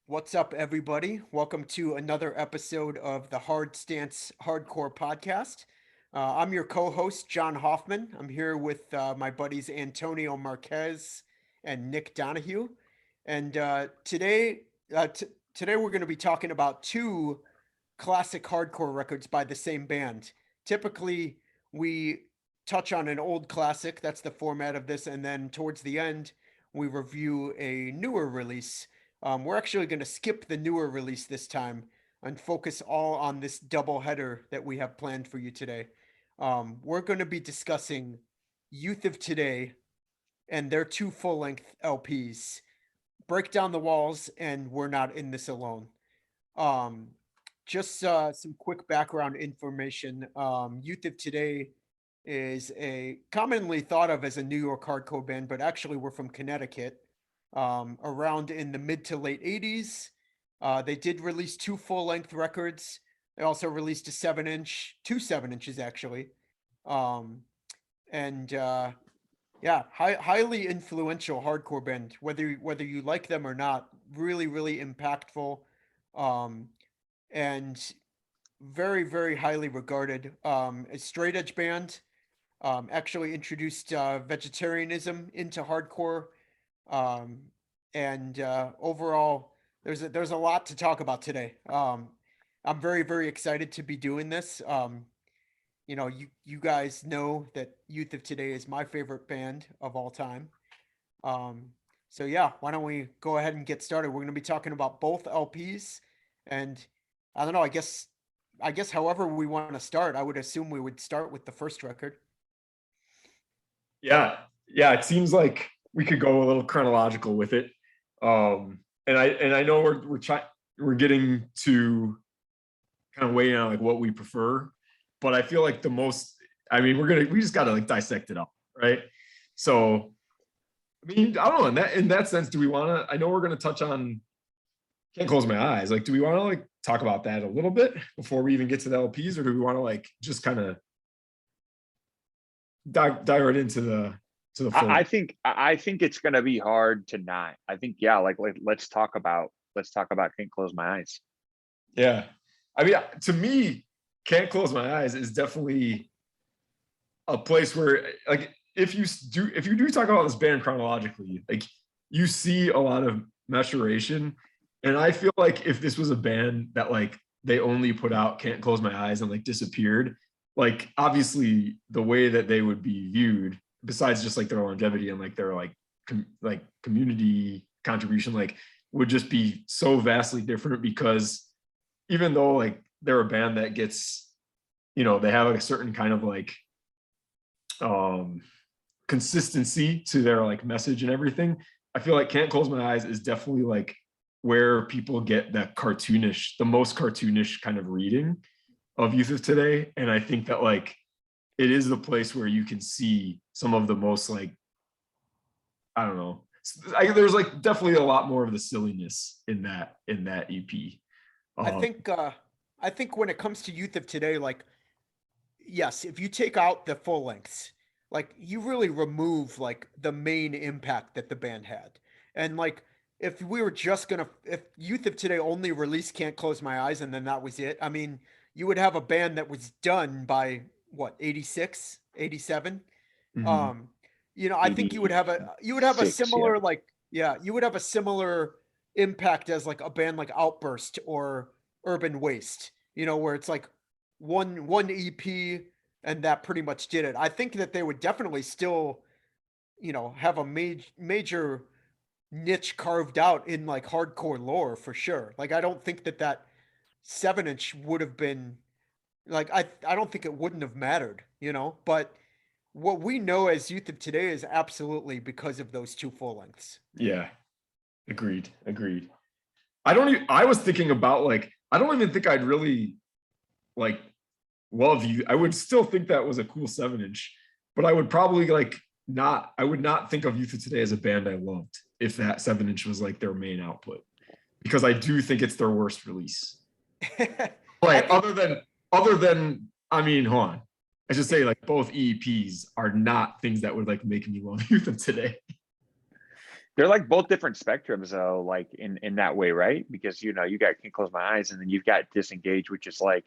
What's up, everybody? Welcome to another episode of the Hard Stance Hardcore Podcast. I'm your co host, John Hoffman. I'm here with my buddies Antonio Marquez and Nick Donahue. And uh, t- today we're going to be talking about two classic hardcore records by the same band. Typically, we touch on an old classic, that's the format of this, and then towards the end, we review a newer release. We're actually going to skip the newer release this time and focus all on this double header that we have planned for you today. We're going to be discussing Youth of Today and their two full length LPs, Break Down the Walls, and We're Not in This Alone. Um, just some quick background information. Youth of Today is a commonly thought of as a New York hardcore band, but actually we're from Connecticut. Around in the mid to late 80s. They did release two full length records. They also released a 7 inch, two 7 inches actually. Um, and yeah, highly influential hardcore band. Whether you like them or not, really impactful, um, and very highly regarded. A straight edge band. Actually introduced vegetarianism into hardcore, um, and overall, there's a lot to talk about today. I'm very excited to be doing this. You guys know that Youth of Today is my favorite band of all time. Um, so yeah, why don't we go ahead and get started? We're going to be talking about both LPs, and I don't know. I guess however we want to start, I would assume we would start with the first record. Yeah, yeah. It seems like we could go a little chronological with it. And I know we're getting to kind of weigh on like what we prefer, but I feel like the most. I mean, we just gotta like dissect it up, right? So, I mean, I don't know. In that sense, do we want to? I know we're gonna touch on. Can't close my eyes. Like, do we want to like talk about that a little bit before we even get to the LPs, or do we want to like just kind of dive right into the I, full? I think I think it's gonna be hard to not. I think yeah, like let's talk about Can't Close My Eyes. Yeah. I mean, to me, Can't Close My Eyes is definitely a place where, like, if you do talk about this band chronologically, like, you see a lot of maturation. And I feel like if this was a band that, like, they only put out Can't Close My Eyes and, like, disappeared, like, obviously the way that they would be viewed, besides just, like, their longevity and, like, their, like community contribution, like, would just be so vastly different because even though like they're a band that gets, they have like a certain kind of like um consistency to their like message and everything. I feel like Can't Close My Eyes is definitely like where people get the most cartoonish kind of reading of Youth of Today. And I think that like it is the place where you can see some of the most like, I don't know. There's like definitely a lot more of the silliness in that EP. I Um, think uh I think when it comes to Youth of Today, like yes, if you take out the full lengths, like you really remove like the main impact that the band had. And like if we were just gonna if Youth of Today only released Can't Close My Eyes and then that was it, I mean, you would have a band that was done by what, 86, 87. mhm. Um, I think you would have a 86, yeah. similar like yeah, you would have a similar impact as like a band like Outburst or Urban Waste, where it's like one EP and that pretty much did it. I think that they would definitely still, have a major niche carved out in like hardcore lore for sure. Like I don't think that 7 inch would have been like I don't think it wouldn't have mattered, but what we know as Youth of Today is absolutely because of those two full lengths. Yeah, agreed. I was thinking about like, I don't even think I'd really like love you. I would still think that was a cool 7 inch, but I would probably like I would not think of Youth of Today as a band I loved if that 7 inch was like their main output, because I do think it's their worst release. I Like think other than I mean, hold on. I should say like both EPs are not things that would like make me love Youth of Today. They're like both different spectrums though, like in that way, right? Because you got Can't Close My Eyes, and then you've got Disengage, which is like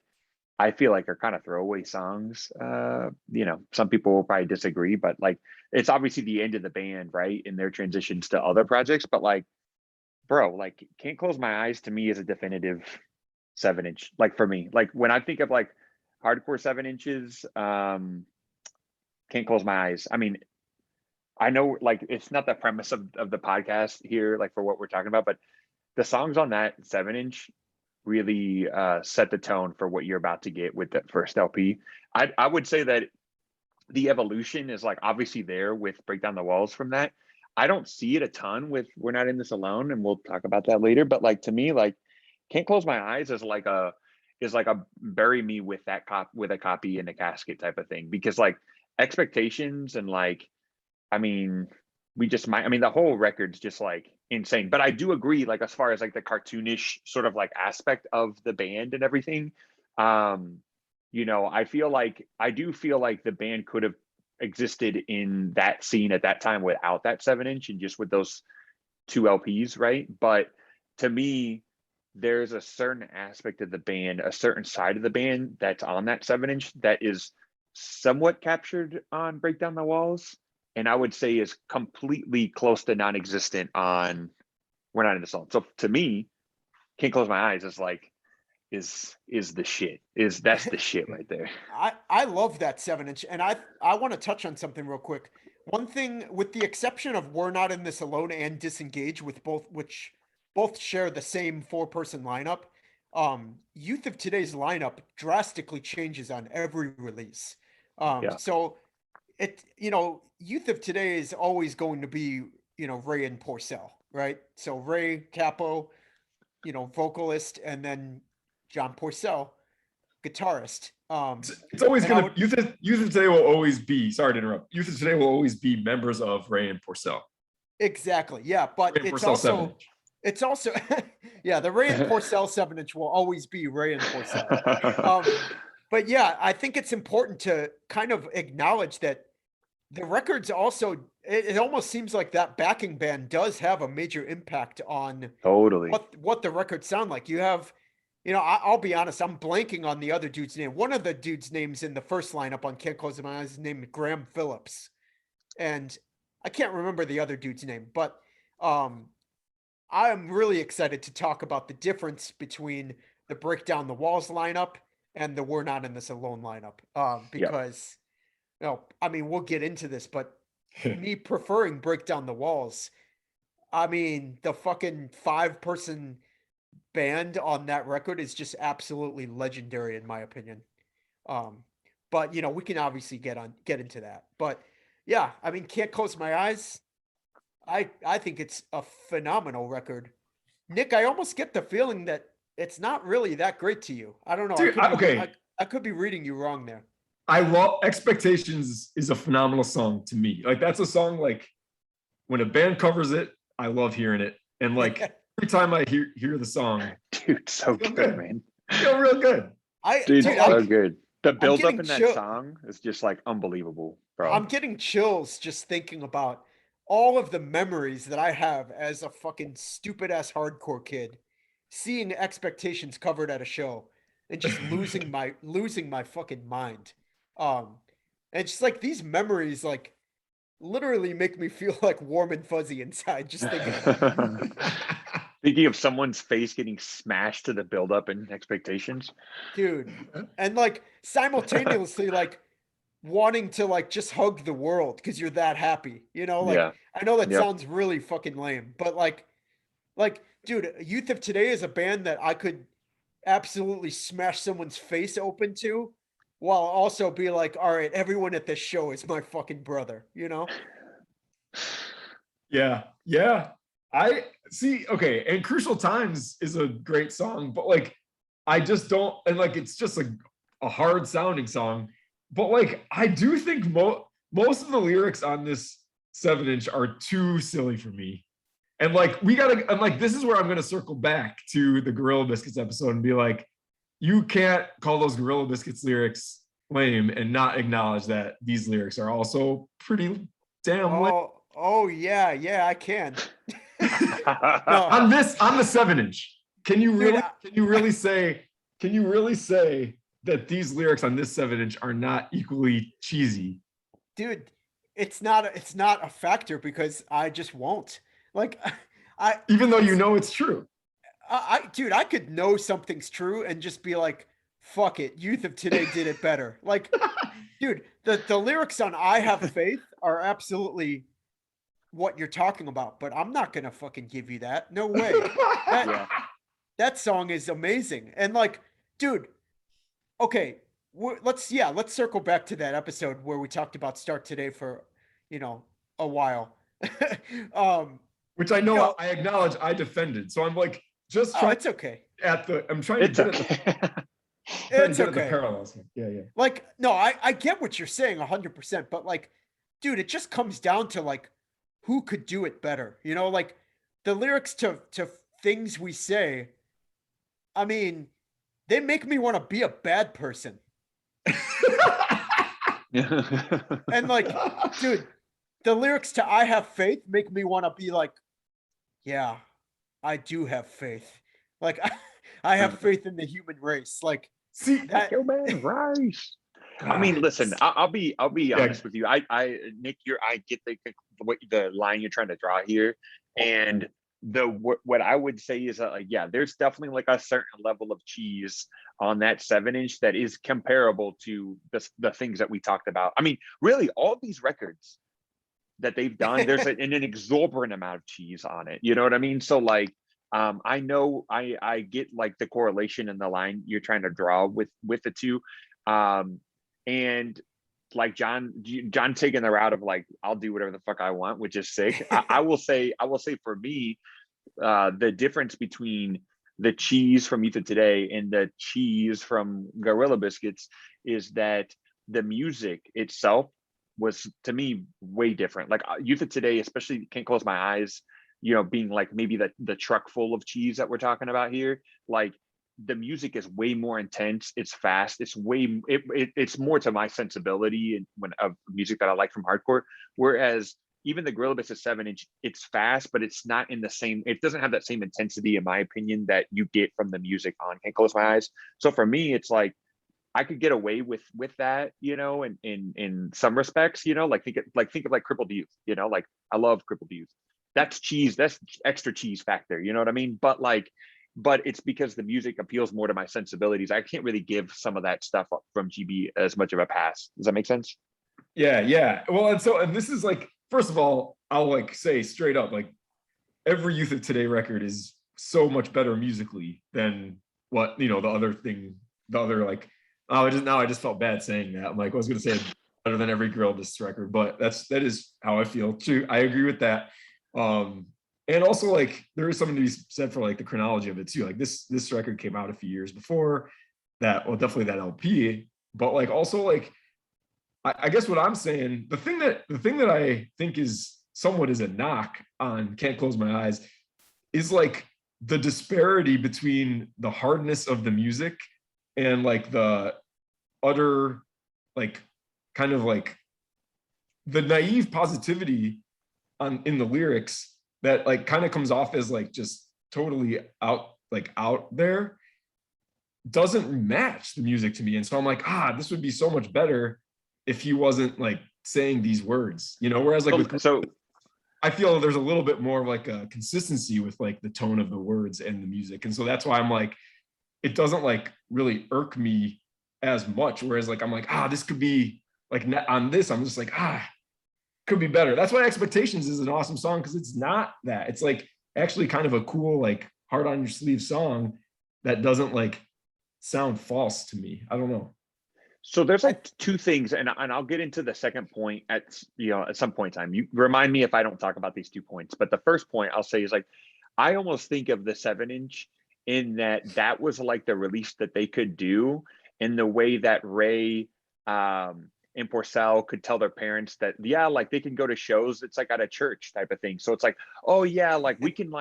I feel like are kind of throwaway songs. Some people will probably disagree, but like it's obviously the end of the band, right? In their transitions to other projects. But like, bro, like Can't Close My Eyes to me is a definitive 7-inch. Like for me, like when I think of like hardcore 7-inches, Can't Close My Eyes. I mean, I know like it's not the premise of the podcast here, like for what we're talking about, but the songs on that 7-inch really set the tone for what you're about to get with the first LP. I would say that the evolution is like obviously there with Break Down the Walls from that. I don't see it a ton with We're Not in This Alone, and we'll talk about that later. But like to me, like Can't Close My Eyes is like a bury me with that with a copy in a casket type of thing, because like expectations and like I mean the whole record's just like insane. But I do agree, like as far as like the cartoonish sort of like aspect of the band and everything, I do feel like the band could have existed in that scene at that time without that 7-inch and just with those 2 LPs, right? But to me, there's a certain aspect of the band, a certain side of the band that's on that 7-inch that is somewhat captured on Break Down the Walls, and I would say is completely close to non-existent on We're Not in This Alone. So to me, Can't Close My Eyes is like is the shit. That's the shit right there. I love that 7-inch, and I want to touch on something real quick. One thing, with the exception of We're Not in This Alone and Disengage, which both share the same 4-person lineup, Youth of Today's lineup drastically changes on every release. Yeah. So Youth of Today is always going to be, Ray and Porcell, right? So Ray Capo, vocalist, and then John Porcell, guitarist. It's always gonna Youth of Today will always be. Sorry to interrupt. Youth of Today will always be members of Ray and Porcell. Exactly. Yeah, but Ray and Porcell 7-inch. It's also yeah, the Ray and Porcell 7-inch will always be Ray and Porcell. But yeah, I think it's important to kind of acknowledge that the records also, it almost seems like that backing band does have a major impact on Totally what the records sound like. You have, I'll be honest, I'm blanking on the other dude's name. One of the dude's names in the first lineup on Can't Close My Eyes is named Graham Phillips, and I can't remember the other dude's name, but I am really excited to talk about the difference between the Break Down the Walls lineup and the We're Not in This Alone lineup, because I mean, we'll get into this, but me preferring Break Down the Walls, I mean, the fucking 5-person band on that record is just absolutely legendary in my opinion. But we can obviously get into that. But yeah, I mean, Can't Close My Eyes, I think it's a phenomenal record. Nick, I almost get the feeling that it's not really that great to you. I don't know. Dude, I could be reading you wrong there. I love Expectations is a phenomenal song to me. Like that's a song, like when a band covers it, I love hearing it. And like every time I hear the song, dude, so good, man. Feel real good. So good. The build up in that song is just like unbelievable, bro. I'm getting chills just thinking about all of the memories that I have as a fucking stupid ass hardcore kid, seeing Expectations covered at a show and just losing my fucking mind. And just like these memories, like literally make me feel like warm and fuzzy inside just thinking about it. Thinking of someone's face getting smashed to the buildup in Expectations, dude, and like simultaneously like wanting to like just hug the world because you're that happy, like I know that sounds really fucking lame, but like dude, Youth of Today is a band that I could absolutely smash someone's face open to, while also be like, all right, everyone at this show is my fucking brother, Yeah. I see. Okay. And Crucial Times is a great song, but like, I just don't, and like, it's just like a hard sounding song, but like, I do think most of the lyrics on this 7-inch are too silly for me. And like, I'm like, this is where I'm going to circle back to the Gorilla Biscuits episode and be like, you can't call those Gorilla Biscuits lyrics lame and not acknowledge that these lyrics are also pretty damn lame. Oh yeah, I can. No, on the 7-inch. Can you Dude, really say that these lyrics on this 7-inch are not equally cheesy? dude, it's not a factor because I just won't. Like Even though you it's know it's true. dude, I could know something's true and just be like, fuck it, Youth of Today did it better. Like, dude, the lyrics on I Have Faith are absolutely what you're talking about, but I'm not gonna fucking give you that. No way. That Yeah. that song is amazing. And like, dude, okay, let's circle back to that episode where we talked about Start Today for, you know, a while. um, Which I you know know, I acknowledge I defended. So I'm like just oh, trying it's okay. I'm trying to It's get at the okay. It's okay. parallels here. Yeah, yeah. Like, no, I get what you're saying 100%, but like, dude, it just comes down to like who could do it better. You know, like the lyrics to things we say, I mean, they make me want to be a bad person. And like, dude, the lyrics to I Have Faith make me want to be like, yeah, I do have faith. Like I have faith in the human race. Like See, that Yo, man, Rice. I mean, listen, I'll be Yeah. honest with you. Nick, I get the line you're trying to draw here, and what I would say is that, like, yeah, there's definitely like a certain level of cheese on that 7-inch that is comparable to the things that we talked about. I mean, really, all these records that they've done, there's an exorbitant amount of cheese on it. You know what I mean? So like, I know I get like the correlation in the line you're trying to draw with the two. And like John taking the route of like, I'll do whatever the fuck I want, which is sick. I will say for me, the difference between the cheese from Youth of Today and the cheese from Gorilla Biscuits is that the music itself was, to me, way different. Like Youth of Today, especially Can't Close My Eyes, you know, being like maybe the truck full of cheese that we're talking about here, like the music is way more intense. It's fast. It's more to my sensibility and of music that I like from hardcore. Whereas even the Gorilla Biscuits 7-inch, it's fast, but it's not in the same. It doesn't have that same intensity, in my opinion, that you get from the music on Can't Close My Eyes. So for me, it's like I could get away with that, you know, in some respects, you know, like think of like Crippled Youth, you know, like I love Crippled Youth. That's cheese. That's extra cheese factor. You know what I mean? But it's because the music appeals more to my sensibilities. I can't really give some of that stuff from GB as much of a pass. Does that make sense? Yeah. Well, and this is like, first of all, I'll like say straight up, like every Youth of Today record is so much better musically than what, you know, the other like, I just felt bad saying that. I'm like, I was gonna say it's better than every Gorilla Biscuits record, but that is how I feel too. I agree with that. And also like there is something to be said for like the chronology of it too. Like this record came out a few years before that, well, definitely that LP, but like also like I guess what I'm saying, the thing that I think is somewhat is a knock on Can't Close My Eyes is like the disparity between the hardness of the music and like the utter like kind of like the naive positivity in the lyrics that like kind of comes off as like just totally out there doesn't match the music to me. And so I'm like, this would be so much better if he wasn't like saying these words, you know, whereas like I feel there's a little bit more of like a consistency with like the tone of the words and the music. And so that's why I'm like, it doesn't like really irk me as much. Whereas like, I'm like, this could be like on this, I'm just like, could be better. That's why Expectations is an awesome song, because it's not that. It's like actually kind of a cool, like heart on your sleeve song that doesn't like sound false to me. I don't know. So there's like two things, and I'll get into the second point at some point in time. You remind me if I don't talk about these 2 points. But the first point I'll say is like, I almost think of the 7-inch in that was like the release that they could do in the way that Ray and Porcel could tell their parents that, yeah, like they can go to shows. It's like at a church type of thing. So it's like, oh yeah, like we can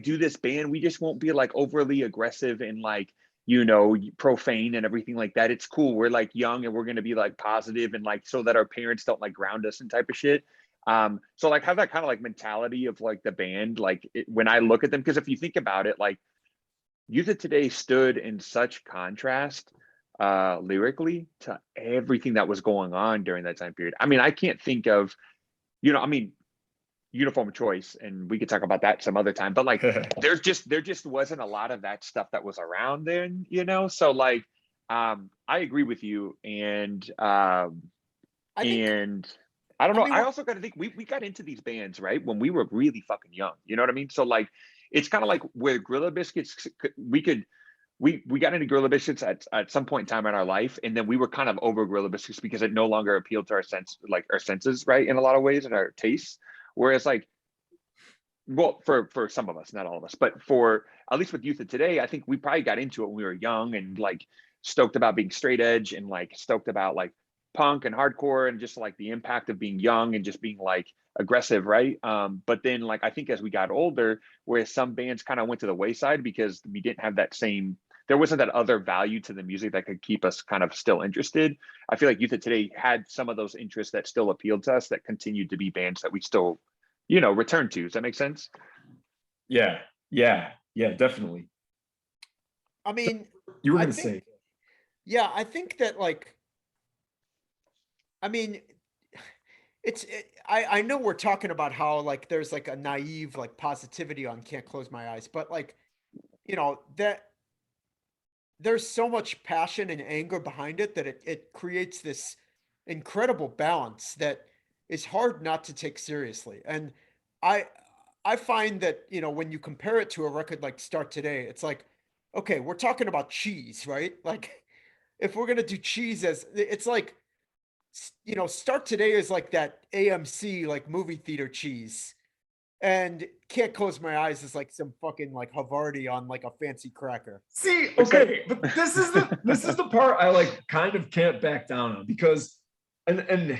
do this band. We just won't be like overly aggressive and like, you know, profane and everything like that. It's cool. We're like young and we're going to be like positive and like, so that our parents don't like ground us and type of shit. So like have that kind of like mentality of like the band, like when I look at them, because if you think about it, like Youth of Today stood in such contrast lyrically to everything that was going on during that time period. I mean, I can't think of, I mean, Uniform Choice, and we could talk about that some other time, but like there just wasn't a lot of that stuff that was around then, so like I agree with you. And I think, and I don't know, mean, I also got to think we got into these bands right when we were really fucking young, you know what I mean? So like it's kind of like where Gorilla Biscuits, we got into Gorilla Biscuits at some point in time in our life, and then we were kind of over Gorilla Biscuits because it no longer appealed to our senses, right, in a lot of ways, and our tastes. Whereas like, well, for some of us, not all of us, but for at least with Youth of Today, I think we probably got into it when we were young and like stoked about being straight edge and like stoked about like punk and hardcore and just like the impact of being young and just being like aggressive, right? But then like I think as we got older, where some bands kind of went to the wayside because we didn't have that same, there wasn't that other value to the music that could keep us kind of still interested. I feel like Youth of Today had some of those interests that still appealed to us that continued to be bands that we still, return to. Does that make sense? Yeah, definitely. I mean, You were I gonna think, say, yeah, I think that like, I mean, I know we're talking about how like there's like a naive like positivity on Can't Close My Eyes, but like, that there's so much passion and anger behind it that it creates this incredible balance that is hard not to take seriously. And I I find that, when you compare it to a record like Start Today, it's like, okay, we're talking about cheese, right? Like if we're gonna do cheese as it's like Start Today is like that AMC like movie theater cheese. And Can't Close My Eyes is like some fucking like Havarti on like a fancy cracker. see, It's like, okay, but this is the part I like kind of can't back down on because, and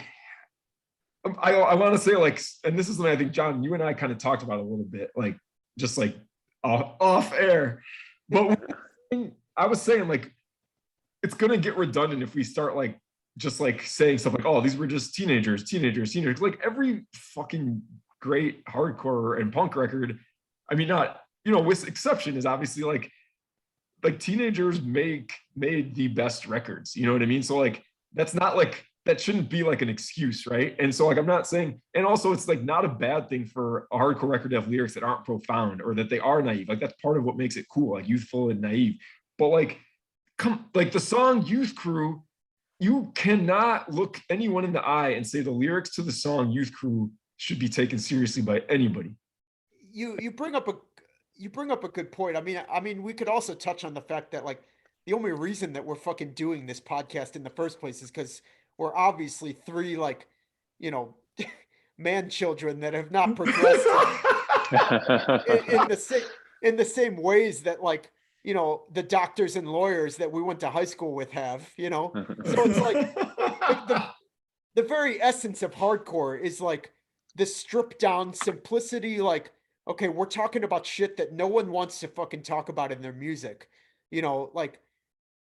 I want to say like, and this is something I think John, you and I kind of talked about a little bit, like just like off air, but I was saying like it's gonna get redundant if we start like just like saying stuff like, oh, these were just teenagers. Like every fucking great hardcore and punk record, I mean, not, with exception, is obviously like teenagers made the best records. You know what I mean? So like that's not like that shouldn't be like an excuse, right? And so like I'm not saying, and also it's like not a bad thing for a hardcore record to have lyrics that aren't profound or that they are naive. Like that's part of what makes it cool, like youthful and naive. But like like the song Youth Crew, you cannot look anyone in the eye and say the lyrics to the song Youth Crew should be taken seriously by anybody. You bring up a good point. I mean, we could also touch on the fact that like the only reason that we're fucking doing this podcast in the first place is because we're obviously three like, you know, man children that have not progressed in the same ways that like, the doctors and lawyers that we went to high school with have, So it's like the very essence of hardcore is like the stripped down simplicity, like, okay, we're talking about shit that no one wants to fucking talk about in their music. Like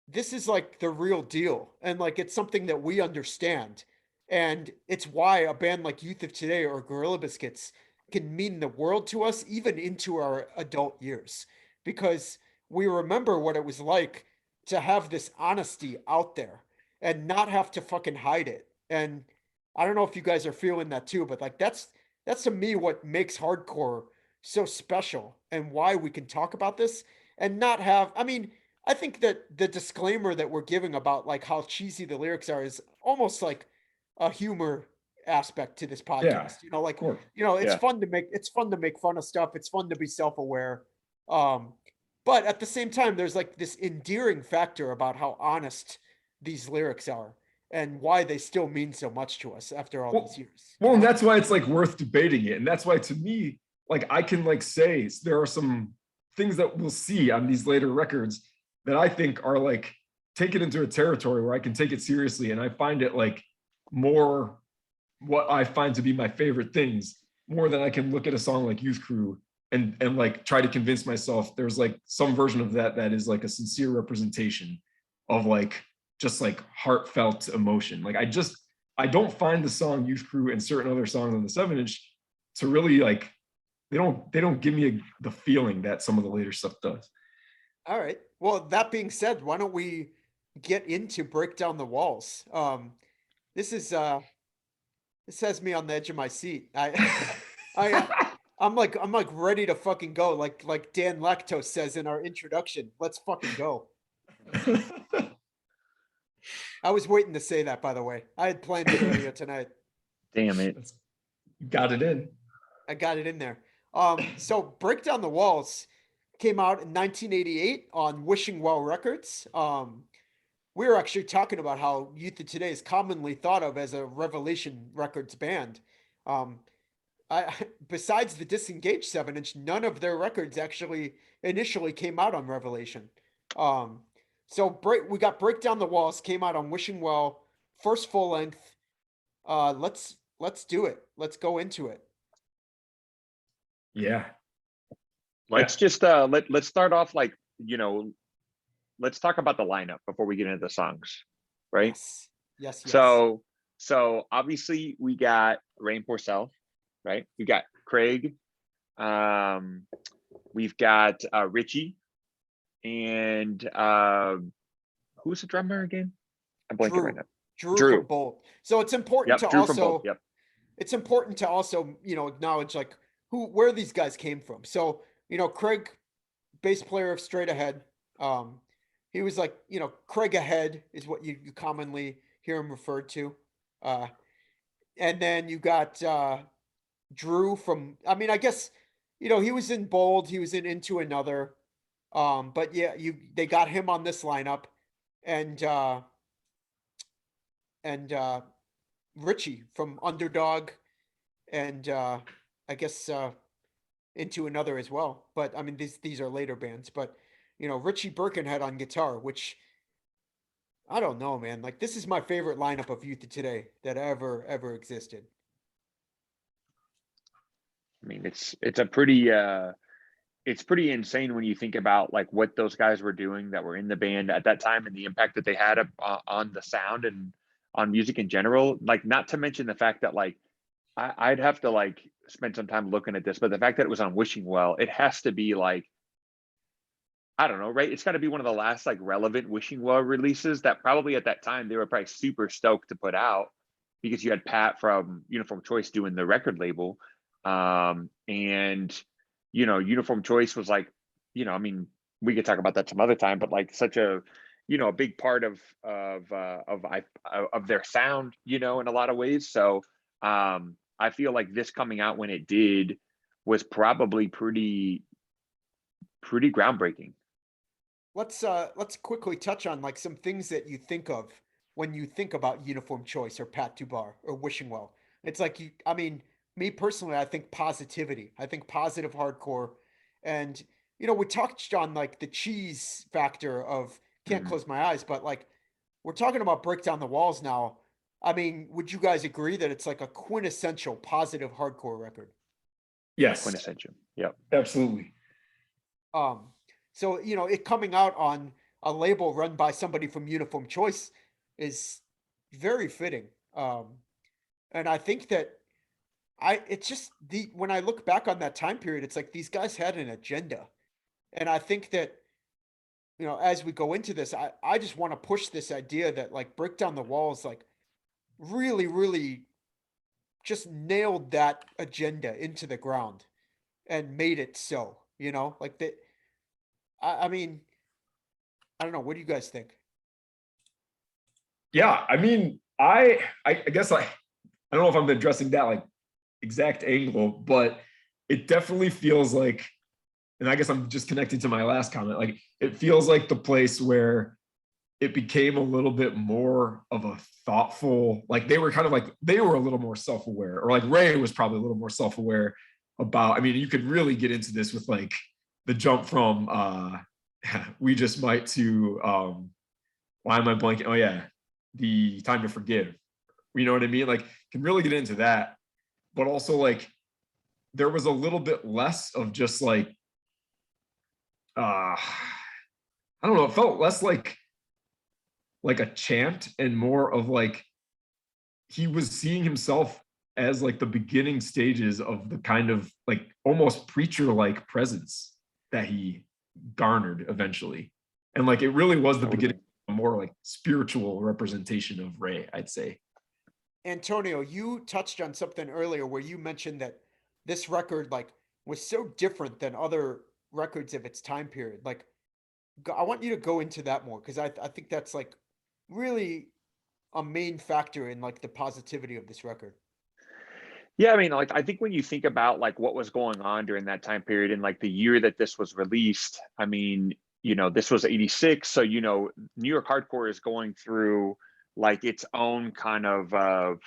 this is like the real deal. And like it's something that we understand. And it's why a band like Youth of Today or Gorilla Biscuits can mean the world to us, even into our adult years, because we remember what it was like to have this honesty out there and not have to fucking hide it. And I don't know if you guys are feeling that too, but like that's to me what makes hardcore so special and why we can talk about this and not have, I mean, I think that the disclaimer that we're giving about like how cheesy the lyrics are is almost like a humor aspect to this Yeah, podcast. Like, of course. it's Yeah. fun to make fun of stuff. It's fun to be self-aware. Um, but at the same time, there's like this endearing factor about how honest these lyrics are and why they still mean so much to us after all these years. Well, and that's why it's like worth debating it. And that's why to me, like I can like say there are some things that we'll see on these later records that I think are like taken into a territory where I can take it seriously. And I find it like more what I find to be my favorite things more than I can look at a song like Youth Crew and like try to convince myself there's like some version of that is like a sincere representation of like just like heartfelt emotion. Like I don't find the song Youth Crew and certain other songs on the 7-inch to really like, they don't give me the feeling that some of the later stuff does. All right. Well, that being said, why don't we get into Break Down the Walls? This is this has me on the edge of my seat. I I'm like ready to fucking go. Like Dan Lactose says in our introduction, let's fucking go. I was waiting to say that, by the way. I had planned it earlier tonight. Damn it. Got it in. I got it in there. So Break Down the Walls came out in 1988 on Wishing Well Records. We were actually talking about how Wnita today is commonly thought of as a Revelation Records band. Um, besides the Disengaged 7-inch, none of their records actually initially came out on Revelation. So we got Break Down the Walls came out on Wishing Well, first full length. Let's do it. Let's go into it. Yeah. Let's just let's start off like, let's talk about the lineup before we get into the songs, right? Yes. Yes. So obviously we got Rain Porcel, right? We got Craig, we've got Richie, and who's the drummer again? I'm blanking right now. Drew from Bolt. So it's important to Drew also from Bolt. Yep. it's important to also, acknowledge like where these guys came from. So, Craig, bass player of Straight Ahead. He was like, Craig Ahead is what you commonly hear him referred to. And then you got Drew from, I guess, he was in Bold, he was in Into Another. But yeah, they got him on this lineup, and Richie from Underdog, and I guess Into Another as well. But these are later bands. But Richie Birkenhead on guitar, which I don't know, man. Like this is my favorite lineup of Wnita today that ever existed. It's a pretty it's pretty insane when you think about like what those guys were doing that were in the band at that time and the impact that they had on the sound and on music in general. Like, not to mention the fact that like I'd have to like spend some time looking at this, but the fact that it was on Wishing Well, it has to be like, I don't know, right? It's got to be one of the last like relevant Wishing Well releases that probably at that time they were probably super stoked to put out, because you had Pat from Uniform Choice doing the record label. And Uniform Choice was like, we could talk about that some other time, but like such a a big part of their sound, in a lot of ways. So I feel like this coming out when it did was probably pretty groundbreaking. Let's quickly touch on like some things that you think of when you think about Uniform Choice or Pat Dubar or Wishing Well. It's like me personally, I think positivity. I think positive hardcore, and we touched on like the cheese factor of Can't Close My Eyes, but like we're talking about Break Down the Walls now. Would you guys agree that it's like a quintessential positive hardcore record? Yes. Quintessential. Yeah. Absolutely. So it coming out on a label run by somebody from Uniform Choice is very fitting. And I think that it's just when I look back on that time period, it's like these guys had an agenda. And I think that, as we go into this, I just want to push this idea that like Break Down the Walls, like really, really just nailed that agenda into the ground and made it so, like that. I don't know. What do you guys think? Yeah, I guess I don't know if I'm addressing that like exact angle, but it definitely feels like, and I guess I'm just connecting to my last comment, like it feels like the place where it became a little bit more of a thoughtful, like they were a little more self-aware, or like Ray was probably a little more self-aware about, you could really get into this with like the jump from We Just Might to why am I blanking? Oh yeah, the Time to Forgive. You know what I mean? Like can really get into that, but also like there was a little bit less of just like I don't know, it felt less like a chant and more of like he was seeing himself as like the beginning stages of the kind of like almost preacher-like presence that he garnered eventually. And like it really was the beginning of a more like spiritual representation of Ray, I'd say. Antonio, you touched on something earlier where you mentioned that this record like was so different than other records of its time period. Like, I want you to go into that more because I think that's like really a main factor in like the positivity of this record. Yeah, I mean, like I think when you think about like what was going on during that time period and like the year that this was released, I mean, this was 86. So, New York hardcore is going through like its own kind of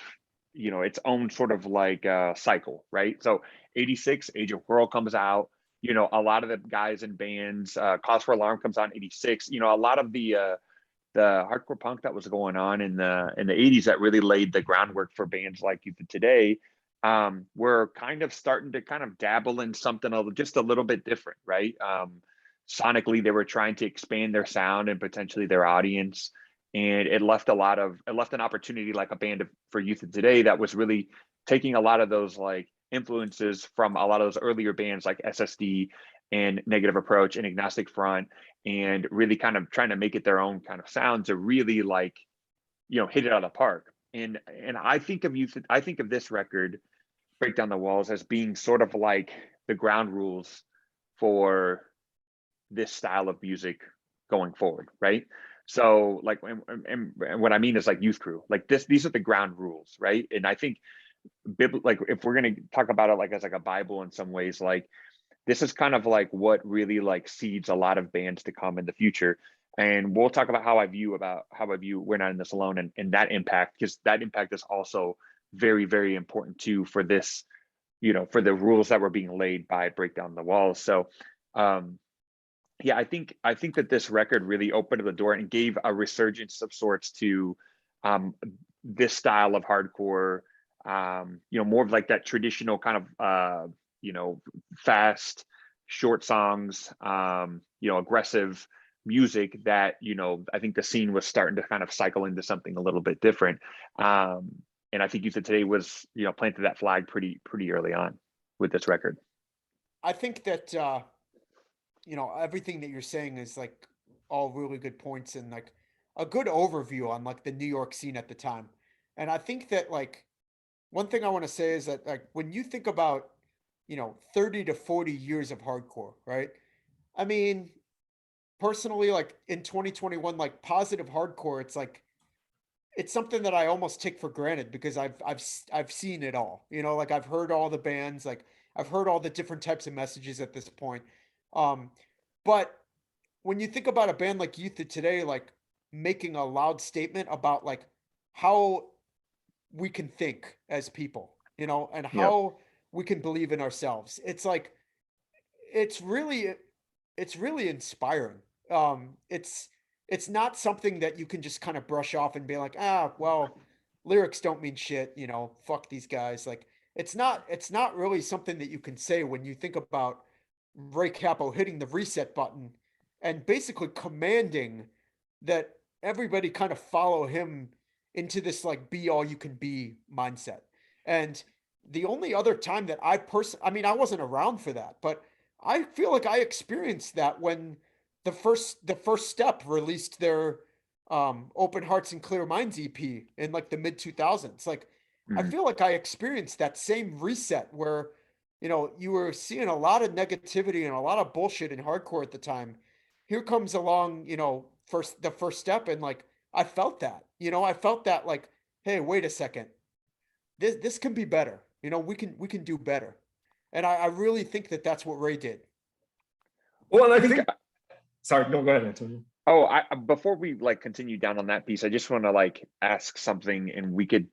its own sort of like cycle, right? So 86, Age of World comes out, a lot of the guys and bands, Cause for Alarm comes out in 86, a lot of the hardcore punk that was going on in the 80s that really laid the groundwork for bands like Wnita today, we're kind of starting to kind of dabble in something just a little bit different, right? Sonically, they were trying to expand their sound and potentially their audience, and it left an opportunity like a band for Wnita today that was really taking a lot of those like influences from a lot of those earlier bands like SSD and Negative Approach and Agnostic Front, and really kind of trying to make it their own kind of sound to really like hit it out of the park. And I think of this record, Break Down the Walls, as being sort of like the ground rules for this style of music going forward, right? So like, and what I mean is like Youth Crew, like these are the ground rules, right? And I think like if we're going to talk about it like as like a Bible in some ways, like this is kind of like what really like seeds a lot of bands to come in the future. And we'll talk about how I view We're Not in This Alone, and that impact, because that impact is also very, very important too for this, for the rules that were being laid by Break Down the Walls. So yeah, I think that this record really opened the door and gave a resurgence of sorts to this style of hardcore, more of like that traditional kind of fast, short songs, aggressive music that, I think the scene was starting to kind of cycle into something a little bit different. And I think Youth of Today was, planted that flag pretty early on with this record. I think that everything that you're saying is like all really good points and like a good overview on like the New York scene at the time. And I think that like one thing I want to say is that like when you think about 30 to 40 years of hardcore, right? I mean, personally, like in 2021, like positive hardcore, it's like it's something that I almost take for granted because I've seen it all. Like I've heard all the bands, like I've heard all the different types of messages at this point. Um, but when you think about a band like Youth of Today, like making a loud statement about like how we can think as people, and Yep. how we can believe in ourselves. It's like it's really it's really inspiring. It's not something that you can just kind of brush off and be like, ah, well, lyrics don't mean shit, fuck these guys. Like it's not really something that you can say when you think about Ray Capo hitting the reset button and basically commanding that everybody kind of follow him into this like be all you can be mindset. And the only other time that I mean, I wasn't around for that, but I feel like I experienced that when the first step released their Open Hearts and Clear Minds EP in like the mid 2000s. Like I Mhm. feel like I experienced that same reset where you were seeing a lot of negativity and a lot of bullshit in hardcore at the time. Here comes along, the first step, and like I felt that. I felt that like, hey, wait a second. This can be better. We can do better. And I really think that that's what Ray did. Well, and I I think. think, sorry, no, go ahead, Antonio. Oh, before we like continue down on that piece, I just want to like ask something, and we could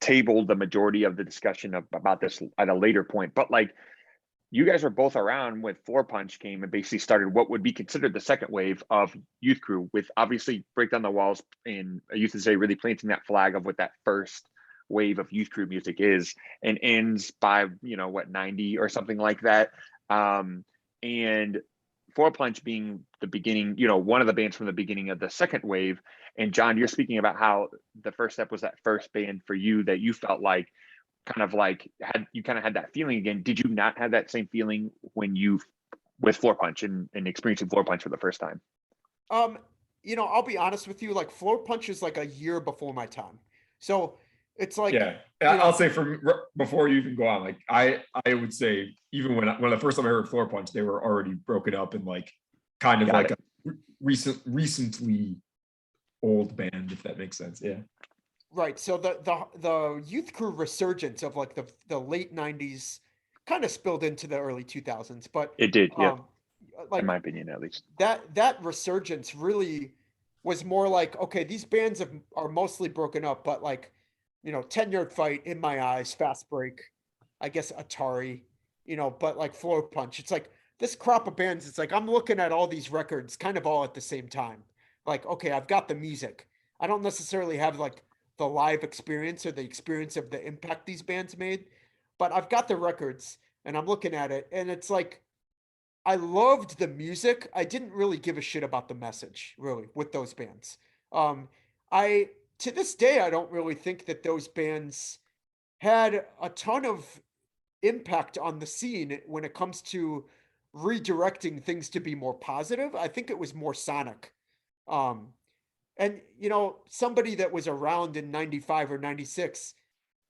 table the majority of the discussion about this at a later point. But like, you guys were both around when Floor Punch came and basically started what would be considered the second wave of Youth Crew, with obviously Break Down the Walls and I used to say really planting that flag of what that first wave of Youth Crew music is, and ends by 90 or something like that. And Floor Punch being the beginning, you know, one of the bands from the beginning of the second wave. And John, you're speaking about how the First Step was that first band for you that you felt like kind of like had that feeling again. Did you not have that same feeling when you with Floor Punch and experiencing Floor Punch for the first time? You know, I'll be honest with you, like Floor Punch is like a year before my time. So it's like, Yeah, you I'll know, say before you even go on, like I would say even when the first time I heard Floor Punch, they were already broken up and like kind of Got like it. a recently old band, if that makes sense. Yeah. right. So the youth crew resurgence of like the late 90s kind of spilled into the early 2000s, but It did, yeah, um in like my opinion, at least. that resurgence really was more like, okay, these bands are mostly broken up, but like, you know, 10-yard fight, In My Eyes, Fast Break, I guess Atari, you know, but like Floor Punch, it's like this crop of bands, it's like I'm looking at all these records kind of all at the same time. Like, okay, I've got the music. I don't necessarily have like the live experience or the experience of the impact these bands made, but I've got the records and I'm looking at it and it's like I loved the music. I didn't really give a shit about the message, really, with those bands. Um, I to this day, I don't really think that those bands had a ton of impact on the scene when it comes to redirecting things to be more positive. I think it was more sonic. Um, and you know, somebody that was around in 95 or 96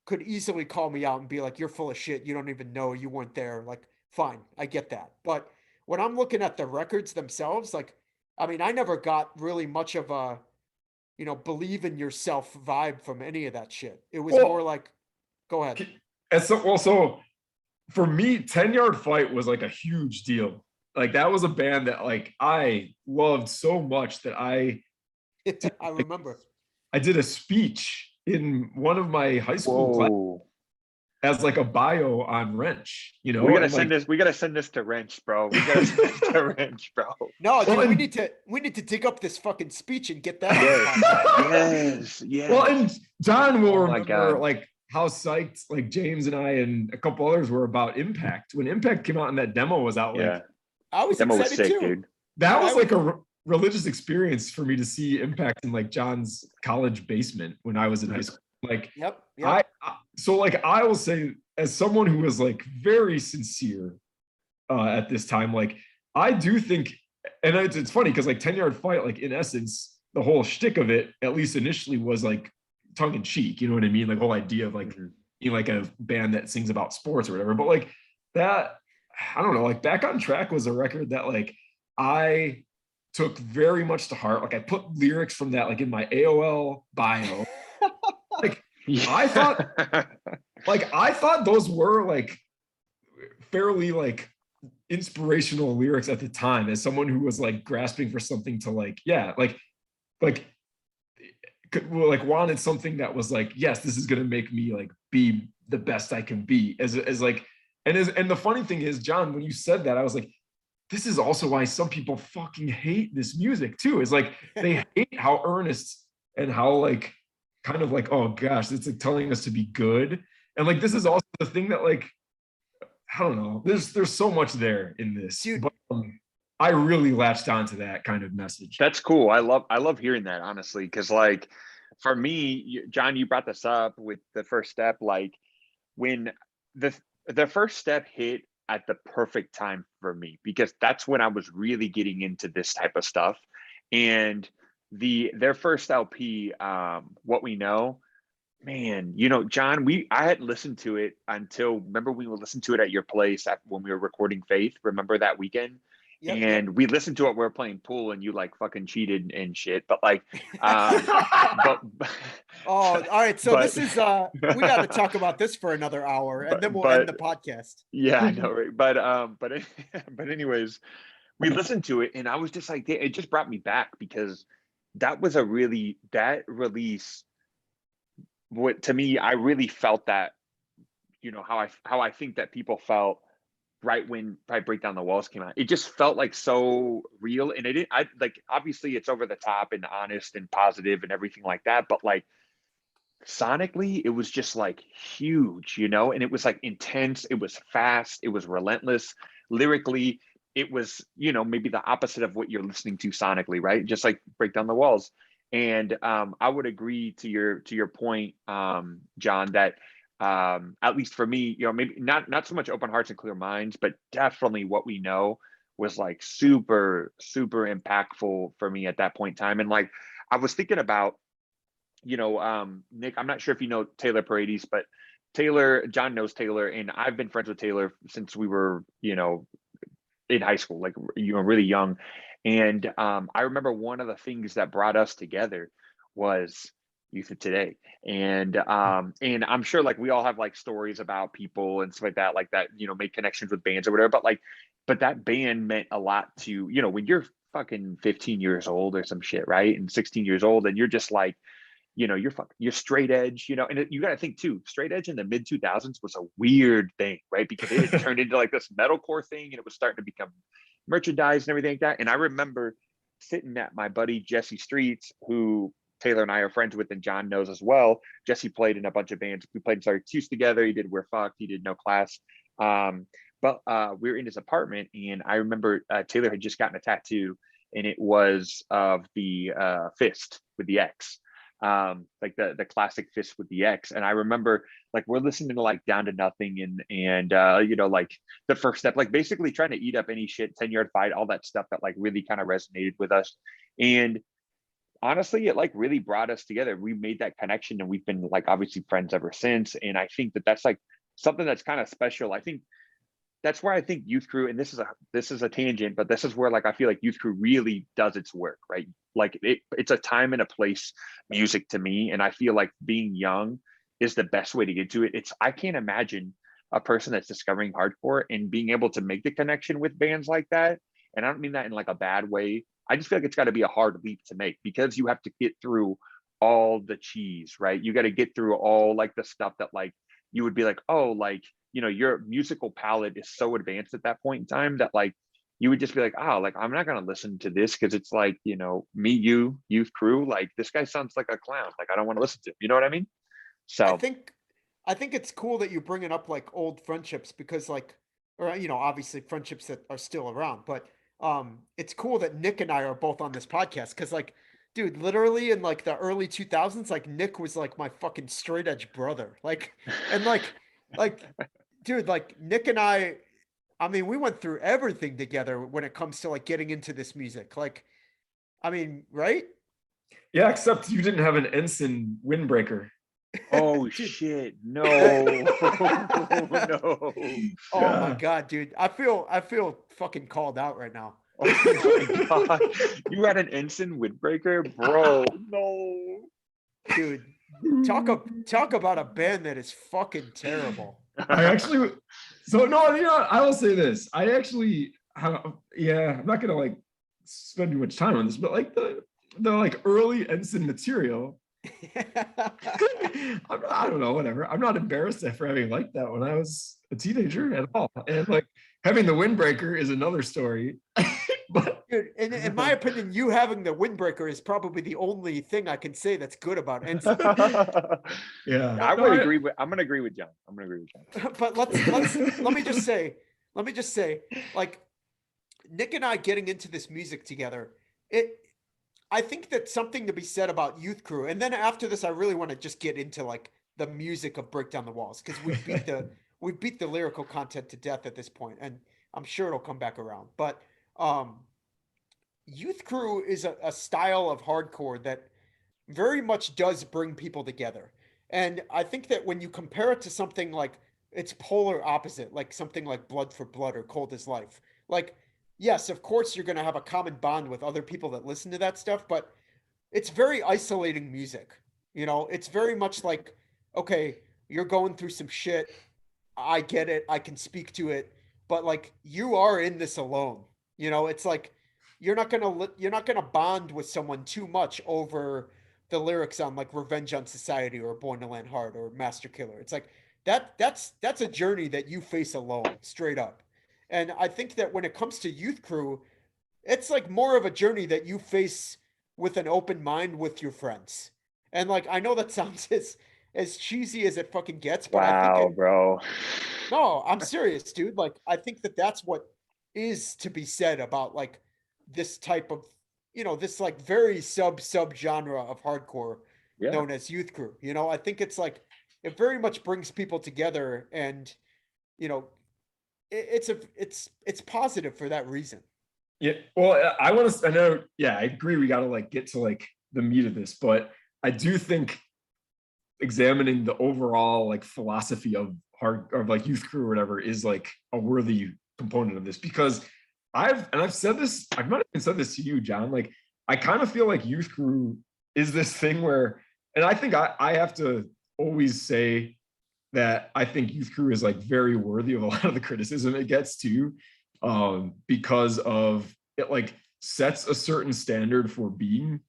could easily call me out and be like, "You're full of shit. You don't even know. You weren't there." Like, fine, I get that. But when I'm looking at the records themselves, like, I mean, I never got really much of a, you know, believe in yourself vibe from any of that shit. It was more Well, like, go ahead. and so also for me, 10-yard fight was like a huge deal. Like that was a band that like I loved so much that did, I like, remember. I did a speech in one of my high school class Whoa. as like a bio on Wrench, you We know, gotta and send like this. We gotta send this to Wrench, bro. We gotta send this to Wrench, bro. No, well, dude, and we need to dig up this fucking speech and get that on the Yes, podcast. yes, well, yes. and John will Oh my remember god. like how psyched like James and I and a couple others were about Impact when Impact came out and that demo was out. Like Yeah, I was demo was excited sick, too. dude. that was I was like a religious experience for me to see Impact in like John's college basement when I was in high school. Like yep, I yep. so like I will say as someone who was like very sincere at this time, like I do think, and it's funny because like 10-yard fight, like in essence, the whole shtick of it, at least initially, was like tongue in cheek. You know what I mean? Like whole idea of like being like a band that sings about sports or whatever. But like that, I don't know. Like Back on Track was a record that like I took very much to heart. Like I put lyrics from that like in my AOL bio. Like I thought, I thought those were like fairly like inspirational lyrics at the time as someone who was like grasping for something to like like like wanted something that was like, yes, this is gonna make me like be the best I can be as like and the funny thing is, John, when you said that, I was like, this is also why some people fucking hate this music too. Is like they hate how earnest and how like kind of like, oh gosh, it's like telling us to be good. And like this is also the thing that like I don't know. There's so much there in this, Dude, but I really latched onto that kind of message. That's cool. I love hearing that, honestly, because like for me, John, you brought this up with the First Step. Like when the the First Step hit at the perfect time for me, because that's when I was really getting into this type of stuff. And their first LP, What We Know, man, you know, John, I hadn't listened to it until, remember we would listen to it at your place when we were recording Faith. Remember that weekend? yep, yep. And we listened to it. We were playing pool, and you like fucking cheated and shit. But like, but Oh, all right. So but this is we got to talk about this for another hour and then we'll end but the podcast. yeah, I know, right? But but anyways, we listened to it, and I was just like, it just brought me back because that was that release. What to me, I really felt that, you know, how I think that people felt right when I Break Down the Walls came out. It just felt like so real, and it didn't. I like, obviously it's over the top and honest and positive and everything like that, but like sonically, it was just like huge, you know, and it was like intense. It was fast. It was relentless lyrically. it was, you know, maybe the opposite of what you're listening to sonically, right? Just like Break Down the Walls. And I would agree to your point, John, that at least for me, you know, maybe not so much Open Hearts and Clear Minds, but definitely What We Know was like super impactful for me at that point in time. And like I was thinking about, you know, Nick, I'm not sure if you know Taylor Paredes, but John knows Taylor, and I've been friends with Taylor since we were, you know, in high school, like, you know, really young. And I remember one of the things that brought us together was Youth of Today. And I'm sure like we all have like stories about people and stuff like that, you know, make connections with bands or whatever. But that band meant a lot to, you know, when you're fucking 15 years old or some shit, right? And 16 years old, and you're just like, you know, you're straight edge, you know, and you got to think too, straight edge in the mid 2000s was a weird thing, right? Because it had turned into like this metalcore thing, and it was starting to become merchandise and everything like that. And I remember sitting at my buddy Jesse Streets, who Taylor and I are friends with, and John knows as well. Jesse played in a bunch of bands. We played in Syracuse together. He did We're Fucked. He did No Class. But we were in his apartment, and I remember Taylor had just gotten a tattoo, and it was of the fist with the X, like the classic fist with the X. And I remember like we're listening to like Down to Nothing and you know, like The First Step, like basically trying to eat up any shit, 10-Yard Fight, all that stuff that like really kind of resonated with us. And honestly, it like really brought us together. We made that connection, and we've been like obviously friends ever since. And I think that that's like something that's kind of special. I think that's where I think Youth Crew, and this is a tangent, but this is where like I feel like Youth Crew really does its work, right? Like it's a time and a place music to me, and I feel like being young is the best way to get to it. I can't imagine a person that's discovering hardcore and being able to make the connection with bands like that. And I don't mean that in like a bad way. I just feel like it's got to be a hard leap to make, because you have to get through all the cheese, right? You got to get through all like the stuff that like you would be like, oh, like, you know, your musical palette is so advanced at that point in time that like you would just be like, oh, like I'm not gonna listen to this because it's like, you know, me, you, Youth Crew, like this guy sounds like a clown, like I don't want to listen to him, you know what I mean? I So think I think it's cool that you're bringing up like old friendships because like, or you know, obviously friendships that are still around, but it's cool that Nick and I are both on this podcast because like, dude, literally in like the early 2000s, like Nick was like my fucking straight edge brother. Like, and like, dude, like Nick and I mean, we went through everything together when it comes to like getting into this music. Like, I mean, right? Yeah, except you didn't have an ensign windbreaker. oh Dude, shit, no. No. oh my Yeah. God, dude. I feel fucking called out right now. Oh my god. You had an ensign windbreaker, bro. No. Dude, talk about a band that is fucking terrible. I actually, so no, you know, I will say this. I actually, yeah, I'm not gonna like spend too much time on this, but like the like early ensign material, I don't know, whatever. I'm not embarrassed for having liked that when I was a teenager at all. And like having the windbreaker is another story. But Dude, in my opinion, you having the windbreaker is probably the only thing I can say that's good about Ensign. yeah, I no, would agree with. I'm gonna agree with John. But let me just say, like Nick and I getting into this music together, I think that's something to be said about Youth Crew. And then after this, I really want to just get into like the music of Break Down the Walls because we beat the lyrical content to death at this point, and I'm sure it'll come back around. But Youth Crew is a style of hardcore that very much does bring people together. And I think that when you compare it to something like its polar opposite, like something like Blood for Blood or Cold as Life, like, yes, of course you're going to have a common bond with other people that listen to that stuff, but it's very isolating music. You know, it's very much like, okay, you're going through some shit. I get it. I can speak to it, but like you are in this alone. You know, it's like you're not gonna bond with someone too much over the lyrics on like Revenge on Society or Born to Land Hard or Master Killer. It's like that's a journey that you face alone, straight up. And I think that when it comes to Youth Crew, it's like more of a journey that you face with an open mind with your friends. And like I know that sounds as cheesy as it fucking gets, but I think Wow, it bro. no, I'm serious, dude. Like I think that that's what is to be said about like this type of, this like very sub genre of hardcore Yeah. known as youth crew. I think it's like it very much brings people together, and you know, it's positive for that reason. Yeah. Well, I want to. I know. Yeah, I agree. We got to like get to like the meat of this, but I do think examining the overall like philosophy of like youth crew or whatever is like a worthy component of this, because I've said this. I've not even said this to you, John. Like I kind of feel like youth crew is this thing where, and I think I have to always say that I think youth crew is like very worthy of a lot of the criticism it gets too, because of it like sets a certain standard for being,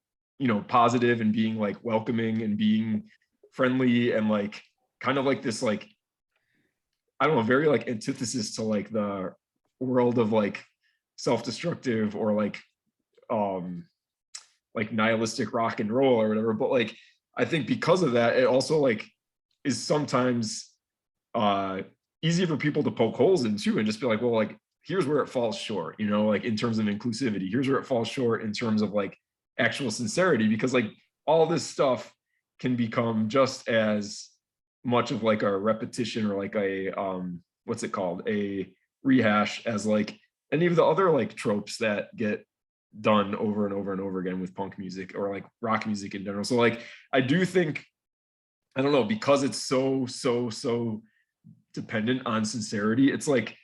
positive and being like welcoming and being friendly and like kind of like this like, I don't know, very like antithesis to like the world of like self-destructive or like nihilistic rock and roll or whatever. But like I think because of that, it also like is sometimes easier for people to poke holes in too, and just be like, well, like here's where it falls short, like in terms of inclusivity, here's where it falls short in terms of like actual sincerity, because like all this stuff can become just as much of like a repetition or like a what's it called, a rehash as like any of the other like tropes that get done over and over and over again with punk music or like rock music in general. So like I do think, I don't know, because it's so dependent on sincerity, it's like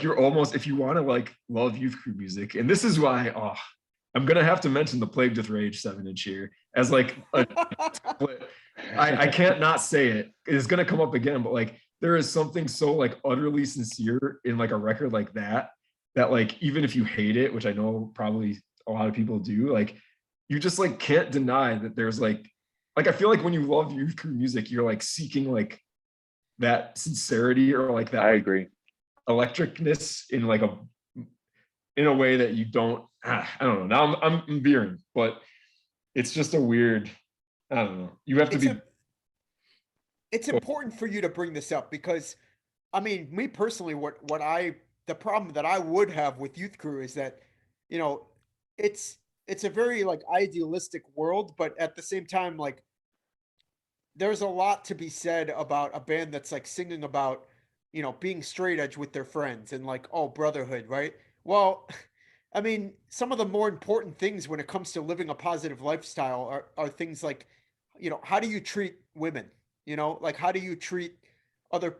you're almost, if you want to like love youth crew music, and this is why I'm gonna have to mention the Plagued with Rage 7-inch here as like I can't not say it. It's gonna come up again, but like there is something so like utterly sincere in like a record like that like even if you hate it, which I know probably a lot of people do, like you just like can't deny that there's like I feel like when you love youth crew music, you're like seeking like that sincerity or like that. I agree. Electricness in like in a way that you don't. I don't know. Now I'm veering, but it's just a weird. I don't know. You have to be. It's important for you to bring this up because, I mean, me personally, the problem that I would have with youth crew is that, you know, it's a very like idealistic world, but at the same time, like there's a lot to be said about a band that's like singing about, being straight edge with their friends and like, oh, brotherhood, right? Well, I mean, some of the more important things when it comes to living a positive lifestyle are things like, how do you treat women? Like how do you treat other,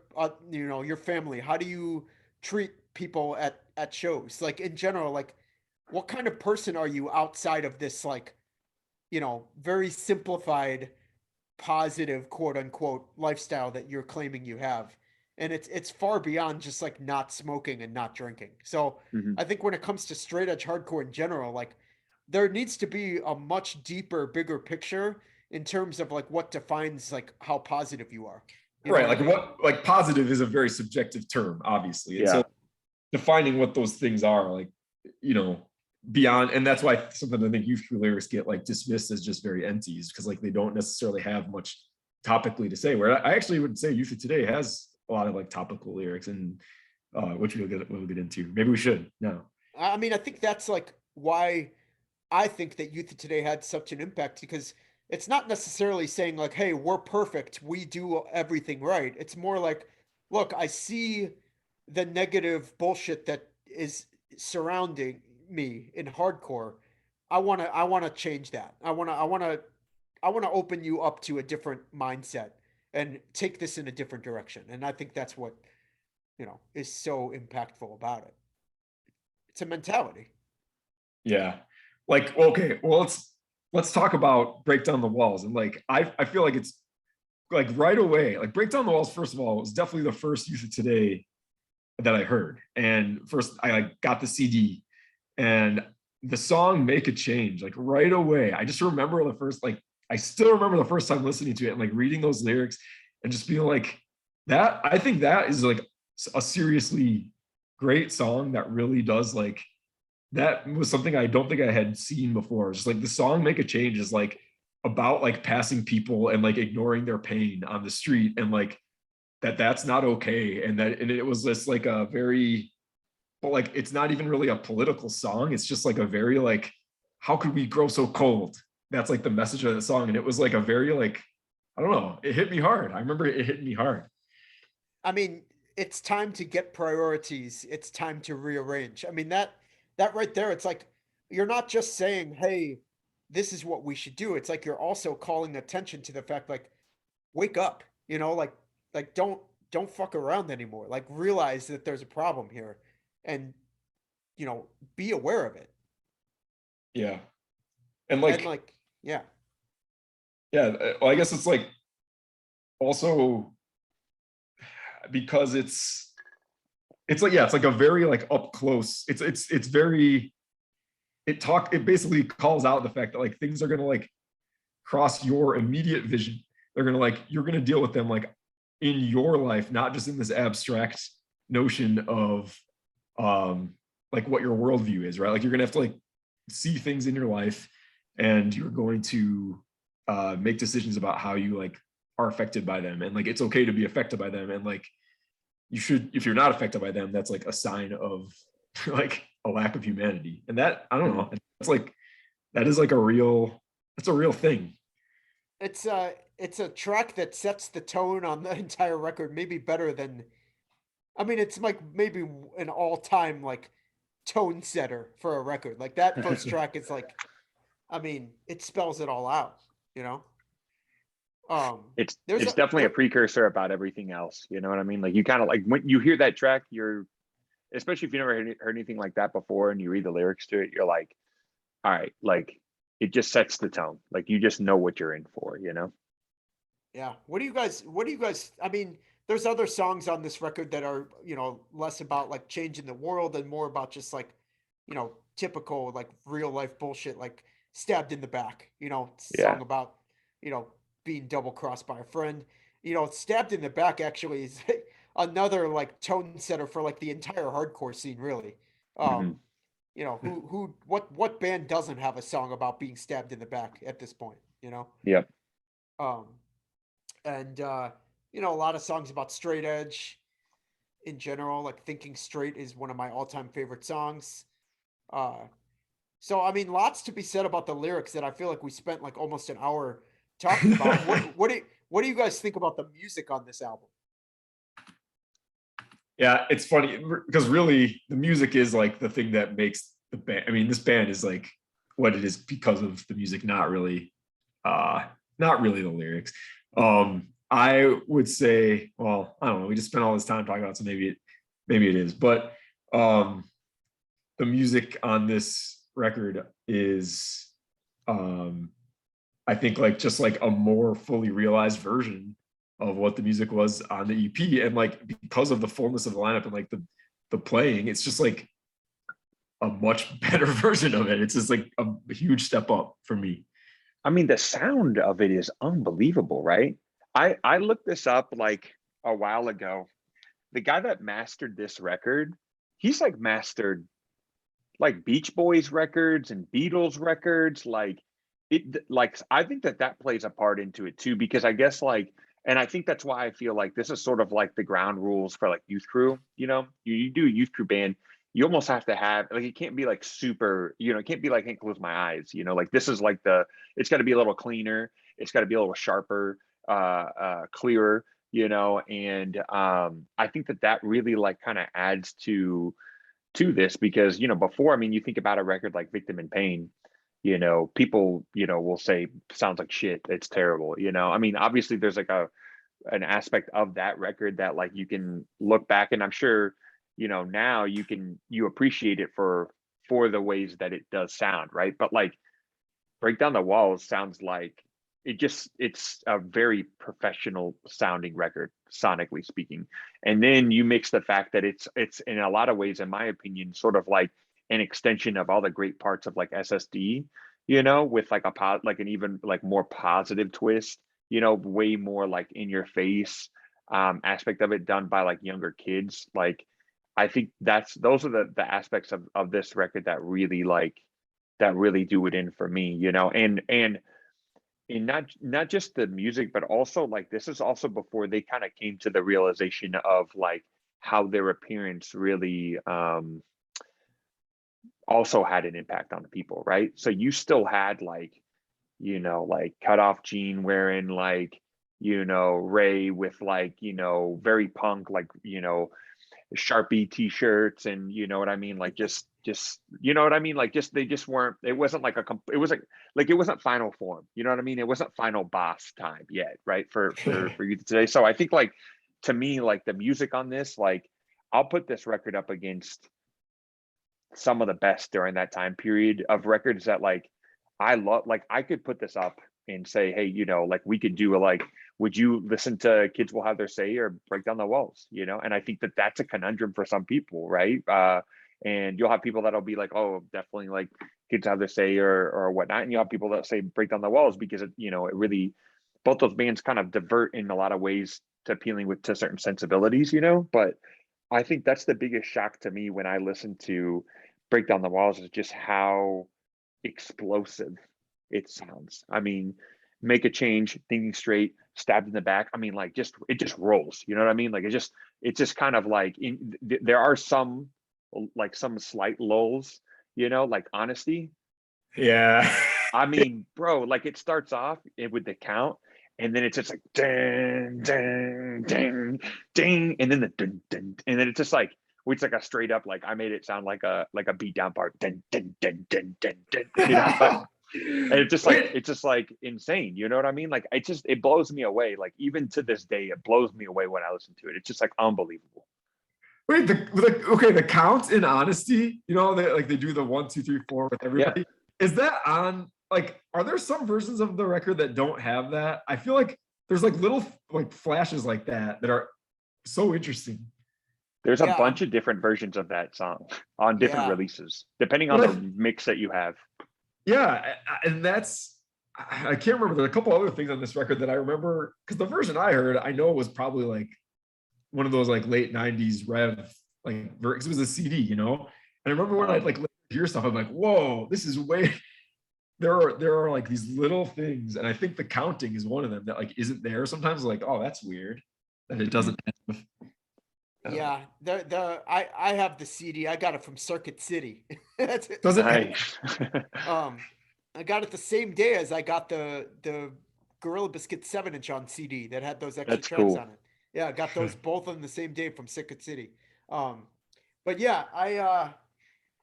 your family? How do you treat people at shows? Like in general, like what kind of person are you outside of this, like, very simplified positive quote unquote lifestyle that you're claiming you have, and it's far beyond just like not smoking and not drinking. So Mhm. I think when it comes to straight edge hardcore in general, like there needs to be a much deeper, bigger picture in terms of like what defines like how positive you are. You know Right. what I Like mean? what like positive is a very subjective term, obviously. And Yeah. so defining what those things are, like, beyond, and that's why sometimes I think youth crew lyrics get like dismissed as just very empties, because like they don't necessarily have much topically to say. Where I actually would say Youth of Today has a lot of like topical lyrics, and which we'll get into. Maybe we should. No. I mean, I think that's like why I think that Youth of Today had such an impact, because it's not necessarily saying like, "Hey, we're perfect, we do everything right." It's more like, "Look, I see the negative bullshit that is surrounding me in hardcore. I want to change that. I want to open you up to a different mindset and take this in a different direction." And I think that's what, is so impactful about it. It's a mentality. Yeah. Like, okay, well, let's talk about Break Down the Walls. And like I feel like it's like right away, like Break Down the Walls, first of all, was definitely the first Youth of Today that I heard. And first I like got the CD, and the song Make a Change, like right away. I just remember I still remember the first time listening to it and like reading those lyrics and just being like, that, I think that is like a seriously great song that really does like, that was something I don't think I had seen before. Just like the song Make a Change is like about like passing people and like ignoring their pain on the street, and like that's not okay. And it was just like a very but like it's not even really a political song. It's just like a very like, how could we grow so cold? That's like the message of the song. And it was like a very like, I don't know, it hit me hard. I remember it hit me hard. I mean, it's time to get priorities. It's time to rearrange. I mean, that right there, it's like you're not just saying, "Hey, this is what we should do." It's like you're also calling attention to the fact like wake up, like don't fuck around anymore. Like realize that there's a problem here and you know, be aware of it. Yeah. And And like, like, yeah. yeah, well, I guess it's like also because it's like, yeah, it's like a very like up close. It's very, it basically calls out the fact that like things are gonna like cross your immediate vision. They're gonna like, you're gonna deal with them like in your life, not just in this abstract notion of like what your worldview is, right? Like you're gonna have to like see things in your life, and you're going to make decisions about how you like are affected by them, and like it's okay to be affected by them, and like you should, if you're not affected by them, that's like a sign of like a lack of humanity. And that, I don't know, it's like that is like a real, it's a real thing. It's a track that sets the tone on the entire record, maybe better than I mean, it's like maybe an all-time like tone setter for a record. Like that first track is like I mean, it spells it all out, you know? There's It's a definitely a there precursor about everything else. You know what I mean? Like you kind of like when you hear that track, you're, especially if you never heard anything like that before and you read the lyrics to it, you're like, all right, like it just sets the tone. Like you just know what you're in for, you know? Yeah. What do you guys I mean, there's other songs on this record that are, less about like changing the world and more about just like, typical like real life bullshit like stabbed in the back, Yeah. song about, you know, being double crossed by a friend. Stabbed in the back actually is another like tone setter for like the entire hardcore scene really. Hmm. Um, what band doesn't have a song about being stabbed in the back at this point, you know? Yep. Um and a lot of songs about straight edge in general, like Thinking Straight is one of my all-time favorite songs. uh so I mean, lots to be said about the lyrics that I feel like we spent like almost an hour talking about. What do you guys think about the music on this album? Yeah, it's funny because really the music is like the thing that makes the band. I mean, this band is like what it is because of the music, uh not really the lyrics. I would say, well, I don't know, we just spent all this time talking about it, so maybe it is, but um the music on this record is um I think like just like a more fully realized version of what the music was on the EP. And like because of the fullness of the lineup and like the playing, it's just like a much better version of it. It's just like a huge step up for me. I mean, the sound of it is unbelievable, right? I looked this up like a while ago. The guy that mastered this record, he's like mastered like Beach Boys records and Beatles records. Like it, like I think that that plays a part into it too, because I guess like, and I think that's why I feel like this is sort of like the ground rules for like youth crew. You know, you do a youth crew band, you almost have to have like it can't be like super. You know, it can't be like can't close my eyes. You know, like this is like the. It's got to be a little cleaner. It's got to be a little sharper, clearer. You know, and I think that that really like kind of adds to this because before, I mean, you think about a record like Victim in Pain, people will say sounds like shit, it's terrible. I mean, obviously there's like an aspect of that record that like you can look back, and I'm sure now you appreciate it for the ways that it does sound, right? But like Break Down the Walls sounds like it's a very professional sounding record, sonically speaking. And then you mix the fact that it's in a lot of ways, in my opinion, sort of like an extension of all the great parts of like SSD, with like like an even like more positive twist, way more like in your face aspect of it done by like younger kids. Like I think those are the aspects of this record that really do it in for me, and not just the music, but also like this is also before they kind of came to the realization of like how their appearance really also had an impact on the people, right? So you still had like, like cut off jean wearing like, Ray with like, very punk, like, Sharpie t-shirts, and you know what I mean, like just you know what I mean, like just they just weren't, it wasn't like it was like it wasn't final form, you know what I mean, it wasn't final boss time yet, right, for you today. So I think like, to me, like the music on this, like I'll put this record up against some of the best during that time period of records that like I love. Like I could put this up and say, hey, like we could do a like, would you listen to Kids Will Have Their Say or Break Down the Walls? And I think that that's a conundrum for some people, right? And you'll have people that'll be like, oh, definitely like Kids Have Their Say or whatnot, and you'll have people that say Break Down the Walls because it really, both those bands kind of divert in a lot of ways to appealing to certain sensibilities, But I think that's the biggest shock to me when I listen to Break Down the Walls, is just how explosive it sounds. I mean, Make a Change, Thinking Straight, Stabbed in the Back. I mean, like it just rolls. You know what I mean? Like it's just kind of like there are some slight lulls. Like Honesty. Yeah. I mean, bro, like it starts off with the count, and then it's just like ding, ding, ding, ding, and then the ding, ding, and then it's just like, it's like a straight up, like I made it sound like a beat down part, ding, ding, ding, ding, ding, ding, and it's just like insane. You know what I mean? Like it blows me away. Like even to this day, it blows me away when I listen to it. It's just like unbelievable. Wait, the count in Honesty, they do the 1, 2, 3, 4 with everybody. Yeah. Is that on, like, are there some versions of the record that don't have that? I feel like there's like little like flashes like that are so interesting. There's a bunch of different versions of that song on different releases, depending on the mix that you have. Yeah, and I can't remember. There are a couple other things on this record that I remember, because the version I heard, I know it was probably like one of those like late 90s rev, like, because it was a CD, And I remember when I'd like hear stuff, I'm like, whoa, this is way. There are like these little things, and I think the counting is one of them that like isn't there sometimes. Like, oh, that's weird that it doesn't have. Yeah, I have the CD. I got it from Circuit City. Does it? Nice. I got it the same day as I got the Gorilla Biscuit 7-inch on CD that had those extra tracks on it. Yeah, I got those both on the same day from Circuit City. But yeah, I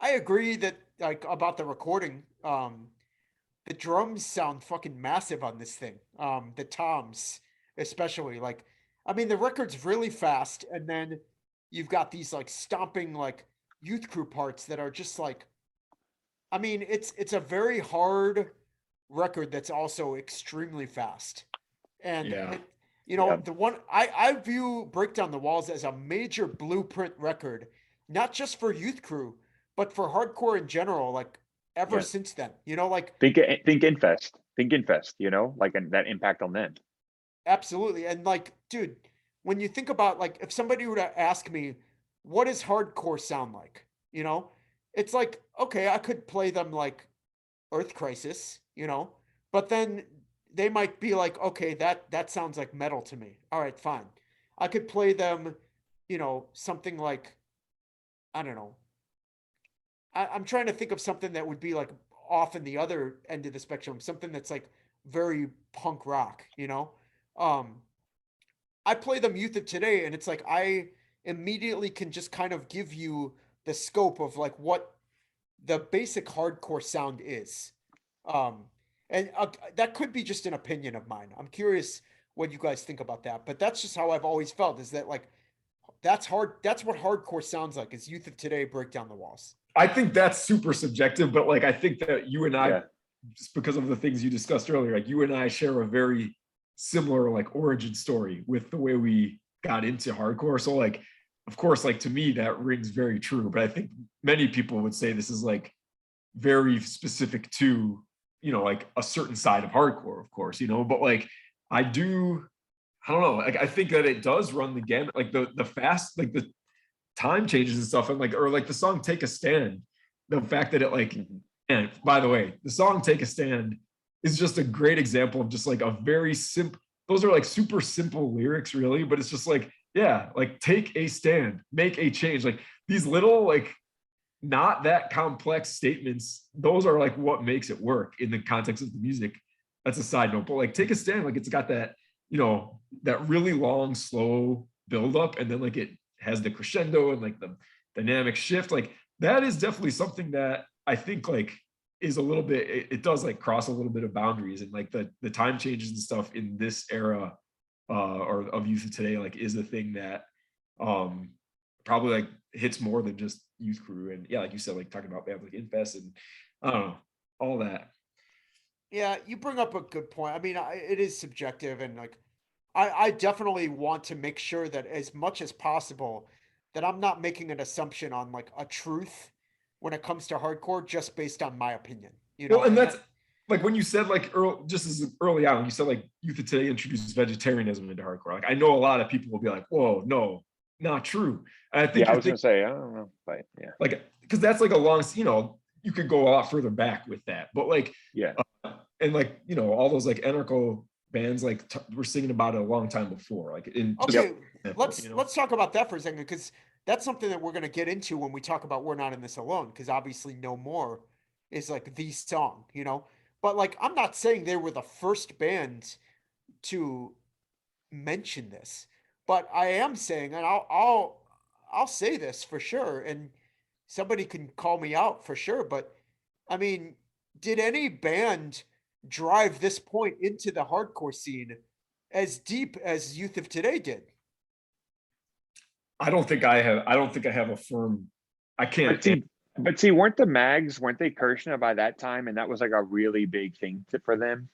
agree that like about the recording. The drums sound fucking massive on this thing. The toms especially, like, I mean, the record's really fast, and then you've got these like stomping like youth crew parts that are just like, I mean, it's a very hard record that's also extremely fast. And the one I view Break Down the Walls as a major blueprint record, not just for youth crew, but for hardcore in general, like ever since then. Like think Infest, like, and that impact on them. Absolutely. And like, dude, when you think about like, if somebody were to ask me, what does hardcore sound like? It's like, okay, I could play them like Earth Crisis, but then they might be like, okay, that sounds like metal to me. All right, fine. I could play them, something like, I don't know. I'm trying to think of something that would be like off in the other end of the spectrum, something that's like very punk rock, I play them Youth of Today, and it's like I immediately can just kind of give you the scope of like what the basic hardcore sound is. And that could be just an opinion of mine. I'm curious what you guys think about that, but that's just how I've always felt, is that like that's what hardcore sounds like, is Youth of Today, Break Down the Walls. I think that's super subjective, but like I think that you and I, just because of the things you discussed earlier, like you and I share a very similar like origin story with the way we got into hardcore. So like, of course, like to me that rings very true, but I think many people would say this is like very specific to, like a certain side of hardcore, of course, but like I don't know, like I think that it does run the gamut, like the fast, like the time changes and stuff, and like, or like the song Take a Stand, the fact that it like, and by the way, the song Take a Stand is just a great example of just like a very simple, those are like super simple lyrics really, but it's just like, yeah, like take a stand, make a change, like these little like not that complex statements. Those are like what makes it work in the context of the music. That's a side note, but like Take a Stand, like it's got that, that really long, slow build up, and then like it has the crescendo and like the dynamic shift. Like that is definitely something that I think like is a little bit, it does like cross a little bit of boundaries, and like the time changes and stuff in this era or of youth of today, like is a thing that probably like hits more than just Youth Crew. And yeah, like you said, like talking about bands like Infest and I don't know, all that. Yeah, you bring up a good point. I mean, it is subjective, and like, I definitely want to make sure that as much as possible, that I'm not making an assumption on like a truth when it comes to hardcore just based on my opinion. Well, and And that's that, like when you said like just as early on, you said like Youth of Today introduces vegetarianism into hardcore. Like I know a lot of people will be like, "Whoa, no, not true." And I think Yeah, I you're was gonna thinking say, I don't know, but yeah, like because that's like a long, you could go a lot further back with that, but like yeah, and like all those like anarcho bands like were singing about it a long time before, like in just okay, example, let's talk about that for a second, because that's something that we're going to get into when we talk about We're Not in This Alone, because obviously No More is like the song. But like, I'm not saying they were the first band to mention this, but I am saying, and I'll say this for sure, and somebody can call me out for sure, but I mean, did any band drive this point into the hardcore scene as deep as Youth of Today did? I don't think I have a firm, I but can't. see, weren't the Mags, weren't they Kirshner by that time, and that was like a really big thing for them,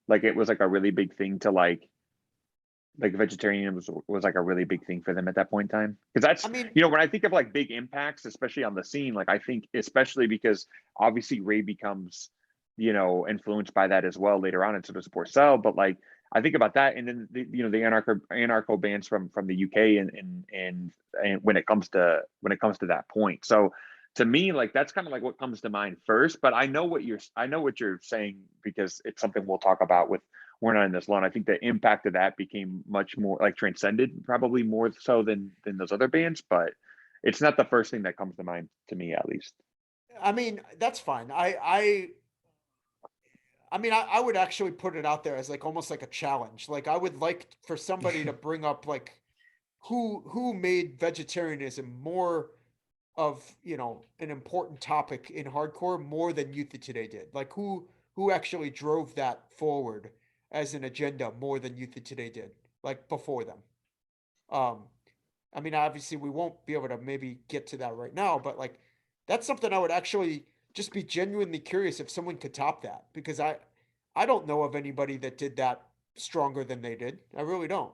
like it was like a really big thing to like vegetarian was like a really big thing for them at that point in time, because I that's mean, when I think of like big impacts, especially on the scene, like I think especially because obviously Ray becomes influenced by that as well later on into the support cell, but like I think about that, and then the the anarcho bands from the UK, and when it comes to that point. So to me, like that's kind of like what comes to mind first, but I know what you're saying, because it's something we'll talk about with We're Not in This Alone. I think the impact of that became much more like transcended, probably more so than those other bands, but it's not the first thing that comes to mind to me, at least. I mean, that's fine. I mean, I would actually put it out there as like almost like a challenge. Like I would like for somebody to bring up like who made vegetarianism more of an important topic in hardcore more than Youth of Today did. Like who actually drove that forward as an agenda more than Youth of Today did, like before them. Um, I mean, obviously we won't be able to maybe get to that right now, but like that's something I would actually just be genuinely curious if someone could top that, because I don't know of anybody that did that stronger than they did. I really don't.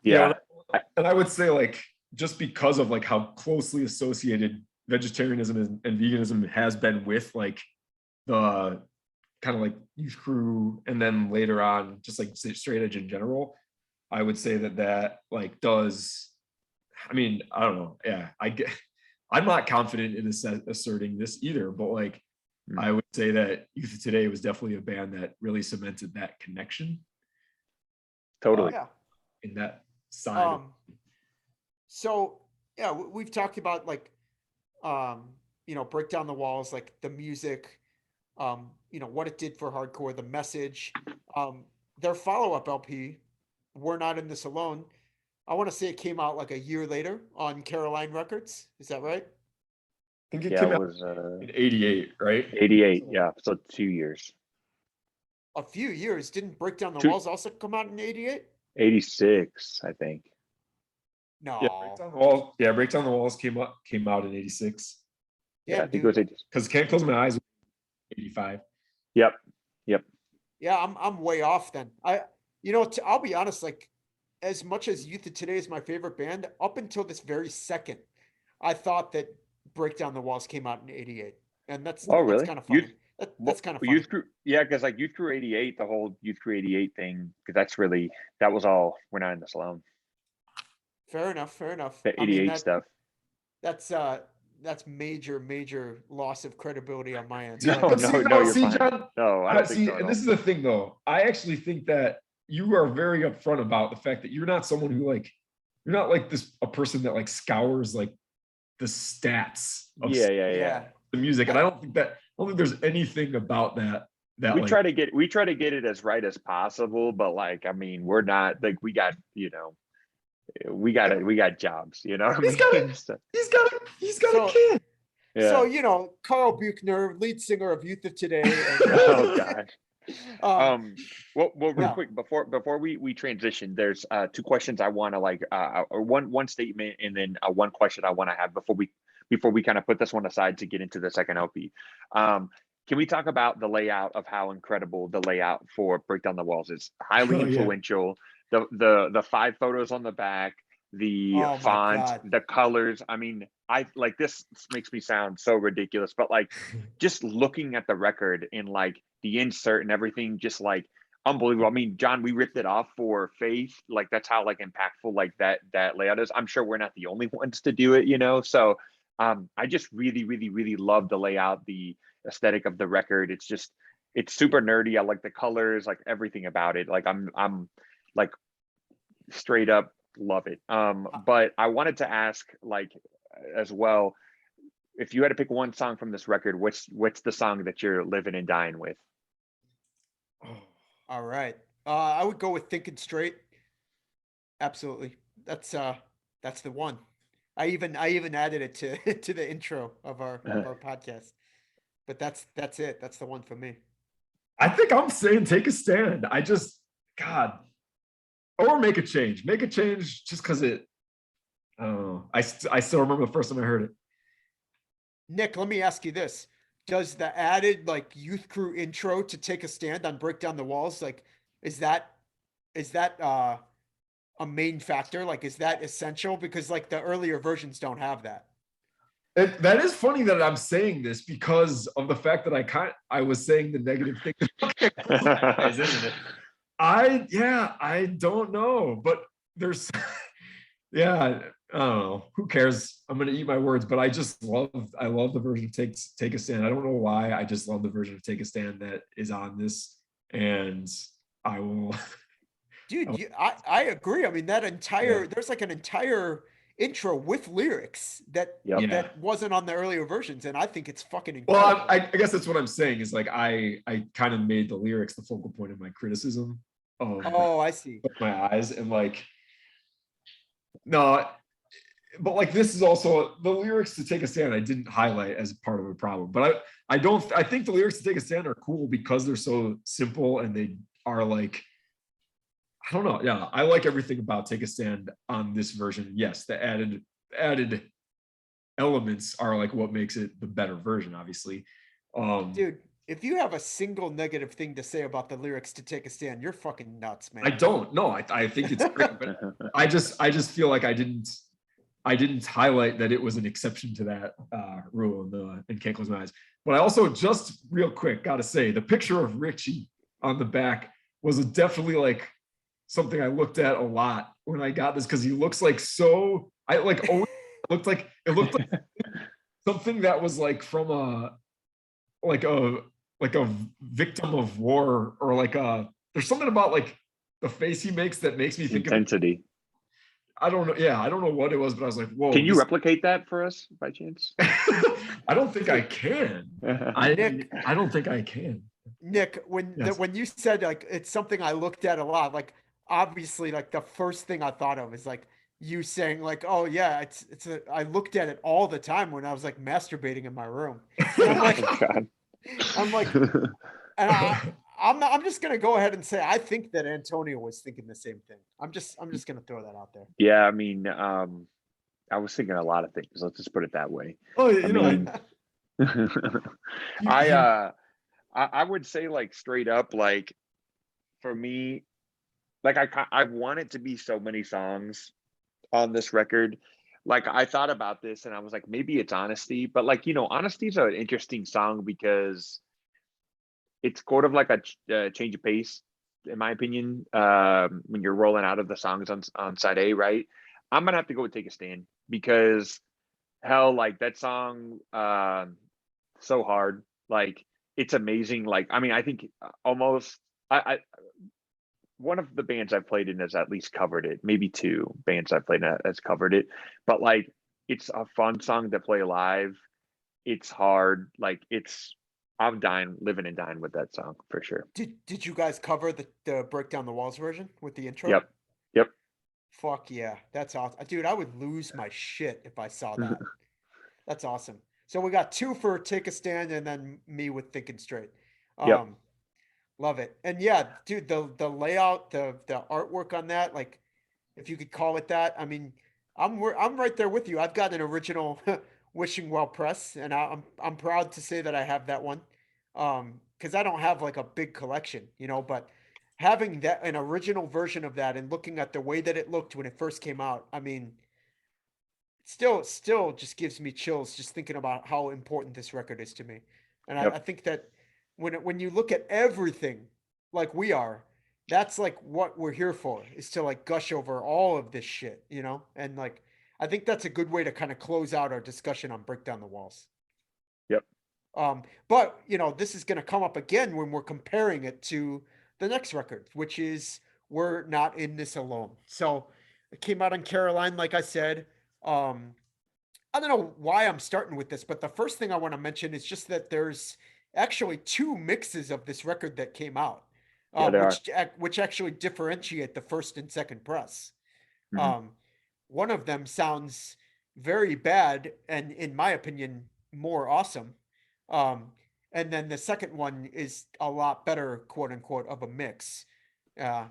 Yeah, Yeah. I- and I would say like just because of like how closely associated vegetarianism and veganism has been with like the kind of like Youth Crew, and then later on just like straight edge in general, I would say that like does, I mean, I don't know, yeah, I'm not confident in asserting this either, but like Mm. I would say that Youth of Today was definitely a band that really cemented that connection Totally. Yeah. in that side. Um, so yeah, we've talked about like, break down the walls, like the music, what it did for hardcore, the message, their follow-up LP, We're Not in This Alone. I want to say it came out like a year later on Caroline Records. Is that right? I think it Yeah, came it out was in '88, right? 88. So, Yeah, so 2 years. A few years. Didn't Break Down the Two, Walls also come out in 88? 86, I think. yeah, Break No. Down the Walls. Yeah, Break Down the Walls came out in '86 Yeah, I Damn, think it was dude. 80. because Can't Close My Eyes was '85. Yep. Yep. Yeah, I'm way off then. I'll be honest, like as much as Youth of Today is my favorite band, up until this very second, I thought that Break Down the Walls came out in 88. And Oh, that's really? kind of funny. That's kind of funny. Youth Crew, yeah, because like Youth Crew 88, the whole Youth Crew 88 thing, because that was all We're Not in This Alone. Fair enough, fair enough. The I mean 88 stuff. that's that's major loss of credibility on my end. No, Like, you're See, fine. John, No, I don't think so at and all. this is the thing though. I actually think that you are very upfront about the fact that you're not someone who like, you're not like a person that like scours like the stats of Yeah. the music, and I don't think there's anything about that We like try to get it as right as possible, but like, I mean, we're not like, we got, we got jobs, you know what I he's got a mean? So, he's got a So kid. so yeah. Carl Buchner, lead singer of Youth of Today. Oh gosh. Um, Well, real yeah. quick before we transition, there's two questions I want to like, or one statement and then one question I want to have before we kind of put this one aside to get into the second LP. Can we talk about the layout of how incredible the layout for Break Down the Walls is? Highly Oh, yeah. influential. The 5 photos on the back, the Oh my font, God. the colors. I mean, I like, this makes me sound so ridiculous, but like, just looking at the record and like the insert and everything, just like unbelievable. I mean, John, we ripped it off for Faith. Like, that's how like impactful like that layout is. I'm sure we're not the only ones to do it. So I just really, really, really love the layout, the aesthetic of the record. It's super nerdy. I like the colors, like everything about it. Like I'm like straight up love it. But I wanted to ask, like, as well, if you had to pick one song from this record, what's the song that you're living and dying with? All right. I would go with Thinking Straight. Absolutely. That's the one. I even added it to to the intro of our podcast. But that's it. That's the one for me. I think I'm saying Take a Stand. God, or Make a Change. Make a Change just because it. Oh, I still remember the first time I heard it. Nick, let me ask you this. Does the added like youth crew intro to Take a Stand on Break Down the Walls, like, is that a main factor? Like, is that essential? Because like the earlier versions don't have that. That is funny that I'm saying this because of the fact that I was saying the negative thing. Isn't it? I don't know, but there's yeah, I don't know. Who cares? I'm gonna eat my words, but I love the version of Take a Stand. I don't know why. I just love the version of Take a Stand that is on this, and I will. Dude, I agree. I mean, that entire Yeah. there's like an entire intro with lyrics that Yep. that wasn't on the earlier versions, and I think it's fucking Well, incredible. I guess that's what I'm saying is like I kind of made the lyrics the focal point of my criticism of Oh, I see. my eyes, and like no, but like this is also the lyrics to Take a Stand I didn't highlight as part of a problem, but I think the lyrics to Take a Stand are cool because they're so simple and they are like, I don't know. Yeah, I like everything about Take a Stand on this version. Yes, the added elements are like what makes it the better version, obviously. Dude, if you have a single negative thing to say about the lyrics to Take a Stand, you're fucking nuts, man. I don't know. I think it's great, but I just feel like I didn't highlight that it was an exception to that rule in Can't Close My Eyes. But I also, just real quick, gotta say the picture of Richie on the back was definitely like something I looked at a lot when I got this, because he looks like I like always looked like it looked like something that was like from a victim of war, or like there's something about like the face he makes that makes me think Intensity. of it. I don't know. Yeah, I don't know what it was, but I was like, whoa. Can you replicate that for us by chance? I don't think I can. I don't think I can. Nick, when Yes. when you said like it's something I looked at a lot, like obviously like the first thing I thought of is like you saying like, oh yeah, I looked at it all the time when I was like masturbating in my room. And I'm like, Oh, God. I'm like, and I'm just gonna go ahead and say I think that Antonio was thinking the same thing. I'm just gonna throw that out there. Yeah, I mean, I was thinking a lot of things. Let's just put it that way. Oh, I you know, mean, I would say like straight up, like for me, like I want it to be so many songs on this record. Like I thought about this and I was like, maybe it's Honesty, but like, Honesty is an interesting song because it's sort of like a change of pace, in my opinion. When you're rolling out of the songs on side A, right? I'm gonna have to go with Take a Stand because hell, like that song, so hard. Like it's amazing. Like I mean, I think almost I one of the bands I've played in has at least covered it. Maybe two bands I've played in has covered it. But like it's a fun song to play live. It's hard. Like I'm living and dying with that song for sure. Did you guys cover the Break Down the Walls version with the intro? Yep. Yep. Fuck yeah, that's awesome, dude. I would lose my shit if I saw that. That's awesome. So we got two for Take a Stand, and then me with Thinking Straight. Yep. Love it. And yeah, dude, the layout, the artwork on that, like, if you could call it that. I mean, I'm right there with you. I've got an original Wishing Well press, and I'm proud to say that I have that one. Because I don't have like a big collection, but having that an original version of that and looking at the way that it looked when it first came out, I mean, still just gives me chills just thinking about how important this record is to me. And I Yep. think that when you look at everything like we are, that's like what we're here for, is to like gush over all of this shit. And like I think that's a good way to kind of close out our discussion on Break Down the Walls. Yep. But this is going to come up again when we're comparing it to the next record, which is We're Not in This Alone. So it came out in Caroline, like I said. I don't know why I'm starting with this, but the first thing I want to mention is just that there's actually two mixes of this record that came out, Yeah, there are. which actually differentiate the first and second press. Mhm. One of them sounds very bad, and in my opinion, more awesome. Um, and then the second one is a lot better, quote unquote, of a mix. Uh,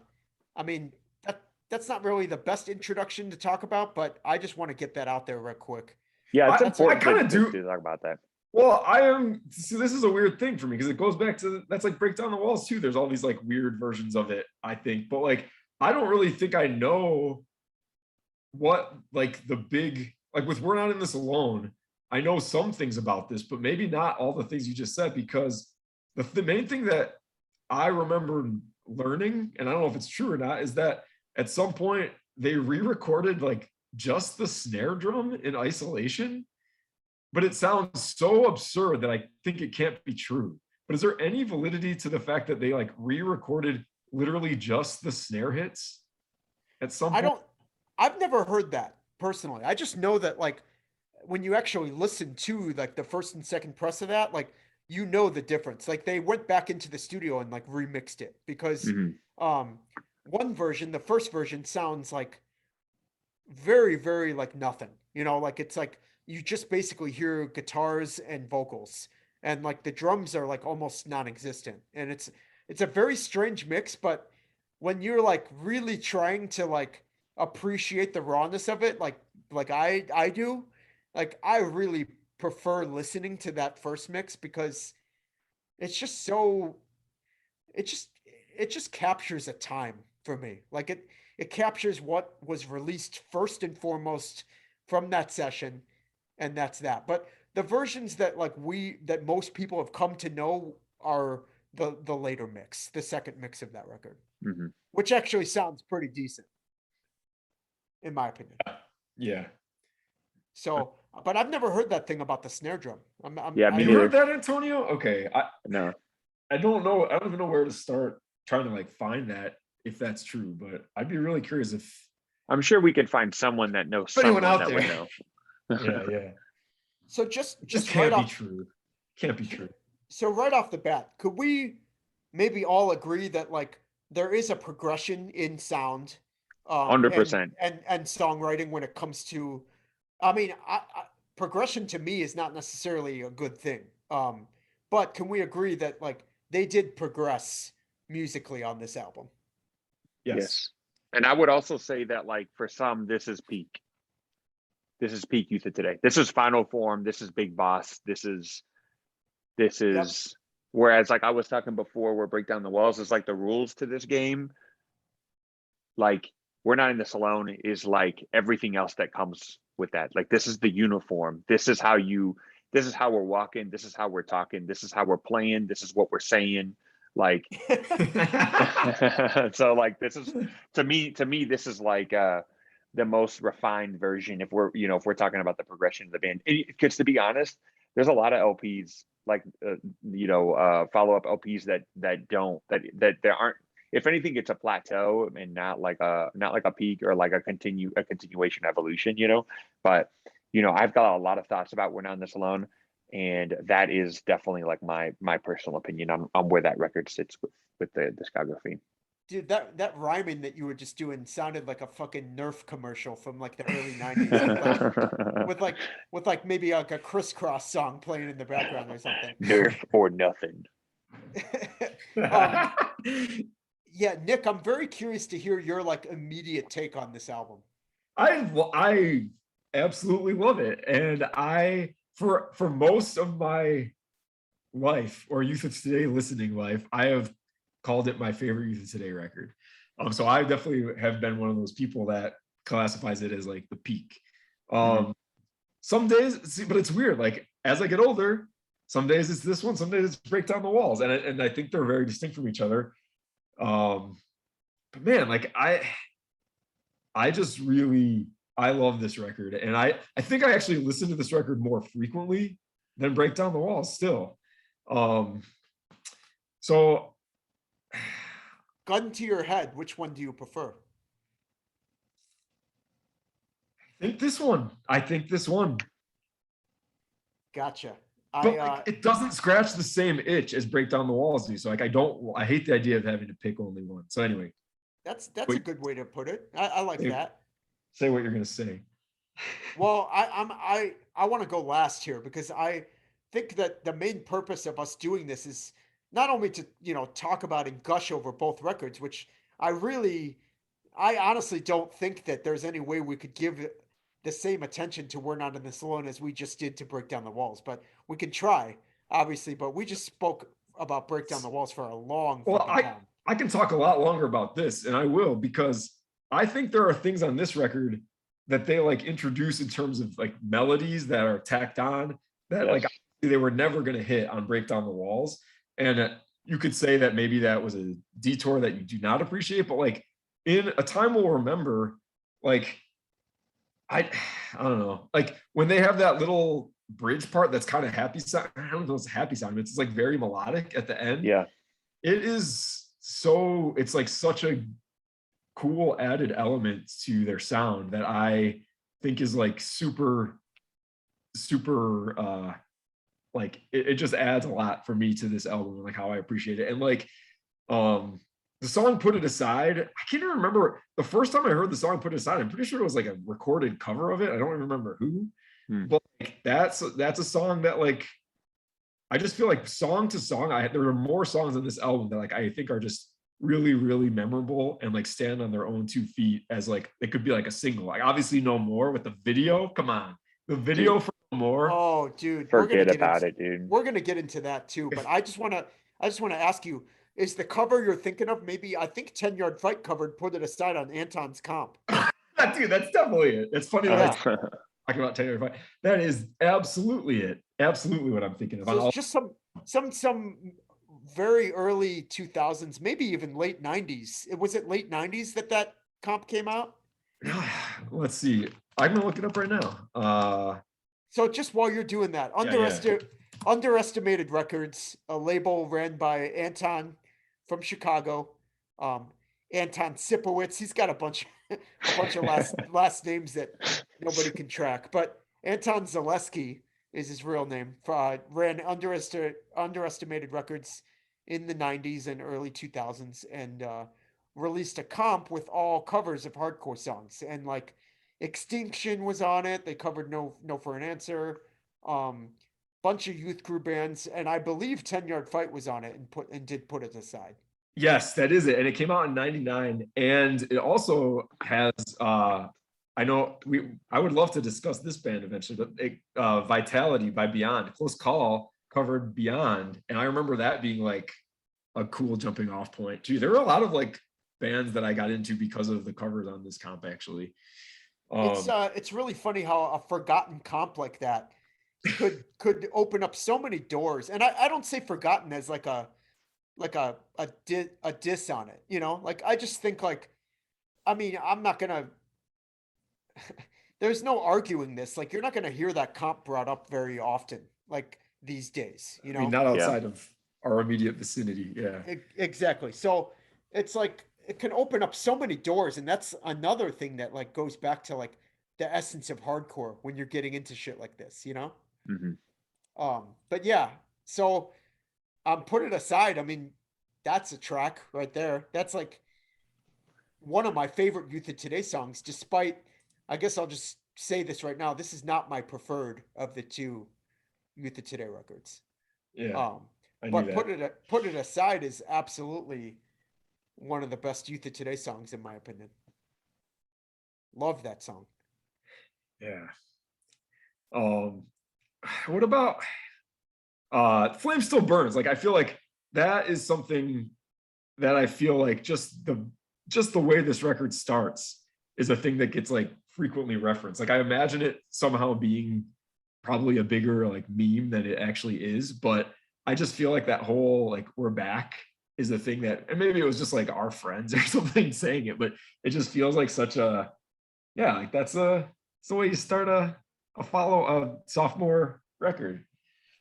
I mean, that's not really the best introduction to talk about, but I just want to get that out there real quick. Yeah, it's I important kind of do. to talk about that. Well, I am. So this is a weird thing for me because it goes back to that's like Break Down the Walls too. There's all these like weird versions of it, I think, but like I don't really think I know what like the big like with We're Not in This Alone. I know some things about this, but maybe not all the things you just said, because the main thing that I remember learning, and I don't know if it's true or not, is that at some point they re-recorded like just the snare drum in isolation, but it sounds so absurd that I think it can't be true. But is there any validity to the fact that they like re-recorded literally just the snare hits at some point? I've never heard that personally. I just know that like when you actually listen to like the first and second press of that, like the difference. Like they went back into the studio and like remixed it because Mhm. one version, the first version sounds like very, very like nothing. Like it's like you just basically hear guitars and vocals, and like the drums are like almost non-existent. And it's a very strange mix, but when you're like really trying to like appreciate the rawness of it, like I do, like I really prefer listening to that first mix because it's just so it just it just captures a time for me. Like it captures what was released first and foremost from that session, and that's that. But the versions that that most people have come to know are the later mix, the second mix of that record, Mhm. which actually sounds pretty decent in my opinion. Yeah. So, but I've never heard that thing about the snare drum. Yeah, me You neither. heard that, Antonio? Okay. No. I don't know. I don't even know where to start trying to like find that if that's true, but I'd be really curious if I'm sure we could find someone that knows anyone someone out that would there. know. Yeah. So It just just can't right be off true. Can't be true. so right off the bat, could we maybe all agree that like there is a progression in sound, and 100%. songwriting when it comes to, I mean, progression to me is not necessarily a good thing. But can we agree that like they did progress musically on this album? Yes. Yes. And I would also say that like for some, this is peak. This is peak Youth of today. This is Final Form. This is Big Boss. This is Yep. whereas like I was talking before where Break Down the Walls is like the rules to this game. Like We're Not in This Alone is like everything else that comes with that. Like this is the uniform. This is how we're walking. This is how we're talking. This is how we're playing. This is what we're saying. Like so like this is to me this is like the most refined version if we're talking about the progression of the band. Because to be honest, there's a lot of LPs like follow-up LPs that there aren't, if anything it's a plateau and not like a peak or like a continuation evolution, but I've got a lot of thoughts about We're Not in This Alone, and that is definitely like my personal opinion on where that record sits with the discography. Dude, that rhyming that you were just doing sounded like a fucking Nerf commercial from like the early 90s with like maybe like a crisscross song playing in the background or something. Nerf or nothing. Yeah, Nick, I'm very curious to hear your like immediate take on this album. I absolutely love it, and for most of my life or Youth of Today listening life, I have called it my favorite Youth of Today record. So I definitely have been one of those people that classifies it as like the peak. Some days, but it's weird. Like as I get older, some days it's this one, some days it's Break Down the Walls, and I think they're very distinct from each other. But man, like I just really I love this record, and I think I actually listen to this record more frequently than Break Down the Walls still. So gun to your head, which one do you prefer? I think this one. Gotcha. But like, it doesn't scratch the same itch as Break Down the Walls do. So like I hate the idea of having to pick only one. So anyway. That's a good way to put it. I like that. Say what you're gonna say. Well, I want to go last here because I think that the main purpose of us doing this is not only to, talk about and gush over both records, which I honestly don't think that there's any way we could give the same attention to We're Not in This Alone as we just did to Break Down the Walls, but we can try, obviously, but we just spoke about Break Down the Walls for a long time. I can talk a lot longer about this, and I will, because I think there are things on this record that they like introduce in terms of like melodies that are tacked on that like they were never going to hit on Break Down the Walls. And you could say that maybe that was a detour that you do not appreciate, but like in A Time We'll Remember, like I don't know, like when they have that little bridge part that's kind of happy sound, I don't know if it's a happy sound, it's like very melodic at the end. Yeah, it is so, it's like such a cool added element to their sound that I think is like super like it just adds a lot for me to this album and like how I appreciate it. And like the song Put It Aside, I can't even remember the first time I heard the song Put It Aside. I'm pretty sure it was like a recorded cover of it. I don't remember who, but like that's a song that like I just feel like song to song, there are more songs on this album that like I think are just really, really memorable and like stand on their own 2 feet as like it could be like a single. Like obviously No More with the video. Come on. The video for No More. Oh, dude. Forget about it, dude. We're gonna get into that too, but I just wanna ask you, is the cover you're thinking of maybe I think 10 Yard Fight covered Put It Aside on Anton's comp? Dude, that's definitely it. It's funny that I talking about 10 Yard Fight. That is absolutely it. Absolutely what I'm thinking about. So it's just some very early 2000s, maybe even late 90s. Was it late 90s that comp came out? Let's see. I'm gonna look it up right now. So just while you're doing that, Underestimated Records, a label ran by Anton from Chicago. Anton Sipowicz. He's got a bunch of last names that nobody can track, but Anton Zaleski is his real name. Ran Underestimated Records in the 90s and early 2000s, and released a comp with all covers of hardcore songs, and like Extinction was on it. They covered No for an Answer, bunch of youth crew bands, and I believe 10 Yard Fight was on it and did Put It Aside. Yes, that is it. And it came out in 99. And it also has I know I would love to discuss this band eventually, but Vitality by Beyond, Close Call covered Beyond. And I remember that being like a cool jumping off point too. There were a lot of like bands that I got into because of the covers on this comp actually. It's really funny how a forgotten comp like that could open up so many doors. And I don't say forgotten as like a diss on it, like I just think like, I mean, I'm not gonna there's no arguing this, like you're not gonna hear that comp brought up very often like these days, I mean, not outside of our immediate vicinity. Exactly. So it's like it can open up so many doors, and that's another thing that like goes back to like the essence of hardcore when you're getting into shit like this, you know? Hmm. But yeah, so put it aside. I mean, that's a track right there. That's like one of my favorite Youth of Today songs, despite, I guess I'll just say this right now. This is not my preferred of the two Youth of Today records. Yeah, Um, I knew but that. put it aside is absolutely one of the best Youth of Today songs in my opinion. Love that song. Yeah. Um, what about Flame Still Burns? Like I feel like that is something that I feel like just the way this record starts is a thing that gets like frequently referenced. Like I imagine it somehow being probably a bigger like meme than it actually is, but I just feel like that whole like we're back is a thing that, and maybe it was just like our friends or something saying it, but it just feels like such a, yeah, like it's the way you start a follow a sophomore record.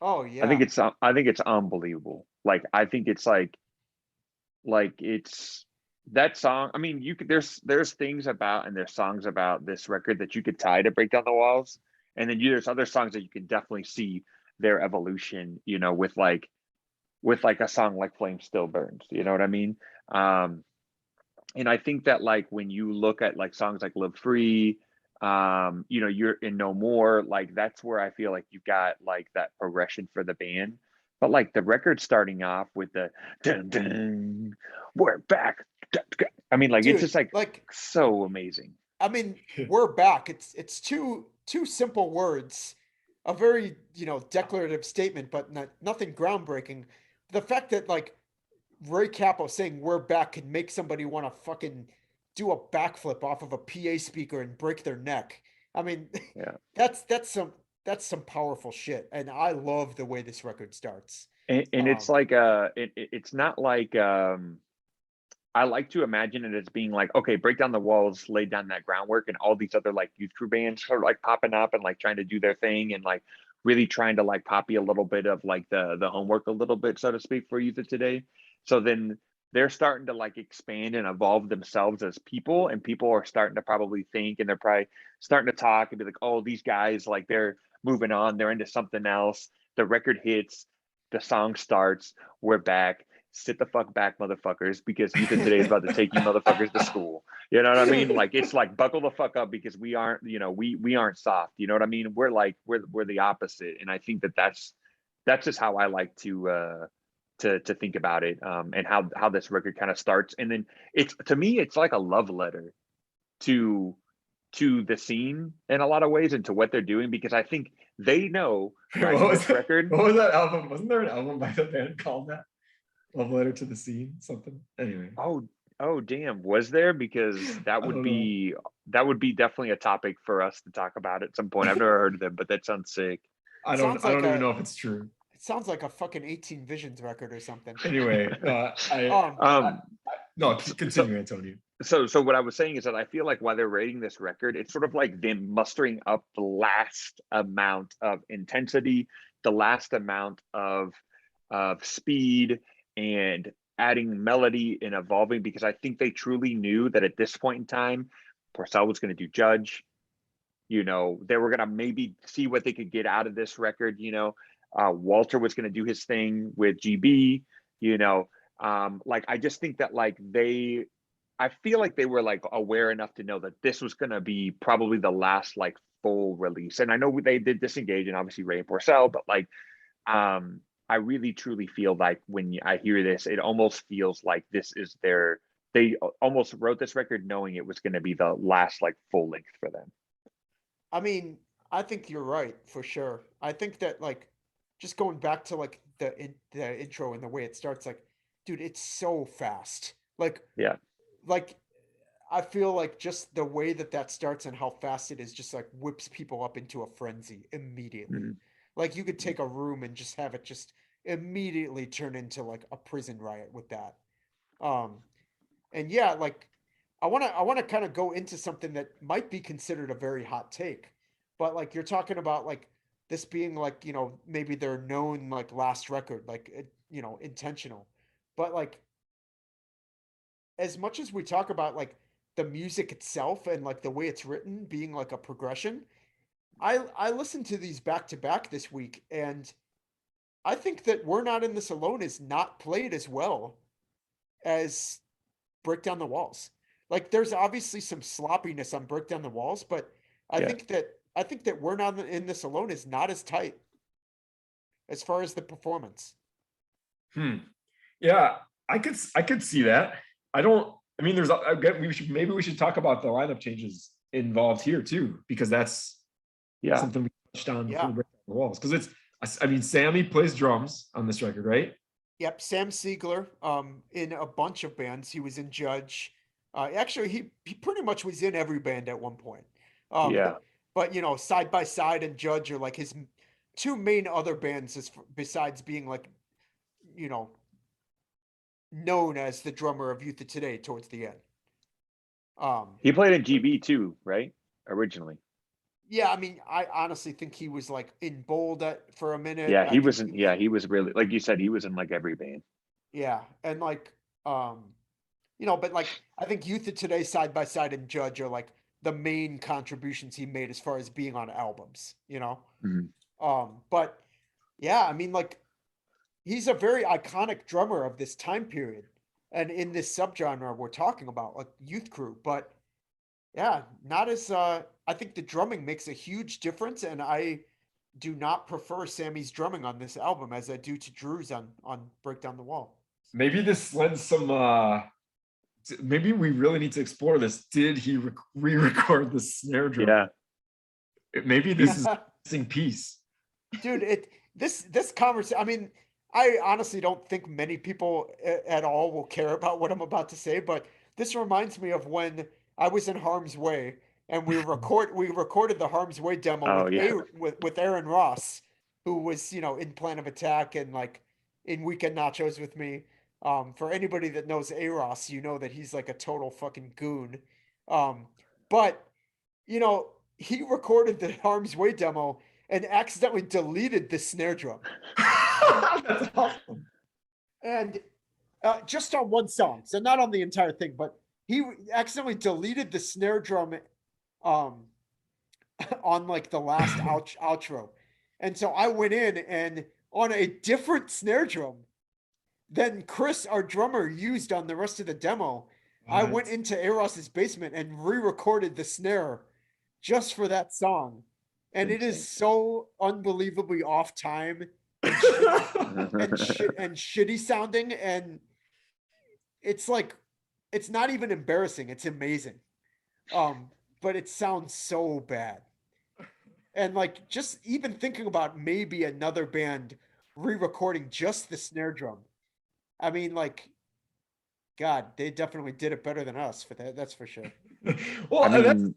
Oh I yeah. think it's I think it's unbelievable. Like I think it's it's that song. I mean, you could there's things about and there's songs about this record that you could tie to Break Down the Walls, and then there's other songs that you can definitely see their evolution. You know, with like a song like Flame Still Burns. You know what I mean? Um, and I think that like when you look at like songs like Live Free, you know, You're in No More, like that's where I feel like you've got like that progression for the band. But like the record starting off with the dun, dun, we're back. Dun, dun. I mean, like it's Dude, just like like so amazing. I mean, we're back. It's two simple words, a very declarative statement, but nothing groundbreaking. The fact that like Ray Capo saying "we're back" can make somebody want to fucking do a backflip off of a PA speaker and break their neck. I mean, Yeah. that's some powerful shit, and I love the way this record starts. And it's Um, like it's not like I like to imagine it as being like, okay, Break Down the Walls laid down that groundwork, and all these other like youth crew bands are like popping up and like trying to do their thing and like really trying to like copy a little bit of like the homework a little bit, so to speak, for youth of today. So then they're starting to like expand and evolve themselves as people, and people are starting to probably think, and they're probably starting to talk and be like, oh, these guys like they're moving on, they're into something else. The record hits, the song starts, we're back, sit the fuck back, motherfuckers, because youth of today is about to take you motherfuckers to school. You know what I mean? Like it's like buckle the fuck up because we aren't, you know, we aren't soft. You know what I mean? We're like we're the opposite, and I think that that's just how I like to think about it, and how this record kind of starts, and then it's to me it's like a love letter to the scene in a lot of ways and to what they're doing, because I think they know writing this record. What was that album? Wasn't there an album by the band called that? Love Letter to the Scene, something. Anyway, Oh, oh, damn. Was there? Because I don't know. that would be definitely a topic for us to talk about at some point. I've never heard of them, but that sounds sick. sounds I like don't even a know if it's true. it sounds like a fucking 18 Visions record or something. Anyway, no, Um, Um, no, so continue, Antonio. so what I was saying is that I feel like while they're rating this record, it's sort of like them mustering up the last amount of intensity, the last amount of speed, and adding melody and evolving, because I think they truly knew that at this point in time, Porcel was going to do Judge. You know, they were going to maybe see what they could get out of this record. You know, Walter was going to do his thing with GB. You know, like I just think that like I feel like they were like aware enough to know that this was going to be probably the last like full release. And I know they did disengage and obviously Ray and Porcel, but like I really truly feel like when I hear this, it almost feels like this is they almost wrote this record knowing it was going to be the last like full length for them. I mean, I think you're right for sure. I think that like just going back to like the intro and the way it starts, like, dude, it's so fast. Yeah. Like I feel like just the way that that starts and how fast it is just like whips people up into a frenzy immediately. Mhm. Like you could take a room and just have it just immediately turn into like a prison riot with that. Um, and yeah, like I want to kind of go into something that might be considered a very hot take, but like you're talking about like this being like maybe their known like last record, like intentional, but like as much as we talk about like the music itself and like the way it's written being like a progression. I listened to these back to back this week, and I think that We're Not in This Alone is not played as well as Break Down the Walls. Like there's obviously some sloppiness on Break Down the Walls, but Yeah. I think that We're Not in This Alone is not as tight as far as the performance. Yeah, I could see that. I don't. I mean, there's. Again, maybe we should talk about the lineup changes involved here too, because that's Yeah. something we touched on before Yeah. we break down the walls. Because I mean, Sammy plays drums on this record, right? Yep, Sam Siegler, in a bunch of bands. He was in Judge. Actually, he pretty much was in every band at one point. Yeah. But you know, Side by Side and Judge are like his two main other bands, besides being like, you know, known as the drummer of Youth of Today towards the end. He played in GB too, right? Originally. Yeah, I mean, I honestly think he was like in Bold for a minute. Yeah, I he think wasn't. Yeah, he was really, like you said, he was in like every band. yeah, and like, you know, but like I think Youth of Today, Side by Side, and Judge are like the main contributions he made as far as being on albums. You know, Mhm. but yeah, I mean, like he's a very iconic drummer of this time period, and in this subgenre we're talking about, like Youth Crew. But yeah, not as I think the drumming makes a huge difference, and I do not prefer Sammy's drumming on this album as I do to Drew's on Break Down the Wall. Maybe this lends some. Maybe we really need to explore this. Did he re-record the snare drum? Yeah. Maybe this is a missing piece. Dude, this conversation, I mean, I honestly don't think many people at all will care about what I'm about to say, but this reminds me of when I was in Harm's Way and we recorded the Harm's Way demo Oh, with yeah. with Aaron Ross, who was, you know, in Plan of Attack and like in Weekend Nachos with me. For anybody that knows A Ross, you know that he's like a total fucking goon. Um, but you know, he recorded the Harm's Way demo and accidentally deleted the snare drum. That's awesome. And just on one song, so not on the entire thing, but he accidentally deleted the snare drum um, on like the last outro. And so I went in and on a different snare drum than Chris, our drummer, used on the rest of the demo. I went into Eros's basement and re-recorded the snare just for that song. And it is so unbelievably off time and shitty sounding, and it's like it's not even embarrassing, it's amazing. But it sounds so bad. And like just even thinking about maybe another band re-recording just the snare drum. I mean, like, God, they definitely did it better than us for that. That's for sure. Well, I mean,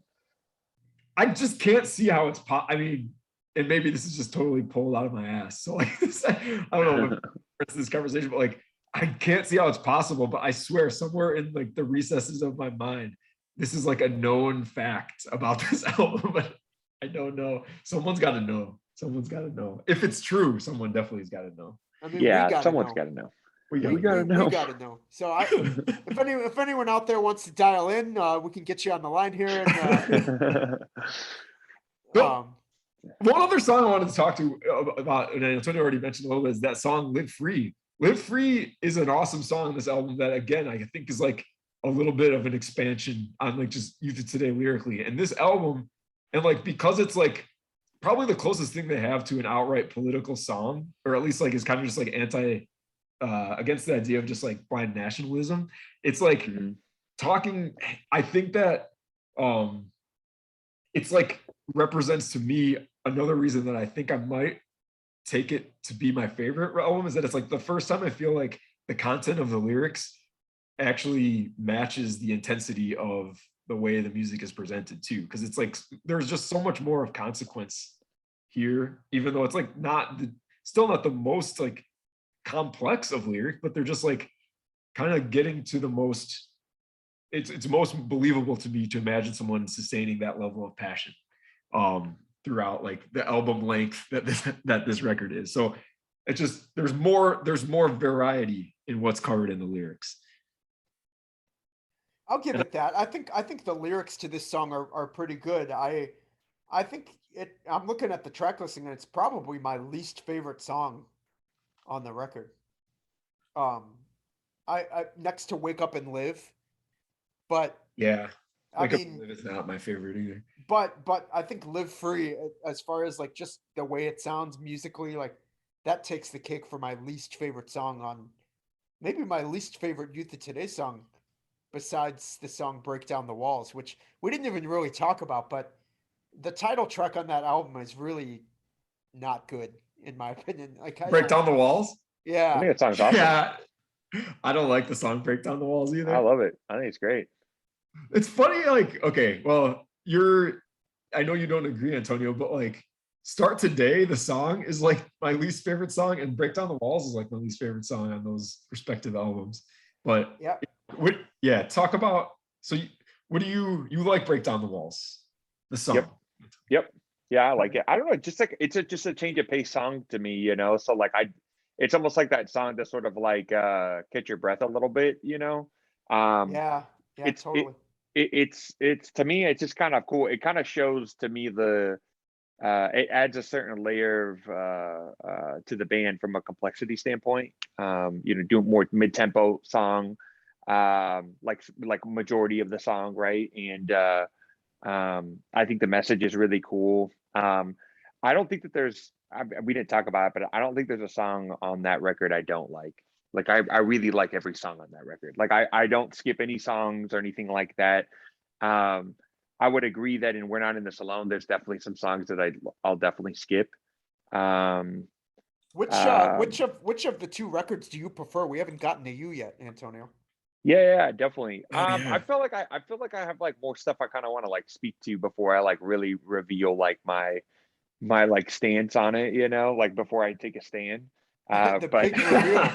I just can't see how it's I mean, and maybe this is just totally pulled out of my ass. So like, I don't know what's this conversation, but like, I can't see how it's possible. But I swear, somewhere in like the recesses of my mind, this is like a known fact about this album. But I don't know. Someone's got to know. Someone's got to know. If it's true, someone definitely has got to know. I mean, yeah, someone's got to know. We We gotta know. We gotta know. So if anyone out there wants to dial in, we can get you on the line here. And, One other song I wanted to talk to about, and Antonio already mentioned a little bit, is that song "Live Free." "Live Free" is an awesome song on this album that, again, I think is like a little bit of an expansion on like just Youth of Today lyrically. And this album, and like because it's like probably the closest thing they have to an outright political song, or at least like it's kind of just like against the idea of just like blind nationalism. It's like talking. I think that it's like represents to me another reason that I think I might take it to be my favorite album, is that it's like the first time I feel like the content of the lyrics actually matches the intensity of the way the music is presented too. Because it's like there's just so much more of consequence here, even though it's like still not the most like complex of lyric, but they're just like kind of getting to the most, it's most believable to me to imagine someone sustaining that level of passion throughout like the album length that this record is. So it's just there's more variety in what's covered in the lyrics. I'll give And it that. I think the lyrics to this song are pretty good. I think it. I'm looking at the track listing, and it's probably my least favorite song on the record. Um, I next to Wake Up and Live, but yeah, I Wake Up and mean, Live is not my favorite either. but I think Live Free, as far as like just the way it sounds musically, like that takes the cake for my least favorite song on maybe my least favorite Youth of Today song, besides the song Break Down the Walls, which we didn't even really talk about, but the title track on that album is really not good in my opinion. Like I Break don't, Down the Walls. I yeah. think that song's awesome. Yeah, I don't like the song Break Down the Walls I either. love it. I think it's great. It's funny, like, okay, well, I know you don't agree, Antonio, but like, Start Today, the song is like my least favorite song, and Break Down the Walls is like my least favorite song on those respective albums. But Yeah. yeah, talk about, so what do you like Break Down the Walls, the song? Yep. Yeah, I like it. I don't know, just like it's just a change of pace song to me, you know. So like it's almost like that song to sort of like catch your breath a little bit, you know. Um Yeah. Yeah, it's it, totally. it's to me it's just kind of cool. It kind of shows to me the it adds a certain layer of to the band from a complexity standpoint. You know, doing more mid-tempo song, like majority of the song, right? And I think the message is really cool. I don't think that we didn't talk about it, but I don't think there's a song on that record I don't like. Like I really like every song on that record. Like I don't skip any songs or anything like that. Um, I would agree that in We're Not in This Alone, there's definitely some songs that I'll definitely skip. Um, Which of the two records do you prefer? We haven't gotten to you yet, Antonio. yeah, definitely. Oh yeah. I feel like I have like more stuff I kind of want to like speak to before I like really reveal like my like stance on it, you know, like before I take a stand. The But big reveal.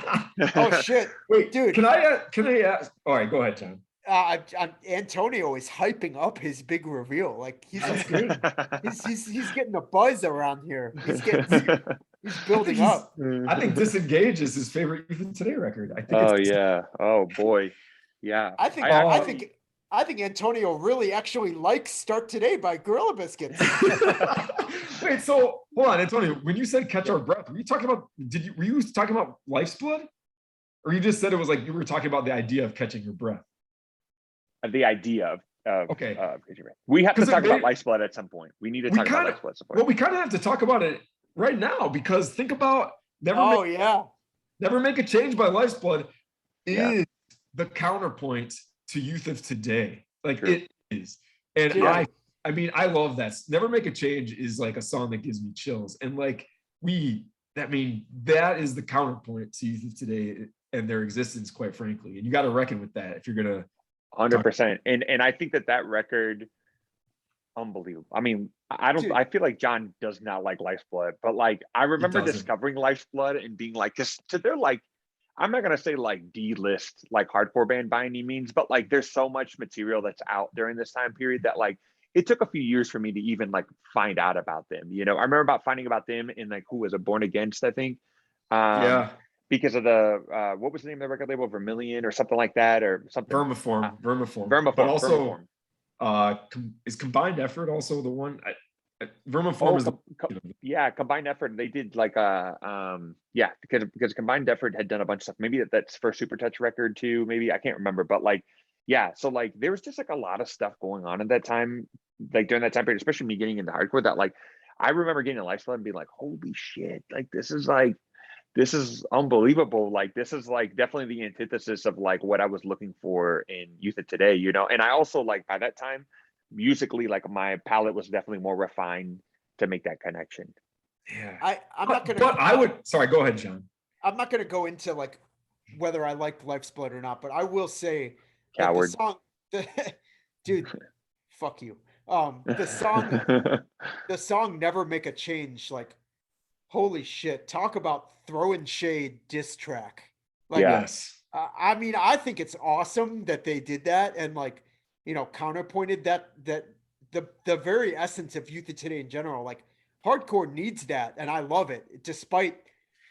Oh shit, Wait, dude. can I ask? All right, go ahead, John. Antonio is hyping up his big reveal. Like That's good. he's getting a buzz around here. He's I think building up. I think Disengage is his favorite Even Today record. I think Oh it's yeah. Oh boy. Yeah. I think I I actually think I think Antonio really actually likes "Start Today" by Gorilla Biscuits. Wait, so hold on, Antonio. When you said catch our breath, were you talking about were you talking about Life's Blood? Or you just said it was like you were talking about the idea of catching your breath? the idea of Okay. we have to 'Cause it talk about may- Life's at some point. We need to We talk about kind Life's of Blood at some well, point. we kind of have to talk about it right now because think about Oh yeah, Never Make a Change by Life's Blood Yeah. is the counterpoint to Youth of Today. Like True. it is. And Dude. I mean, I love that. Never Make a Change is like a song that gives me chills. And like that is the counterpoint to Youth of Today and their existence, quite frankly. And you got to reckon with that if you're gonna 100%. And I think that record, unbelievable. I mean, Dude. I feel like John does not like Life's Blood, but like I remember doesn't. discovering Life's Blood and being like, just to their like, I'm not gonna say like D-list like hardcore band by any means, but like there's so much material that's out during this time period that like it took a few years for me to even like find out about them. You know, I remember about finding about them in like who was a Born Against, I think. Yeah. Because of the what was the name of the record label, Vermilion or something like that, or something. Vermiform. But also is Combined Effort also the one? Vermiform is yeah, Combined Effort. They did like yeah, because Combined Effort had done a bunch of stuff. Maybe that's for Super Touch record too. Maybe I can't remember, but like yeah. So like there was just like a lot of stuff going on at that time, like during that time period, especially me getting into hardcore. That like I remember getting a Life's Blood and being like, holy shit, like this is unbelievable. Like this is like definitely the antithesis of like what I was looking for in Youth of Today, you know. And I also like by that time musically like my palette was definitely more refined to make that connection. Yeah. I'm not gonna. But I would. Sorry, go ahead, John. I'm not gonna go into like whether I liked Life's Blood or not, but I will say that Coward. dude, fuck you. The song "Never Make a Change," like, holy shit! Talk about throwing shade diss track. Like, Yeah. Yes. I mean, I think it's awesome that they did that and like, you know, counterpointed that the very essence of Youth of Today in general, like hardcore needs that, and I love it. Despite,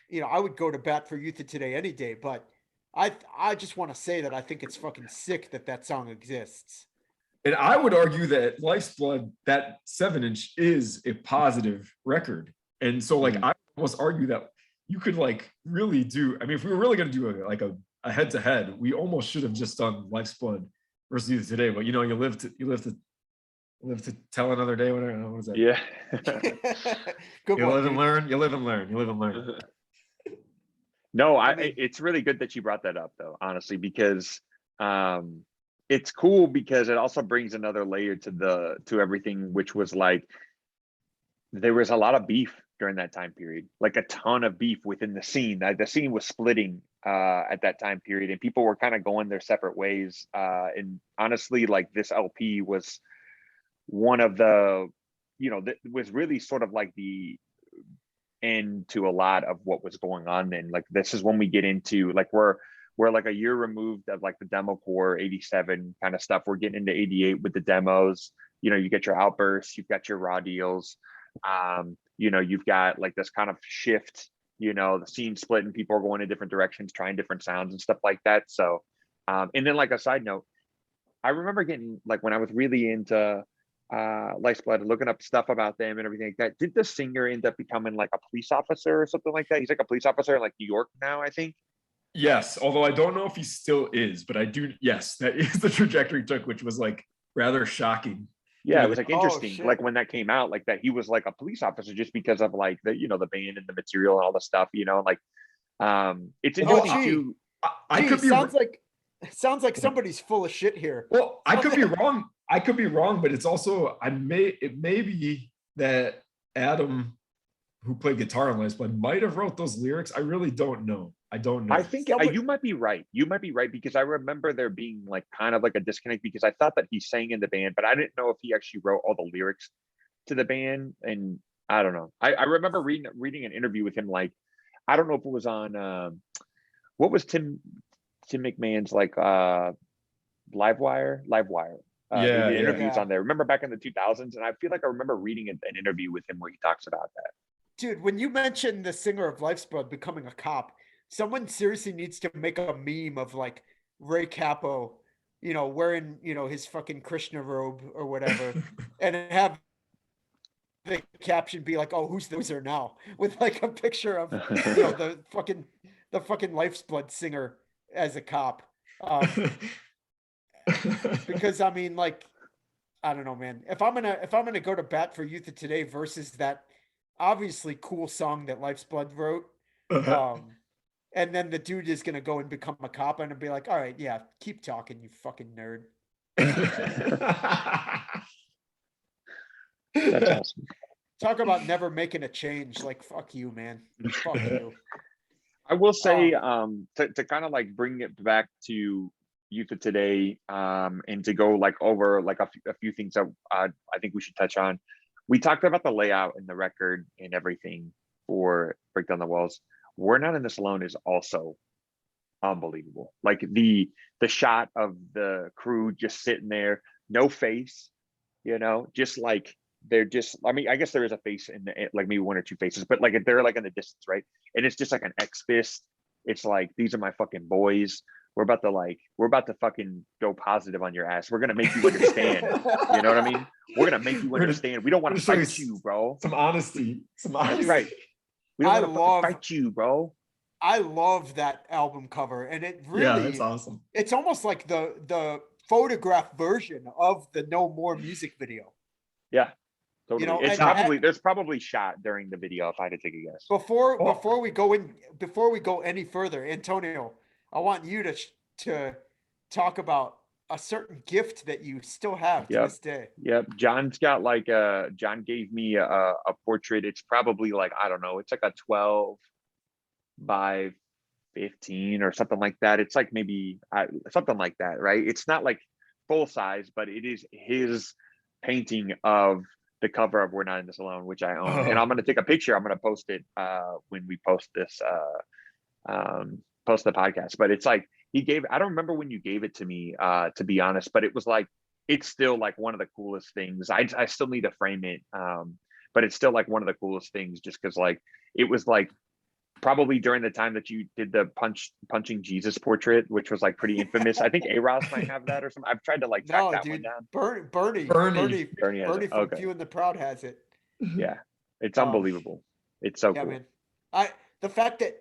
you know, I would go to bat for Youth of Today any day, but I just want to say that I think it's fucking sick that that song exists. And I would argue that Life's Blood, that 7-inch, is a positive record. And so, like, I almost argue that you could like really do. I mean, if we were really going to do a head to head, we almost should have just done Life's Blood versus Youth Today. But you know, you live to tell another day. Whatever. What is that? Yeah. Good You one, live and dude. learn. You live and learn. You live and learn. No, I mean- it's really good that you brought that up though, honestly, because it's cool because it also brings another layer to everything, which was like there was a lot of beef during that time period, like a ton of beef within the scene. The scene was splitting at that time period, and people were kind of going their separate ways. And honestly, like this LP was one of the, that was really sort of like the end to a lot of what was going on. And like this is when we get into like we're like a year removed of like the demo core 87 kind of stuff. We're getting into 88 with the demos. You get your outbursts, you've got your raw deals. You've got like this kind of shift, the scene split and people are going in different directions, trying different sounds and stuff like that. So, and then like a side note, I remember getting like when I was really into Life's Blood, looking up stuff about them and everything like that. Did the singer end up becoming like a police officer or something like that? He's like a police officer in like New York now, I think. Yes, although I don't know if he still is, but I do. Yes, that is the trajectory he took, which was like rather shocking. Yeah, it was like interesting, shit. like when that came out, like that he was like a police officer just because of like the the band and the material and all the stuff, like it's interesting too. I could be sounds like somebody's full of shit here. Well, I could be wrong. I could be wrong, but it's also it may be that Adam, who played guitar on Life's Blood, might have wrote those lyrics. I really don't know. I don't know. I think you might be right. You might be right because I remember there being like kind of like a disconnect because I thought that he sang in the band, but I didn't know if he actually wrote all the lyrics to the band. And I don't know. I remember reading an interview with him. Like, I don't know if it was on what was Tim McMahon's like Livewire. The interviews on there. Remember back in the 2000s, and I feel like I remember reading an interview with him where he talks about that. Dude, when you mentioned the singer of Life's Blood becoming a cop, someone seriously needs to make a meme of like Ray Capo, wearing, his fucking Krishna robe or whatever, and have the caption be like, "Oh, who's the loser now?" with like a picture of the fucking Life's Blood singer as a cop. Because I mean, like, I don't know, man. If I'm gonna go to bat for Youth of Today versus that obviously cool song that Life's Blood wrote, and then the dude is gonna go and become a cop and be like, "All right, yeah, keep talking, you fucking nerd." That's awesome. Talk about never making a change. Like, fuck you, man. Fuck you. I will say, to kind of like bring it back to Youth of Today, and to go like over like a few things that I think we should touch on. We talked about the layout and the record and everything for Break Down the Walls. We're Not in This Alone is also unbelievable. Like the shot of the crew just sitting there, no face, just like they're just. I mean, I guess there is a face in the, like maybe one or two faces, but like they're like in the distance, right? And it's just like an X fist. It's like, these are my fucking boys. We're about to fucking go positive on your ass. We're gonna make you understand. You know what I mean? We're gonna make you understand. We don't want to fight you, bro. Some honesty. That's right. We don't want to fight you, bro. I love that album cover, and it really, it's awesome. It's almost like the photograph version of the No More music video. Yeah, totally. There's probably shot during the video if I had to take a guess. Before we go any further, Antonio, I want you to talk about a certain gift that you still have to this day. Yep. John's got like John gave me a portrait. It's probably like, I don't know, it's like a 12 by 15 or something like that. It's like maybe something like that, right? It's not like full size, but it is his painting of the cover of We're Not in This Alone, which I own. And I'm going to take a picture. I'm going to post it when we post this, post the podcast. But it's like, I don't remember when you gave it to me, to be honest, but it was like, it's still like one of the coolest things. I still need to frame it. But it's still like one of the coolest things just because like, it was like probably during the time that you did the punching Jesus portrait, which was like pretty infamous. I think A-Ross might have that or something. I've tried to like track No, that one dude. down. Bernie Bernie has it. from Okay. Few and the Proud has it. Yeah, it's Um, unbelievable. It's so yeah, cool. man. The fact that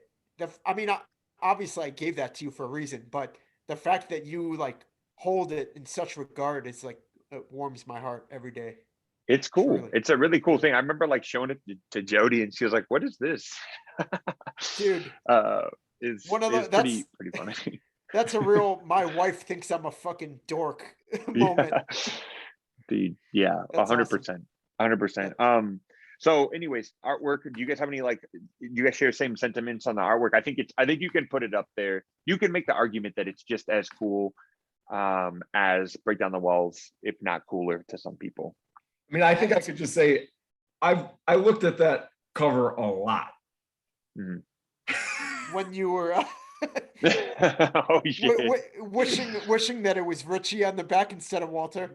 obviously I gave that to you for a reason, but the fact that you like hold it in such regard is like it warms my heart every day. It's cool. Truly. It's a really cool thing. I remember like showing it to Jody, and she was like, "What is this?" Dude, Is one of the is pretty funny. that's a real my wife thinks I'm a fucking dork moment. Yeah, dude. Yeah, That's awesome. 100%, 100%. So, anyways, artwork. Do you guys have any like? Do you guys share the same sentiments on the artwork? I think you can put it up there. You can make the argument that it's just as cool as Break Down the Walls, if not cooler to some people. I mean, I think I could just say I looked at that cover a lot. Mhm. When you were Oh shit. wishing that it was Richie on the back instead of Walter.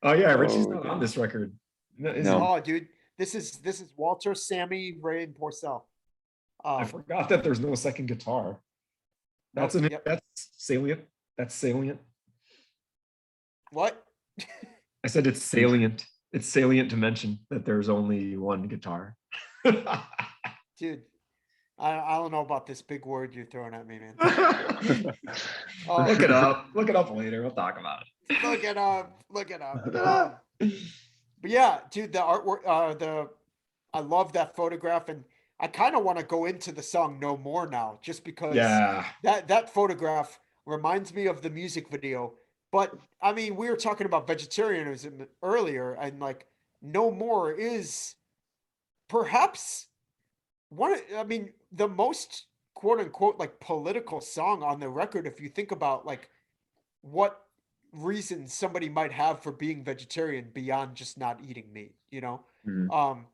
Oh yeah, Richie's Oh, not damn. on this record. Is No. he? Oh, dude, this is Walter, Sammy, Ray, and Porcel. I forgot that there's no second guitar. That's Nope, yep. that's salient. That's salient. What? I said it's salient. It's salient to mention that there's only one guitar. Dude, I don't know about this big word you're throwing at me, man. Look it up. Look it up later. We'll talk about it. Look it up. Look it up. But yeah, dude, the artwork, I love that photograph, and I kind of want to go into the song "No More" now, just because Yeah. that photograph reminds me of the music video. But I mean, we were talking about vegetarianism earlier, and like "No More" is perhaps the most quote unquote like political song on the record. If you think about like what reasons somebody might have for being vegetarian beyond just not eating meat, Mhm.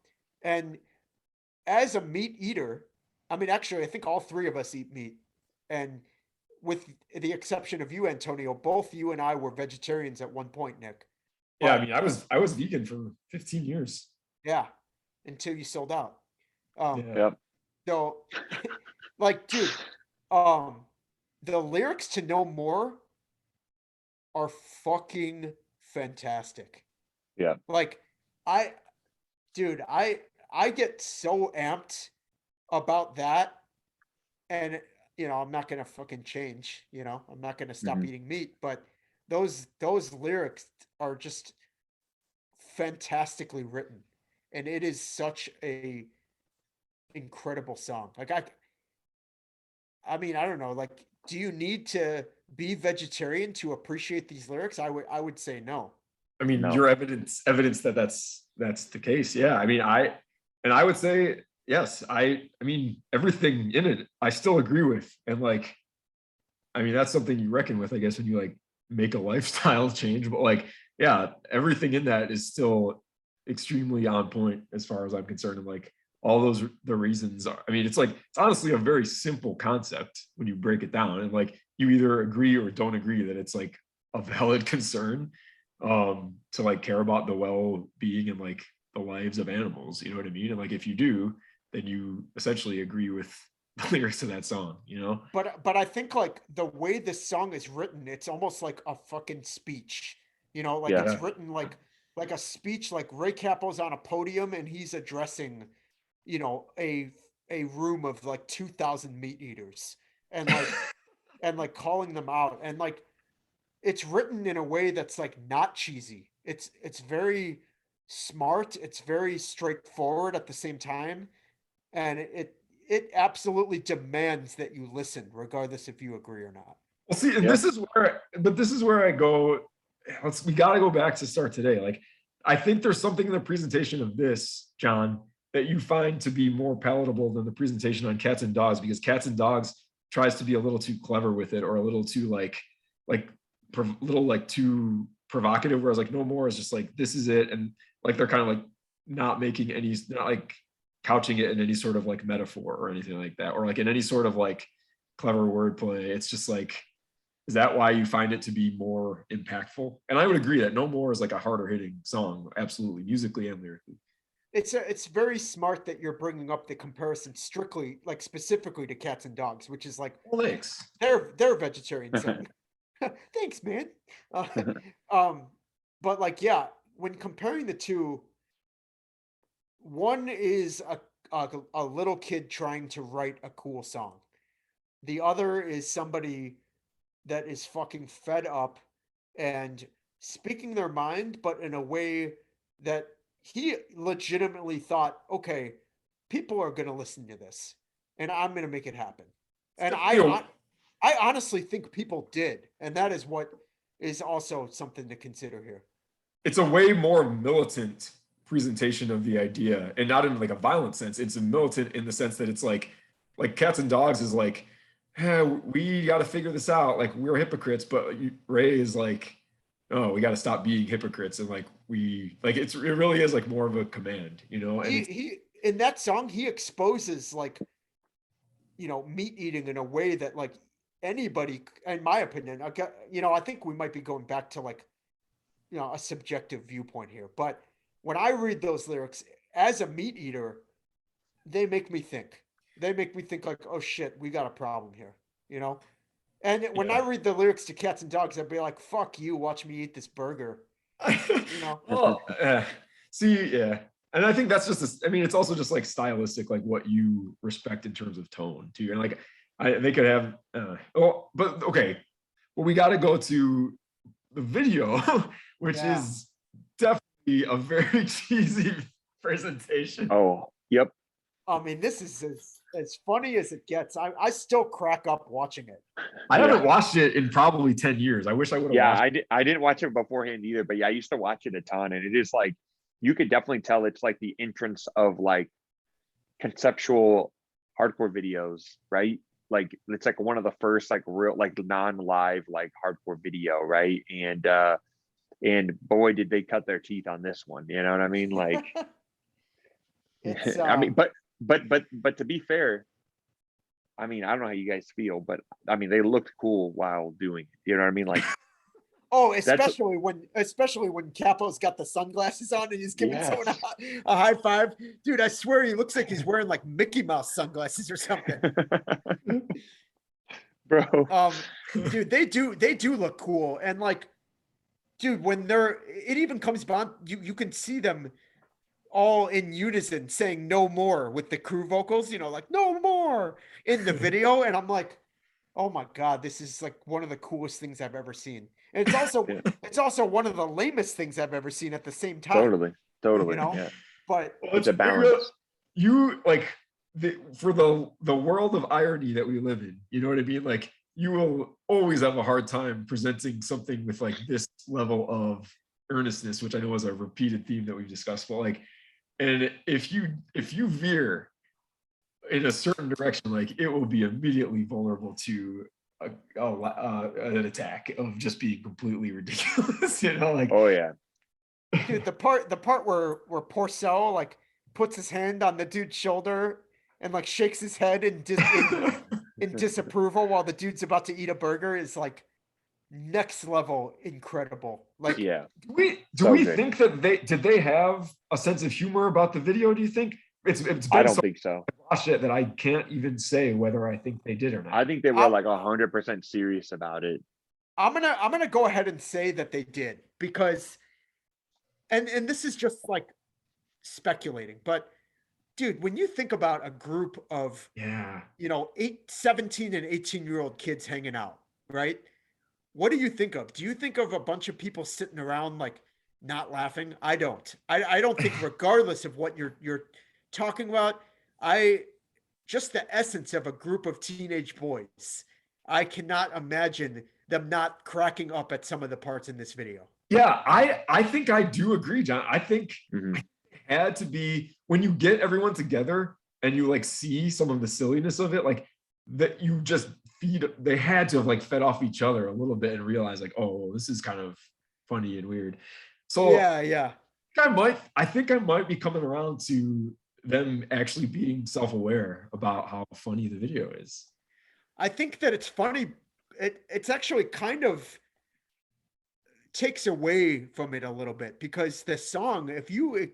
And as a meat eater, I mean, actually, I think all three of us eat meat, and with the exception of you, Antonio, both you and I were vegetarians at one point, Nick. Yeah, I But mean, I was vegan for 15 years. yeah, until you sold out. Um, Yeah. Yep. so, like, dude, um, the lyrics to "No More" are fucking fantastic. Yeah. Like, I, dude, I get so amped about that, and I'm not gonna fucking change. I'm not gonna stop Mhm. eating meat, but those lyrics are just fantastically written, and it is such a incredible song. Like I mean, I don't know. Like, do you need to be vegetarian to appreciate these lyrics? I would say no. I mean, No. your evidence that that's the case. Yeah. I mean, I would say yes. I mean, everything in it, I still agree with. And like, I mean, that's something you reckon with, I guess, when you like make a lifestyle change. But like, yeah, everything in that is still extremely on point as far as I'm concerned. And like all those the reasons are, I mean, it's like it's honestly a very simple concept when you break it down. And like you either agree or don't agree that it's like a valid concern to like care about the well-being and like the lives of animals. You know what I mean? And like if you do, then you essentially agree with the lyrics to that song, But I think like the way this song is written, it's almost like a fucking speech. Like Yeah. it's written like a speech. Like Ray Cappo's on a podium and he's addressing, a room of like 2,000 meat eaters, and like and like calling them out, and like it's written in a way that's like not cheesy. It's very smart. It's very straightforward at the same time, and it absolutely demands that you listen, regardless if you agree or not. Well, see, and Yeah. this is where I go. We got to go back to start today. Like, I think there's something in the presentation of this, John, that you find to be more palatable than the presentation on Cats and Dogs, because Cats and Dogs tries to be a little too clever with it, or a little too little like too provocative. Whereas like No More is just like, this is it, and like they're kind of like not like couching it in any sort of like metaphor or anything like that, or like in any sort of like clever wordplay. It's just like, is that why you find it to be more impactful? And I would agree that No More is like a harder hitting song, absolutely, musically and lyrically. it's very smart that you're bringing up the comparison strictly, like specifically to cats and dogs, which is like Well, thanks. they're a vegetarian song. Thanks, man. Um, but like, yeah, when comparing the two, one is a little kid trying to write a cool song. The other is somebody that is fucking fed up and speaking their mind, but in a way that he legitimately thought, okay, people are going to listen to this and I'm going to make it happen. And Definitely I honestly think people did. And that is what is also something to consider here. it's a way more militant presentation of the idea, and not in like a violent sense. It's a militant in the sense that it's like cats and dogs is like, we got to figure this out. Like we're hypocrites, but Ray is like, oh, we got to stop being hypocrites, and like it really is like more of a command, you know. And He in that song he exposes like, you know, meat eating in a way that like anybody, in my opinion, you know, I think we might be going back to like, you know, a subjective viewpoint here, but when I read those lyrics as a meat eater, they make me think. They make me think like, oh shit, we got a problem here, you know? And when I yeah. read the lyrics to Cats and Dogs, I'd be like, fuck you, watch me eat this burger, you know? Well, see, yeah, and I think that's just I mean, it's also just like stylistic, like what you respect in terms of tone too, and like they could have. Oh, but okay, well, we got to go to the video, which Yeah. is definitely a very cheesy presentation. Oh, yep. I mean, this is as funny as it gets. I still crack up watching it. I haven't Yeah. watched it in probably 10 years. I wish I would have Yeah, watched I didn't watch it beforehand either, but yeah, I used to watch it a ton, and it is like you could definitely tell it's like the entrance of like conceptual hardcore videos, right? Like it's like one of the first like real like non-live like hardcore video, right? And boy did they cut their teeth on this one, you know what I mean? Like It's I mean, but to be fair, I mean, I don't know how you guys feel, but I mean, they looked cool while doing it. You know what I mean? Like, oh, that's especially when Capo's got the sunglasses on and he's giving someone yes, a high five. Dude, I swear he looks like he's wearing like Mickey Mouse sunglasses or something. bro. Dude, they do look cool. And like, dude, when it even comes on, you can see them all in unison saying no more with the crew vocals, you know, like no more in the video. And I'm like, oh my God, this is like one of the coolest things I've ever seen. And Yeah, it's also one of the lamest things I've ever seen at the same time, totally, you know? yeah. But Well, It's a it balance. you like for the world of irony that we live in, you know what I mean? Like you will always have a hard time presenting something with like this level of earnestness, which I know is a repeated theme that we've discussed. But like, and if you veer in a certain direction, like it will be immediately vulnerable to an attack of just being completely ridiculous. You know, like Oh yeah. dude, the part where Porcel like puts his hand on the dude's shoulder and like shakes his head in disapproval while the dude's about to eat a burger is like next level incredible. Like, Yeah. do So we good. think that they have a sense of humor about the video? Do you think it's I been don't so think so. watched it that I can't even say whether I think they did or I not? think they were I'm like 100% serious about it. I'm gonna go ahead and say that they did because and this is just like speculating, but dude, when you think about a group of, Yeah. you know, 17 and 18-year-old kids hanging out, right? What do you think of? Do you think of a bunch of people sitting around like not laughing? I don't. I don't think regardless of what you're talking about, I just the essence of a group of teenage boys. I cannot imagine them not cracking up at some of the parts in this video. Yeah, I think I do agree, John. I think Mhm. it had to be when you get everyone together and you like see some of the silliness of it, like that you just they had to have like fed off each other a little bit and realize like, oh, this is kind of funny and weird. So Yeah, yeah. I think I might be coming around to them actually being self-aware about how funny the video is. I think that it's funny. It's actually kind of takes away from it a little bit because the song, if you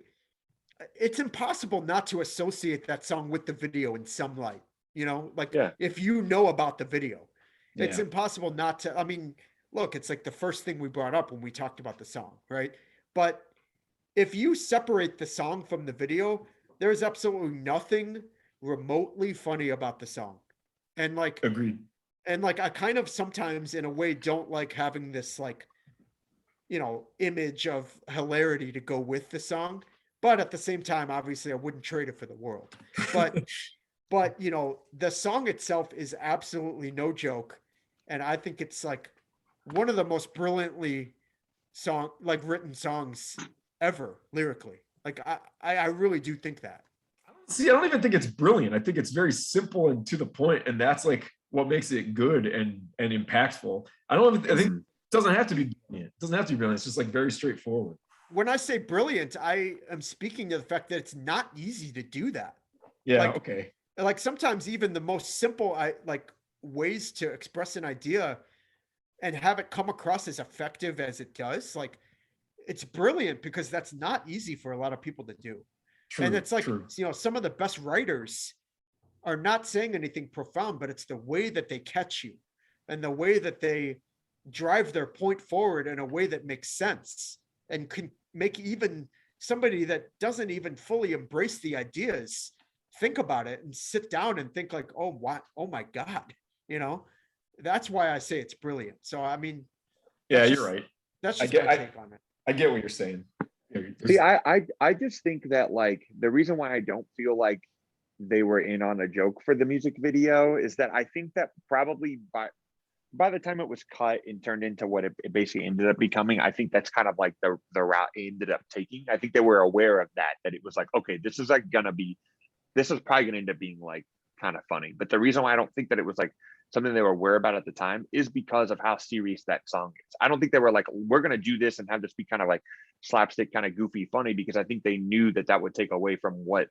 it's impossible not to associate that song with the video in some light. Like Yeah. if you know about the video, it's Yeah. impossible not to. I mean, look, it's like the first thing we brought up when we talked about the song, right? But if you separate the song from the video, there's absolutely nothing remotely funny about the song. And like Agreed. I kind of sometimes in a way don't like having this like, image of hilarity to go with the song. But at the same time, obviously I wouldn't trade it for the world. But the song itself is absolutely no joke. And I think it's like one of the most brilliantly written songs ever lyrically. Like I really do think that. See, I don't even think it's brilliant. I think it's very simple and to the point, and that's like what makes it good and impactful. I think it doesn't have to be brilliant. It doesn't have to be brilliant. It's just like very straightforward. When I say brilliant, I am speaking to the fact that it's not easy to do that. Yeah. Like, Okay. like sometimes even the most simple ways to express an idea and have it come across as effective as it does, like it's brilliant because that's not easy for a lot of people to do. True. And it's like, true. some of the best writers are not saying anything profound, but it's the way that they catch you and the way that they drive their point forward in a way that makes sense and can make even somebody that doesn't even fully embrace the ideas think about it and sit down and think like, oh, what? Oh my God. That's why I say it's brilliant. So, I mean, Yeah, that's you're just- right. That's I just get- my take on it. I get what you're saying. See, I just think that like the reason why I don't feel like they were in on a joke for the music video is that I think that probably by the time it was cut and turned into what it basically ended up becoming, I think that's kind of like the route it ended up taking. I think they were aware of that it was like, okay, this is probably gonna end up being like kind of funny. But the reason why I don't think that it was like something they were aware about at the time is because of how serious that song is. I don't think they were like, we're gonna do this and have this be kind of like slapstick, kind of goofy, funny, because I think they knew that that would take away from what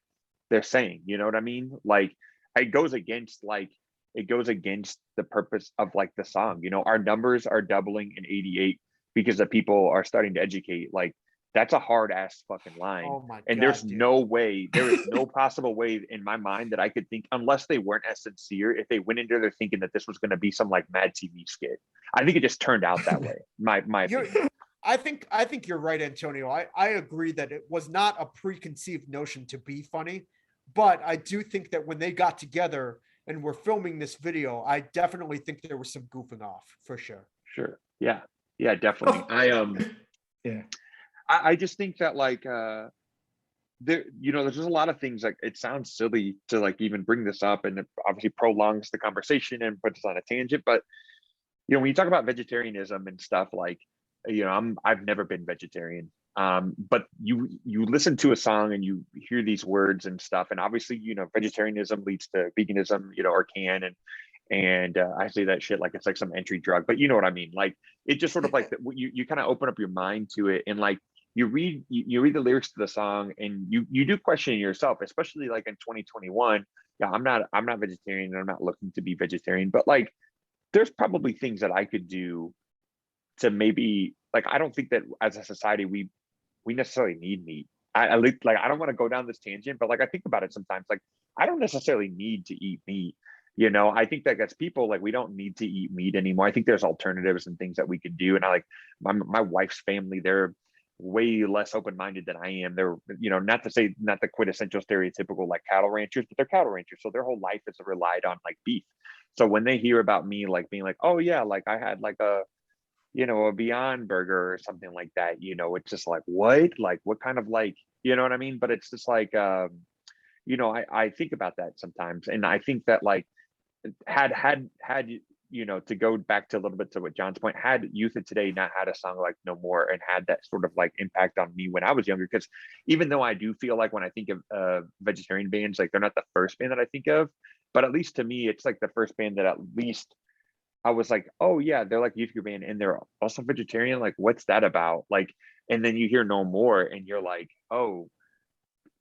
they're saying. You know what I mean? Like it goes against the purpose of like the song. Our numbers are doubling in 88 because the people are starting to educate. Like that's a hard ass fucking line. Oh my And God, there's dude. no way, there is no possible way in my mind that I could think, unless they weren't as sincere, if they went into there thinking that this was going to be some like Mad TV skit. I think it just turned out that way. My opinion. I think you're right, Antonio. I agree that it was not a preconceived notion to be funny, but I do think that when they got together and were filming this video, I definitely think there was some goofing off for sure. Sure. Yeah. Yeah, definitely. Yeah. I just think that like there's just a lot of things. Like it sounds silly to like even bring this up, and it obviously prolongs the conversation and puts us on a tangent, but when you talk about vegetarianism and stuff, like I've never been vegetarian, but you listen to a song and you hear these words and stuff, and obviously vegetarianism leads to veganism, or can, and I say that shit like it's like some entry drug, but you know what I mean. Like it just sort of like you kind of open up your mind to it, and like you read the lyrics to the song, and you do question yourself, especially like in 2021. Yeah, I'm not vegetarian, and I'm not looking to be vegetarian, but like there's probably things that I could do to maybe, like, I don't think that as a society we necessarily need meat. I like I don't want to go down this tangent, but like I think about it sometimes, like I don't necessarily need to eat meat. I think that as people, like we don't need to eat meat anymore. I think there's alternatives and things that we could do. And I like my wife's family, they're way less open-minded than I am. They're, not to say not the quintessential stereotypical like cattle ranchers, but they're cattle ranchers. So their whole life is relied on like beef. So when they hear about me like being like, oh yeah, like I had like a Beyond Burger or something like that, it's just like, what kind of like, you know what I mean? But it's just like, I think about that sometimes. And I think that like had to go back to a little bit to what John's point, had Youth of Today not had a song like No More and had that sort of like impact on me when I was younger, because even though I do feel like when I think of vegetarian bands, like they're not the first band that I think of, but at least to me, it's like the first band that at least I was like, oh yeah, they're like youth group band and they're also vegetarian. Like, what's that about? Like, and then you hear No More and you're like, oh,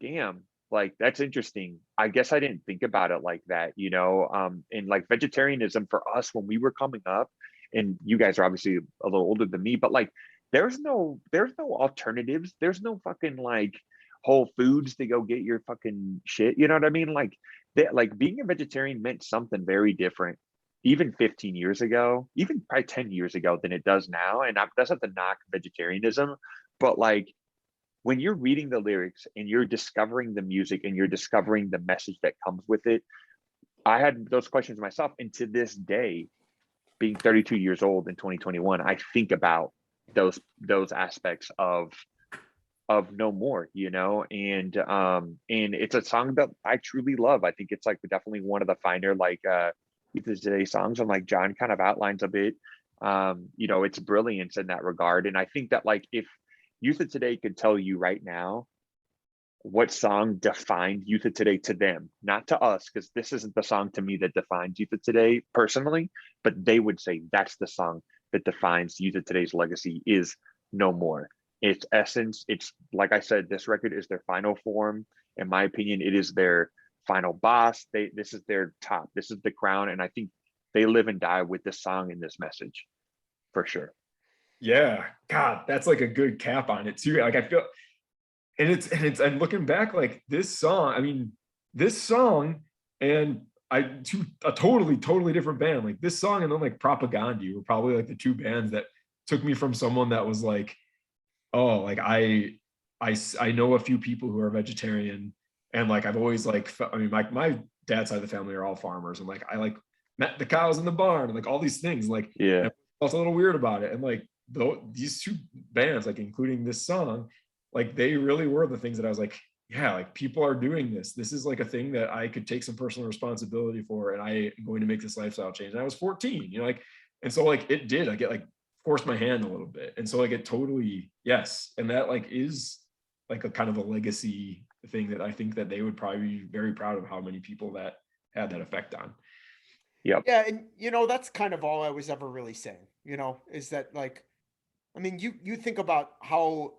damn, like that's interesting. I guess I didn't think about it like that, and like vegetarianism for us when we were coming up, and you guys are obviously a little older than me, but like there's no alternatives. There's no fucking like Whole Foods to go get your fucking shit. You know what I mean? Like that, like being a vegetarian meant something very different even 15 years ago, even probably 10 years ago than it does now. And that's not to knock vegetarianism, but like when you're reading the lyrics and you're discovering the music and you're discovering the message that comes with it, I had those questions myself. And to this day, being 32 years old in 2021, I think about those aspects of No More, you know, and it's a song that I truly love. I think it's like definitely one of the finer like today's songs, and like John kind of outlines a bit, you know, it's brilliance in that regard. And I think that like if Youth of Today could tell you right now what song defined Youth of Today to them, not to us, because this isn't the song to me that defines Youth of Today personally, but they would say that's the song that defines Youth of Today's legacy is No More. Its essence, it's like I said, this record is their final form. In my opinion, it is their final boss. This is their top. This is the crown, and I think they live and die with this song and this message, for sure. Yeah, God, that's like a good cap on it too. Like I feel, and looking back, like this song. I mean, this song and a totally different band. Like this song and then like Propaganda were probably like the two bands that took me from someone that was like, oh, like I know a few people who are vegetarian, and like I've always like, I mean, my dad's side of the family are all farmers, and like I like met the cows in the barn and like all these things. Like, Yeah, I was a little weird about it, and like these two bands, like including this song, like they really were the things that I was like, yeah, like people are doing this. This is like a thing that I could take some personal responsibility for, and I am going to make this lifestyle change. And I was 14, you know, like, and so like it did. I get like forced my hand a little bit, and so like it totally, yes, and that like is like a kind of a legacy thing that I think that they would probably be very proud of how many people that had that effect on. yep, Yeah, and you know, that's kind of all I was ever really saying, you know, is that like, I mean, you think about how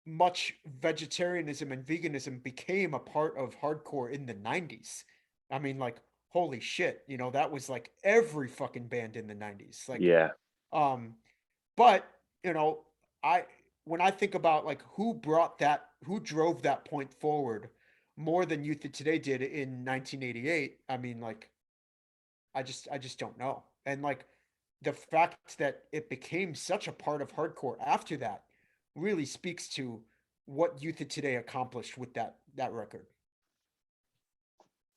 much vegetarianism and veganism became a part of hardcore in the 90s. I mean, like, holy shit, you know, that was like every fucking band in the 90s. Like, yeah, um, but you know, I when I think about like who drove that point forward more than Youth of Today did in 1988, I mean, like, I just don't know. And like the fact that it became such a part of hardcore after that really speaks to what Youth of Today accomplished with that record.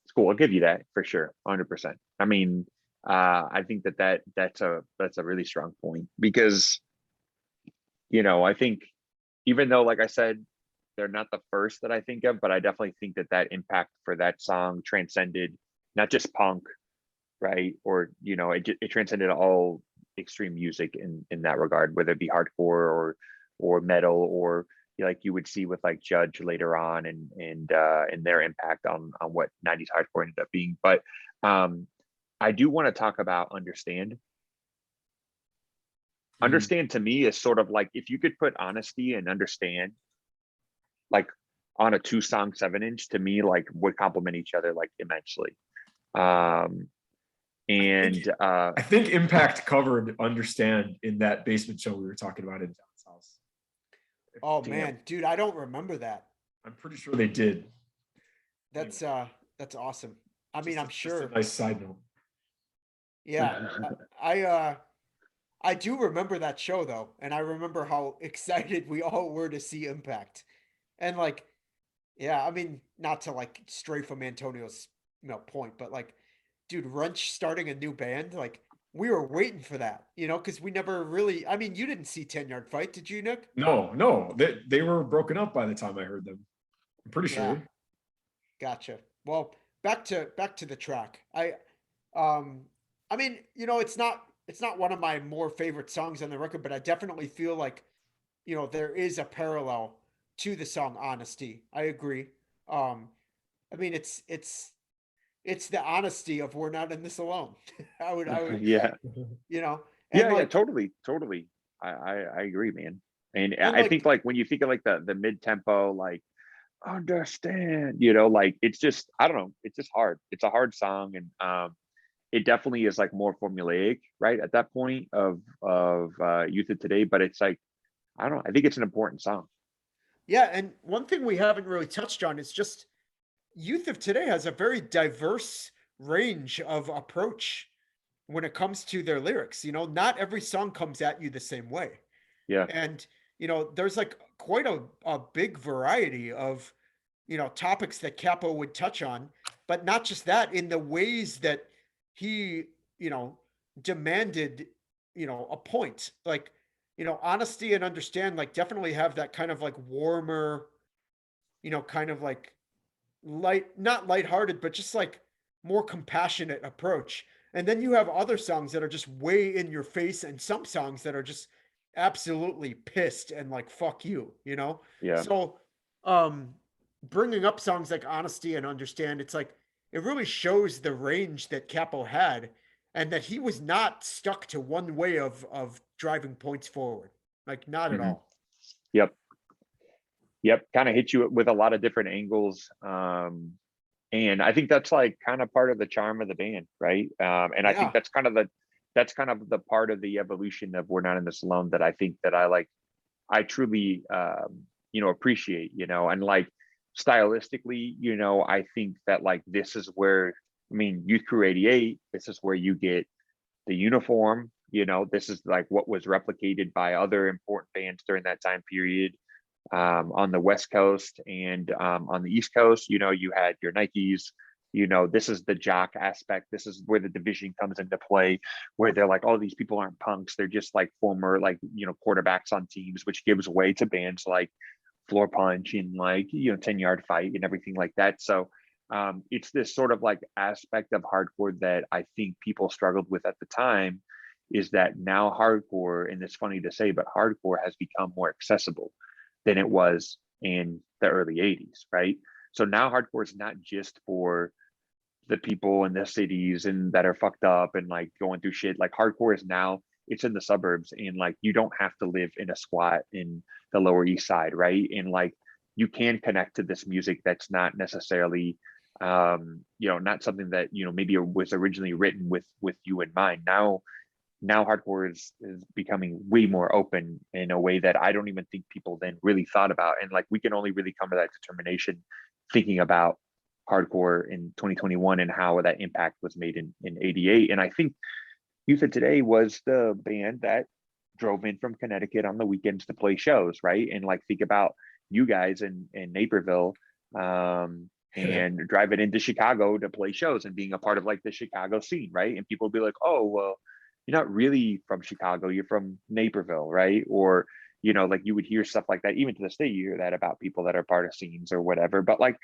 it's cool. I'll give you that for sure, 100%. I mean, I think that's a really strong point because, you know, I think even though, like I said, they're not the first that I think of, but I definitely think that impact for that song transcended not just punk, right? Or, you know, it transcended all extreme music in that regard, whether it be hardcore or metal, or like you would see with like Judge later on, and their impact on what 90s hardcore ended up being. But I do want to talk about Understand. Understand to me is sort of like if you could put Honesty and Understand like on a 2-song 7-inch, to me like would complement each other like immensely. And I think Impact covered Understand in that basement show we were talking about in John's house. Oh damn, man, dude, I don't remember that. I'm pretty sure they did. That's that's awesome. I mean, I'm Just a sure. nice side note. Yeah. I do remember that show though, and I remember how excited we all were to see Impact. And like, yeah, I mean, not to like stray from Antonio's, you know, point, but like, dude, Wrench starting a new band, like we were waiting for that, you know, because we never really. I mean, you didn't see 10 Yard Fight, did you, Nick? No, they were broken up by the time I heard them. I'm pretty Yeah, sure. gotcha. Well, back to the track. Um, I mean, you know, it's not one of my more favorite songs on the record, but I definitely feel like, you know, there is a parallel to the song Honesty. I agree. Um, I mean, it's the honesty of we're not in this alone. I would, yeah, you know, and yeah, like, totally. I agree, man. And and I think like, like when you think of like the mid tempo, like Understand, you know, like it's just I don't know, it's just hard. It's a hard song, and it definitely is like more formulaic, right? At that point of Youth of Today, but it's like I don't know, I think it's an important song. Yeah, and one thing we haven't really touched on is just youth of today has a very diverse range of approach when it comes to their lyrics. Not every song comes at you the same way. Yeah. And, there's like quite a big variety of, topics that Capo would touch on, but not just that, in the ways that he, you know, demanded, a point. Like, honesty and understand, like, definitely have that kind of like warmer, kind of like not lighthearted, but just like more compassionate approach. And then you have other songs that are just way in your face, and some songs that are just absolutely pissed and like fuck you. Yeah. So, um, bringing up songs like Honesty and Understand, it's like it really shows the range that Capo had, and that he was not stuck to one way of driving points forward. Like not at Hmm. all. Yep. Yep. Kind of hit you with a lot of different angles. And I think that's like kind of part of the charm of the band, right? And I think Yeah. that's kind of the part of the evolution of We're Not in This Alone that I think that I truly appreciate, and like stylistically, I think that like this is where, I mean, Youth Crew 88, this is where you get the uniform, this is like what was replicated by other important bands during that time period, on the West Coast, and on the East Coast, you had your Nikes. This is the jock aspect. This is where the division comes into play, where they're like, oh, these people aren't punks. They're just like former, like, quarterbacks on teams, which gives way to bands like Floor Punch and like, 10-yard fight and everything like that. So it's this sort of like aspect of hardcore that I think people struggled with at the time, is that now hardcore, and it's funny to say, but hardcore has become more accessible than it was in the early 80s, right? So now hardcore is not just for the people in the cities and that are fucked up and like going through shit. Like hardcore is now, it's in the suburbs, and like you don't have to live in a squat in the Lower East Side, right? And like you can connect to this music that's not necessarily not something that maybe it was originally written with you in mind. Now hardcore is becoming way more open in a way that I don't even think people then really thought about. And like we can only really come to that determination thinking about hardcore in 2021 and how that impact was made in 88. And I think Youth of Today was the band that drove in from Connecticut on the weekends to play shows, right? And like think about you guys in Naperville, and driving into Chicago to play shows and being a part of like the Chicago scene, right? And people would be like, oh, well, you're not really from Chicago, you're from Naperville, right? Or, like you would hear stuff like that. Even to this day, you hear that about people that are part of scenes or whatever. But like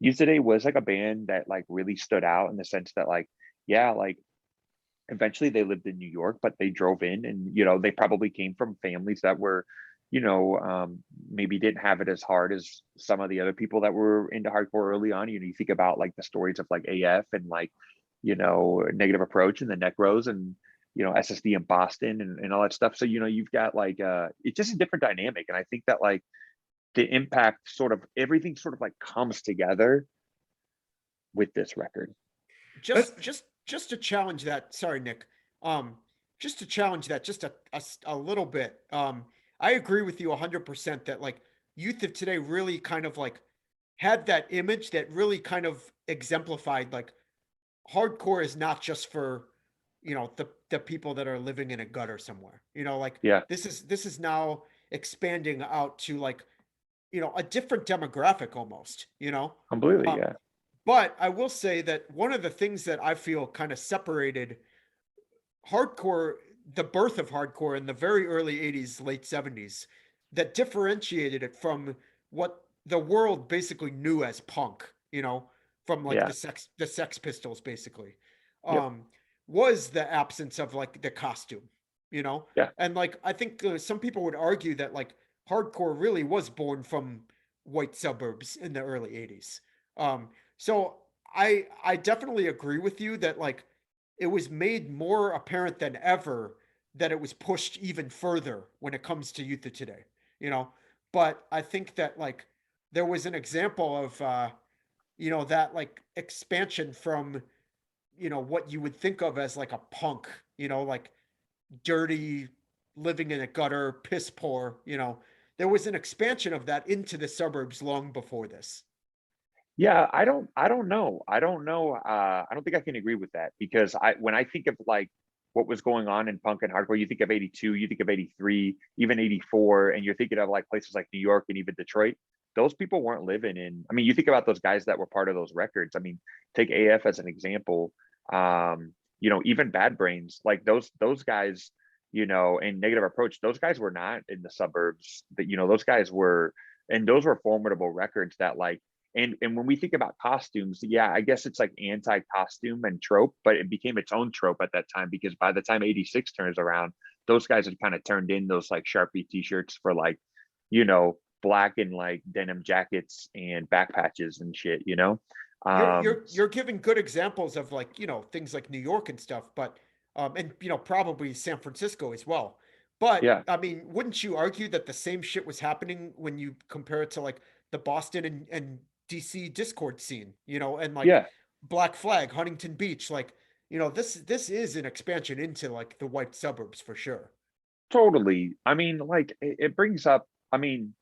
Youth Today was like a band that like really stood out in the sense that like, yeah, like eventually they lived in New York, but they drove in, and they probably came from families that were, maybe didn't have it as hard as some of the other people that were into hardcore early on. You think about like the stories of like AF and like, Negative Approach and the Necros and SSD in Boston and all that stuff. So you've got like it's just a different dynamic. And I think that like the impact, sort of everything sort of like comes together with this record. Just to challenge that. Sorry, Nick. Um, just to challenge that just a little bit. I agree with you 100% that like youth of today really kind of like had that image that really kind of exemplified like hardcore is not just for the people that are living in a gutter somewhere. Like Yeah, this is now expanding out to like a different demographic almost. completely. Um, Yeah. but I will say that one of the things that I feel kind of separated hardcore, the birth of hardcore in the very early 80s, late 70s, that differentiated it from what the world basically knew as punk, from like Yeah. the Sex Pistols basically. Yep. Um was the absence of like the costume. Yeah. And like I think some people would argue that like hardcore really was born from white suburbs in the early 80s. So I definitely agree with you that like it was made more apparent than ever that it was pushed even further when it comes to youth of today, you know. But I think that like there was an example of that like expansion from what you would think of as like a punk, like dirty, living in a gutter, piss poor, there was an expansion of that into the suburbs long before this. Yeah, I don't know. I don't know. I don't think I can agree with that because when I think of like what was going on in punk and hardcore, you think of 82, you think of 83, even 84, and you're thinking of like places like New York and even Detroit. Those people weren't living in, I mean, you think about those guys that were part of those records. I mean, take AF as an example. Even Bad Brains, like those guys, and Negative Approach, those guys were not in the suburbs. That those guys were, and those were formidable records that like and when we think about costumes, yeah, I guess it's like anti-costume and trope, but it became its own trope at that time because by the time 86 turns around, those guys had kind of turned in those like Sharpie t-shirts for like, black and like denim jackets and back patches and shit. You're Um you're you're giving good examples of like, things like New York and stuff, but and probably San Francisco as well. But yeah, I mean, wouldn't you argue that the same shit was happening when you compare it to like the Boston and DC Discord scene, and like yeah, Black Flag, Huntington Beach, like, this is an expansion into like the white suburbs for sure. totally. I mean, like it brings up, I mean,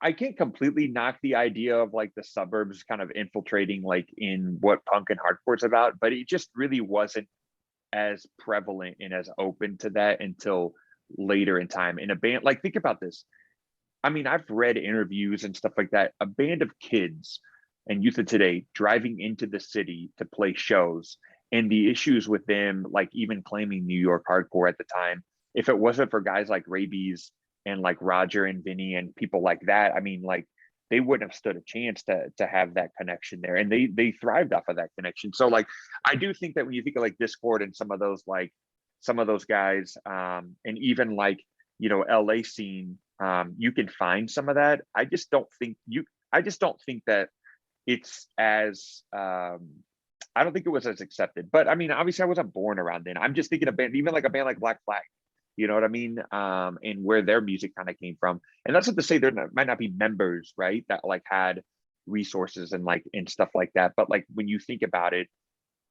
I can't completely knock the idea of like the suburbs kind of infiltrating like in what punk and hardcore is about, but it just really wasn't as prevalent and as open to that until later in time. In a band, like think about this. I mean, I've read interviews and stuff like that. A band of kids and youth of today driving into the city to play shows, and the issues with them, like even claiming New York hardcore at the time. If it wasn't for guys like Rabies and like Roger and Vinny and people like that, I mean, like they wouldn't have stood a chance to have that connection there, and they thrived off of that connection. So like, I do think that when you think of like Discord and some of those guys, and even like LA scene, you can find some of that. I just don't think that it's as I don't think it was as accepted. But I mean, obviously I wasn't born around then. I'm just thinking of band, even like a band like Black Flag, you know what I mean? And where their music kind of came from. And that's not to say might not be members, right? That like had resources and like and stuff like that. But like when you think about it,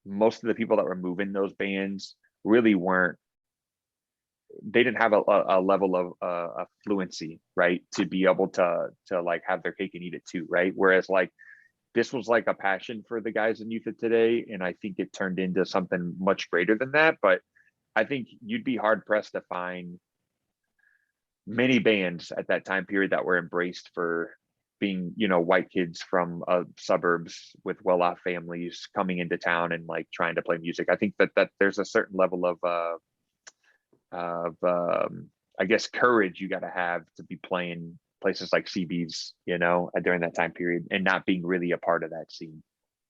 most of the people that were moving those bands really weren't, they didn't have a level of fluency, right, to be able to like have their cake and eat it too, right? Whereas like this was like a passion for the guys in youth of today, and I think it turned into something much greater than that. But I think you'd be hard pressed to find many bands at that time period that were embraced for being white kids from suburbs with well-off families coming into town and like trying to play music. I think that there's a certain level of I guess courage you got to have to be playing places like CB's, during that time period and not being really a part of that scene.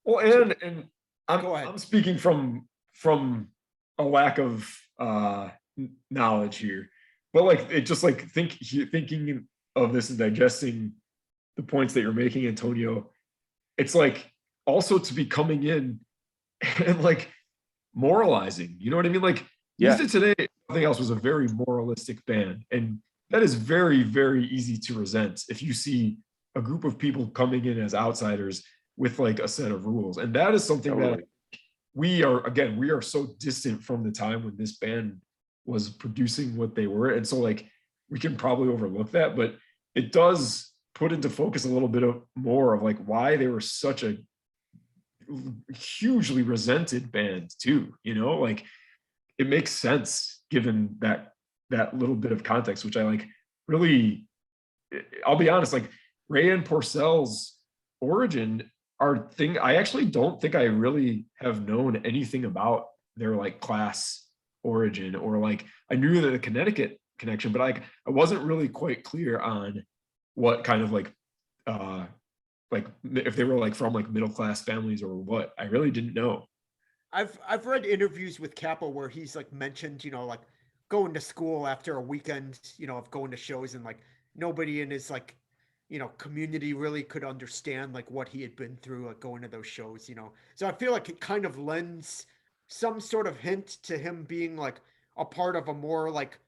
Well, and Go ahead. I'm speaking from a lack of knowledge here, but like it just like thinking of this and digesting the points that you're making, Antonio. It's like also to be coming in and like moralizing. You know what I mean? Like Yeah, Wnita today, nothing else was a very moralistic band, and that is very very easy to resent if you see a group of people coming in as outsiders with like a set of rules, and that is something that totally. we are so distant from the time when this band was producing what they were, and so like we can probably overlook that, but it does put into focus a little bit of more of like why they were such a hugely resented band too, like it makes sense given that little bit of context, which I like really. I'll be honest, like Ray and Porcell's origin are thing I actually don't think I really have known anything about their like class origin, or like I knew the Connecticut connection, but I wasn't really quite clear on what kind of uh like if they were like from like middle class families or what. I really didn't know. I've read interviews with Kappa where he's like mentioned, like going to school after a weekend, of going to shows, and like nobody in his like, community really could understand like what he had been through, like going to those shows. So I feel like it kind of lends some sort of hint to him being like a part of a more like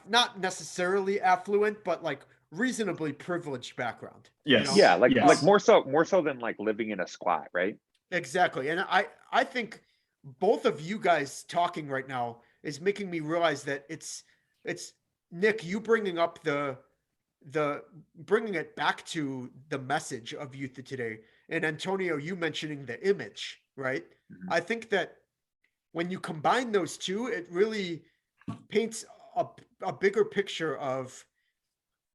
not necessarily affluent, but like reasonably privileged background, you know? Yeah, Yes, like yes. more so than like living in a squat, right? Exactly. And I think both of you guys talking right now is making me realize that it's Nick, you bringing up the bringing it back to the message of Youth of Today, and Antonio, you mentioning the image, right? Mhm. I think that when you combine those two, it really paints a bigger picture of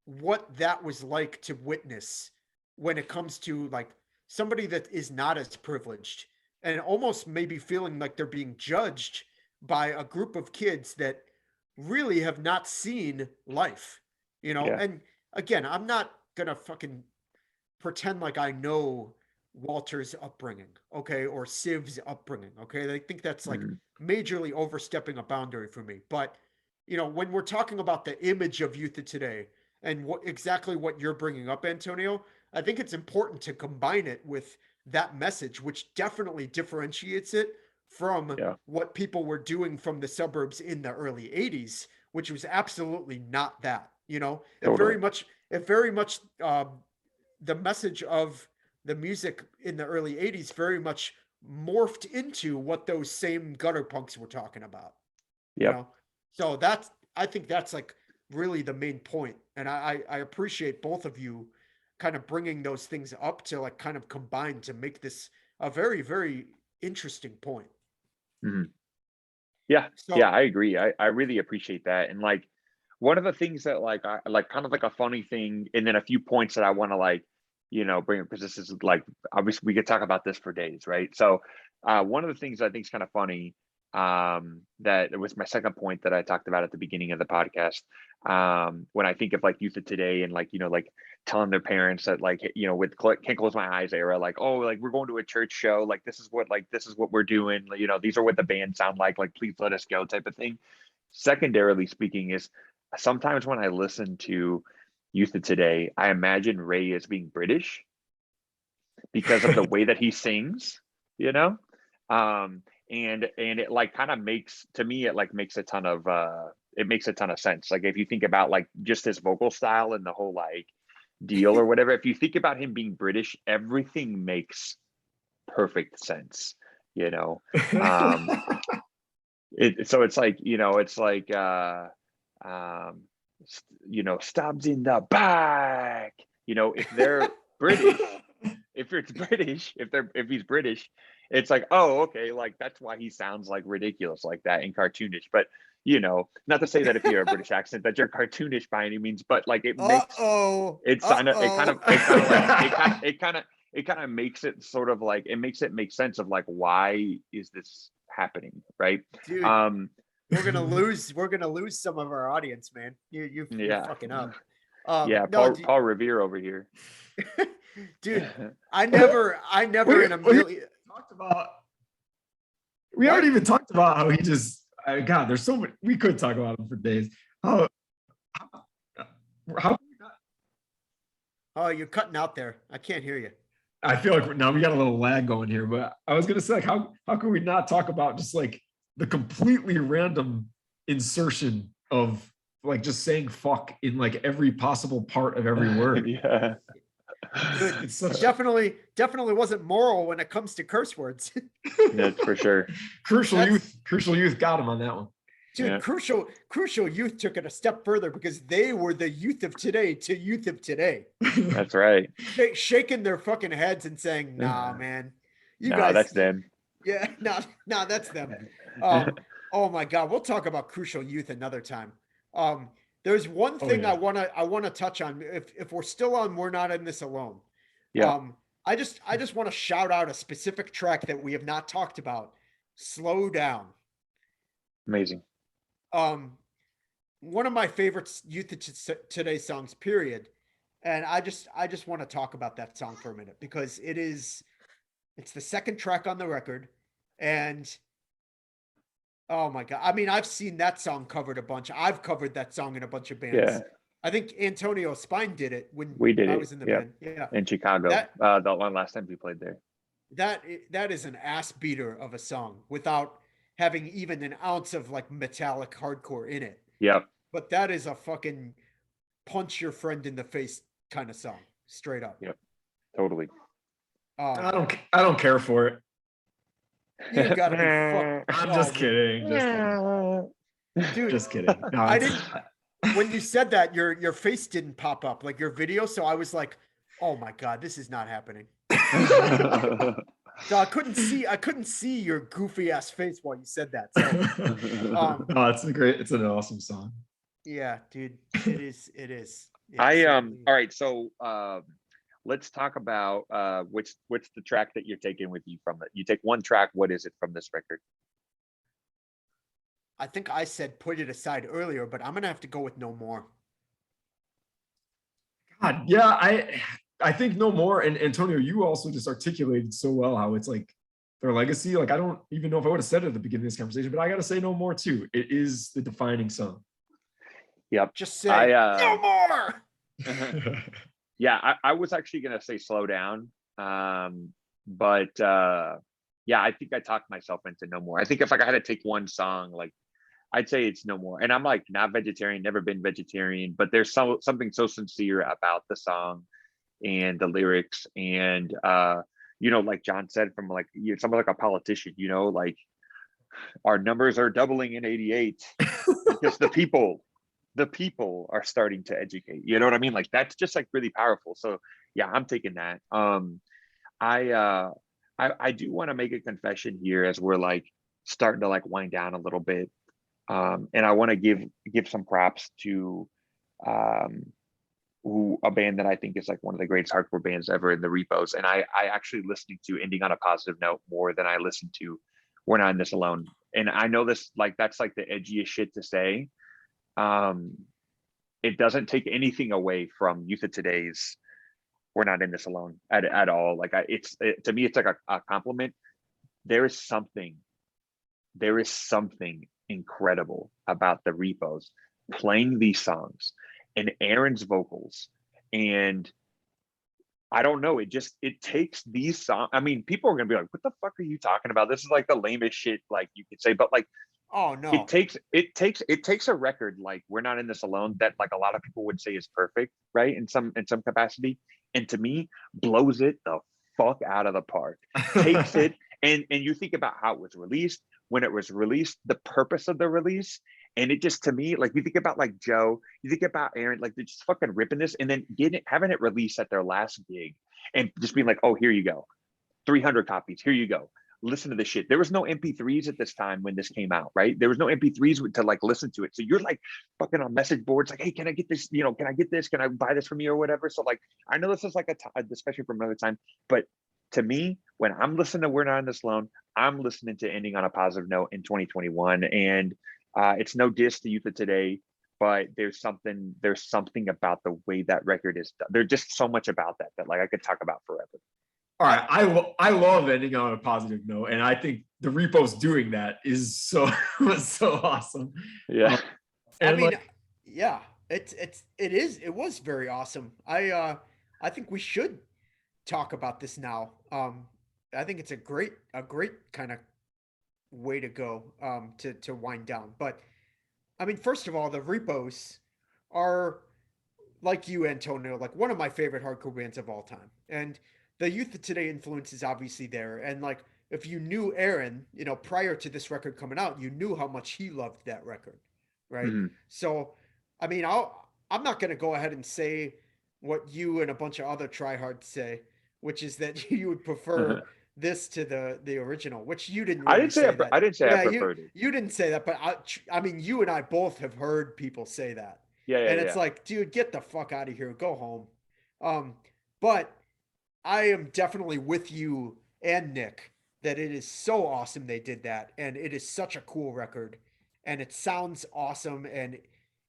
what that was like to witness when it comes to like somebody that is not as privileged and almost maybe feeling like they're being judged by a group of kids that really have not seen life, Yeah. And again, I'm not gonna fucking pretend like I know Walter's upbringing, okay, or Siv's upbringing, okay. I think that's like Mhm. majorly overstepping a boundary for me. But when we're talking about the image of Youth of Today and exactly what you're bringing up, Antonio, I think it's important to combine it with that message, which definitely differentiates it from Yeah. what people were doing from the suburbs in the early 80s, which was absolutely not that. Totally. It very much the message of the music in the early 80s very much morphed into what those same gutter punks were talking about, you Yep. know? So that's, I think that's like really the main point. And I appreciate both of you kind of bringing those things up to like kind of combine to make this a very, very interesting point. Mhm. Yeah. Yeah, So, I agree. I really appreciate that. And like one of the things that like I like kind of like a funny thing, and then a few points that I want to like, bring up because this is like obviously we could talk about this for days, right? So one of the things I think is kind of funny, that it was my second point that I talked about at the beginning of the podcast. When I think of like Youth of Today and like, like telling their parents that like, with Can't Close My Eyes era, like, oh, like we're going to a church show, like this is what we're doing, these are what the band sound like please let us go type of thing. Secondarily speaking is sometimes when I listen to Youth of Today, I imagine Ray as being British because of the way that he sings, you know? And it like kind of makes, to me, it like makes a ton of sense. Like if you think about like just his vocal style and the whole like deal or whatever, if you think about him being British, everything makes perfect sense, you know? Um, so it's like, it's like um stabs in the back, if they're British, if he's British, it's like, oh, okay, like that's why he sounds like ridiculous like that and cartoonish. But not to say that if you're a British accent that you're cartoonish by any means, but like it makes it's kind of it kind of makes it sort of like it makes it make sense of like why is this happening, right? dude, um we're gonna lose some of our audience, man. You're yeah, fucking up. yeah, No, Paul Revere over here. dude, I never we, in a we million. talked about. We What? already even talked about how he just. God, there's so many. We could talk about him for days. How Oh, you're cutting out there. I can't hear you. I feel like now we got a little lag going here, but I was gonna say, like, how can we not talk about just like the completely random insertion of like just saying fuck in like every possible part of every word? Yeah. Dude, It's such definitely wasn't moral when it comes to curse words. That's for sure. crucial That's youth got him on that one. dude, Yeah, crucial youth took it a step further because they were the youth of today to youth of today. that's right. Shaking their fucking heads and saying, nah, man. You No, guys, that's them. yeah, no, that's them. Oh my God, we'll talk about crucial youth another time. Um, there's one Oh thing yeah. I wanna touch on. If we're still on, we're not in this alone. Yeah, Um, I just want to shout out a specific track that we have not talked about. Slow Down. amazing. Um, one of my favorites youth of today songs, period. And I just want to talk about that song for a minute because it's the second track on the record, and oh my God. I mean, I've seen that song covered a bunch. I've covered that song in a bunch of Yeah, bands. I think Antonio Spine did it when we did I it. was in the Yeah, band. Yeah. in Chicago. That The one last time we played there. that is an ass beater of a song without having even an ounce of like metallic hardcore in it. Yep. But that is a fucking punch your friend in the face kind of song, straight up. Yep. Totally. I Um, don't care for it. you gotta be fuck. I'm Oh, just kidding. Just kidding. dude, Just kidding. No, I it's didn't. when you said that, your face didn't pop up like your video, so I was like, oh my god, this is not happening. So I couldn't see your goofy ass face while you said that. So No, it's an awesome song. yeah, dude, it is. It All certainly is. right, so let's talk about what's the track that you're taking with you from it. You take one track, what is it from this record? I think I said put it aside earlier, but I'm gonna have to go with No More. God, yeah, I think No More, and Antonio, you also just articulated so well how it's like their legacy. Like, I don't even know if I would have said it at the beginning of this conversation, but I gotta say No More too. It is the defining song. Yep. Just say No More. Yeah, I was actually gonna say Slow Down, but yeah, I think I talked myself into No More. I think if I had to take one song, like, I'd say it's No More. And I'm like not vegetarian, never been vegetarian, but there's something so sincere about the song and the lyrics, and you know, like John said, from like someone like a politician, you know, like our numbers are doubling in 88 because the people are starting to educate. You know what I mean? Like, that's just like really powerful. So yeah, I'm taking that. I do want to make a confession here as we're like starting to like wind down a little bit. And I want to give some props to a band that I think is like one of the greatest hardcore bands ever, in the Repos. And I actually listening to Ending on a Positive Note more than I listened to We're Not in This Alone. And I know this, like, that's like the edgiest shit to say. It doesn't take anything away from Youth of Today's We're Not in This Alone at all. Like, to me, it's like a compliment. There is something incredible about the Repos playing these songs and Aaron's vocals. And I don't know, it takes these songs. I mean, people are gonna be like, what the fuck are you talking about? This is like the lamest shit like you could say, but like, oh no, it takes a record like We're Not in This Alone that like a lot of people would say is perfect, right, in some capacity, and to me blows it the fuck out of the park. Takes it, and you think about how it was released, when it was released, the purpose of the release, and it just, to me, like, you think about like Joe, you think about Aaron, like they're just fucking ripping this, and then having it released at their last gig, and just being like, oh, here you go, 300 copies, here you go, listen to this shit. There was no MP3s at this time when this came out, right? There was no MP3s to like listen to it. So you're like fucking on message boards, like, hey, can I get this? You know, can I get this? Can I buy this from you or whatever? So like, I know this is like a discussion from another time, but to me, when I'm listening to We're Not in This Alone, I'm listening to Ending on a Positive Note in 2021. And it's no diss to Youth of Today, but there's something about the way that record is done. There's just so much about that like I could talk about forever. All right, I love Ending on a Positive Note, and I think the Repos doing that is so awesome. Yeah, and I mean, yeah, it was very awesome. I think we should talk about this now. I think it's a great kind of way to go to wind down. But I mean, first of all, the Repos are, like you, Antonio, like one of my favorite hardcore bands of all time, and the Youth of Today influence is obviously there. And like, if you knew Aaron, you know, prior to this record coming out, you knew how much he loved that record, right? Mm-hmm. So, I mean, I'm not going to go ahead and say what you and a bunch of other tryhards say, which is that you would prefer this to the original, which you didn't. Really I didn't say that. I didn't say I preferred it. You didn't say that, but I mean, you and I both have heard people say that. Yeah, and it's like, dude, get the fuck out of here, go home. But I am definitely with you and Nick that it is so awesome they did that, and it is such a cool record, and it sounds awesome, and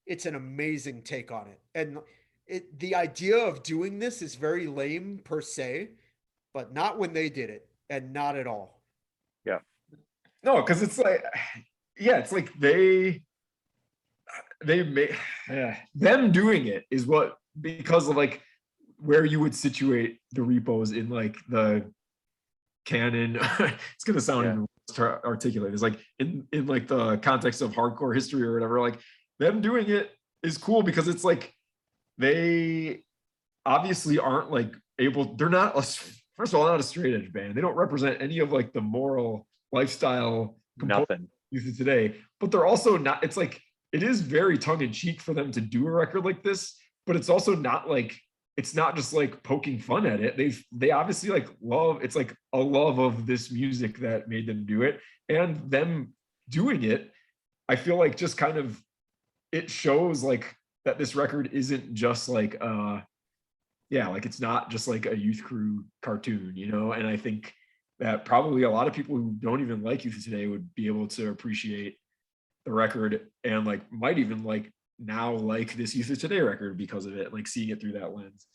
it's an amazing take on it. And the idea of doing this is very lame per se, but not when they did it, and not at all. Yeah. No, because it's like, yeah, it's like they made them doing it is what, because of like where you would situate the Repos in like the canon. It's gonna sound even worse to articulate. It's like in like the context of hardcore history or whatever, like them doing it is cool because it's like they obviously aren't like they're not first of all not a straight edge band. They don't represent any of like the moral lifestyle nothing Youth of Today, but they're also not, it's like it is very tongue in cheek for them to do a record like this, but it's also not like, it's not just like poking fun at it. They obviously like love, it's like a love of this music that made them do it, and them doing it, I feel like just kind of, it shows like that this record isn't just like yeah, like it's not just like a youth crew cartoon, you know. And I think that probably a lot of people who don't even like Youth Today would be able to appreciate the record, and like might even like now like this Youth Today record because of it, like seeing it through that lens.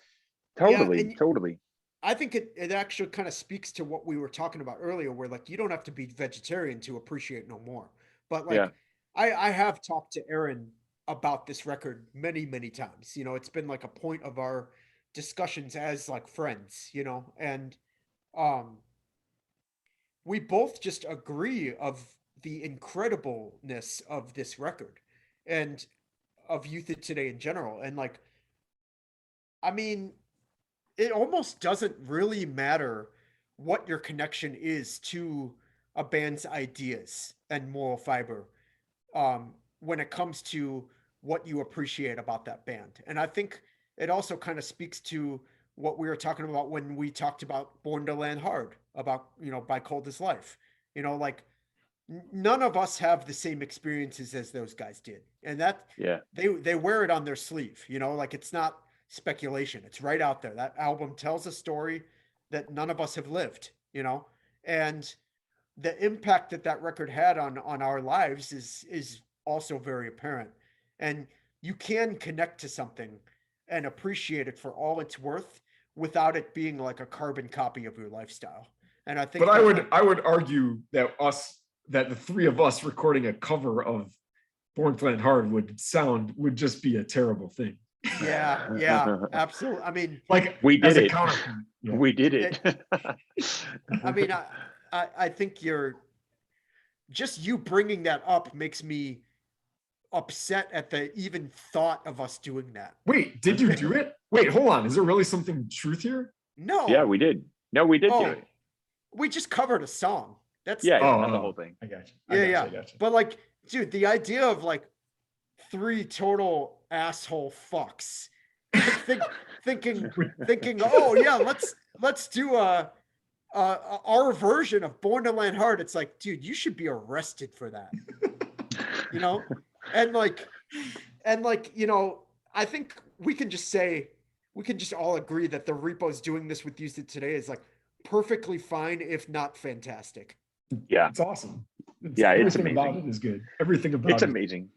Yeah, Totally, and totally. I think it actually kind of speaks to what we were talking about earlier, where like you don't have to be vegetarian to appreciate no more. But Yeah. like I have talked to Aaron about this record many, many times. You know, it's been like a point of our discussions as like friends, you know, and um we both just agree of the incredibleness of this record and of Youth of Today in general. And like, I mean, it almost doesn't really matter what your connection is to a band's ideas and moral fiber when it comes to what you appreciate about that band. And I think it also kind of speaks to what we were talking about when we talked about Born to Land Hard, about, you know, By Cold as Life. You know, like none of us have the same experiences as those guys did. And that Yeah. they wear it on their sleeve, you know, like it's not speculation. It's right out there. That album tells a story that none of us have lived, you know. And the impact that that record had on our lives is also very apparent. And you can connect to something and appreciate it for all it's worth without it being like a carbon copy of your lifestyle. And I But think that like I would argue that the three of us recording a cover of Born to Land Hard would just be a terrible thing. yeah, absolutely. I mean, Like We as did a it. counterpoint. Yeah. We did it, it. I mean, I think you're just you bringing that up makes me upset at the even thought of us doing that. Wait, did you do it? Wait, hold on. Is there really something truth here? Yeah, No. we did. No, we did do Oh, it. we just covered a song. That's Yeah, Oh, not the whole thing. I got you. yeah. I got you. But like, dude, the idea of like three total asshole fucks think, thinking, oh yeah, let's do our version of Born to Land Hard. It's like, dude, you should be arrested for that. You know? And like, you know, I think we can just all agree that the Repo's doing this with Use It Today is like perfectly fine, if not fantastic. Yeah. It's awesome. Yeah, it's everything about amazing. it is good. Everything about It's it. amazing.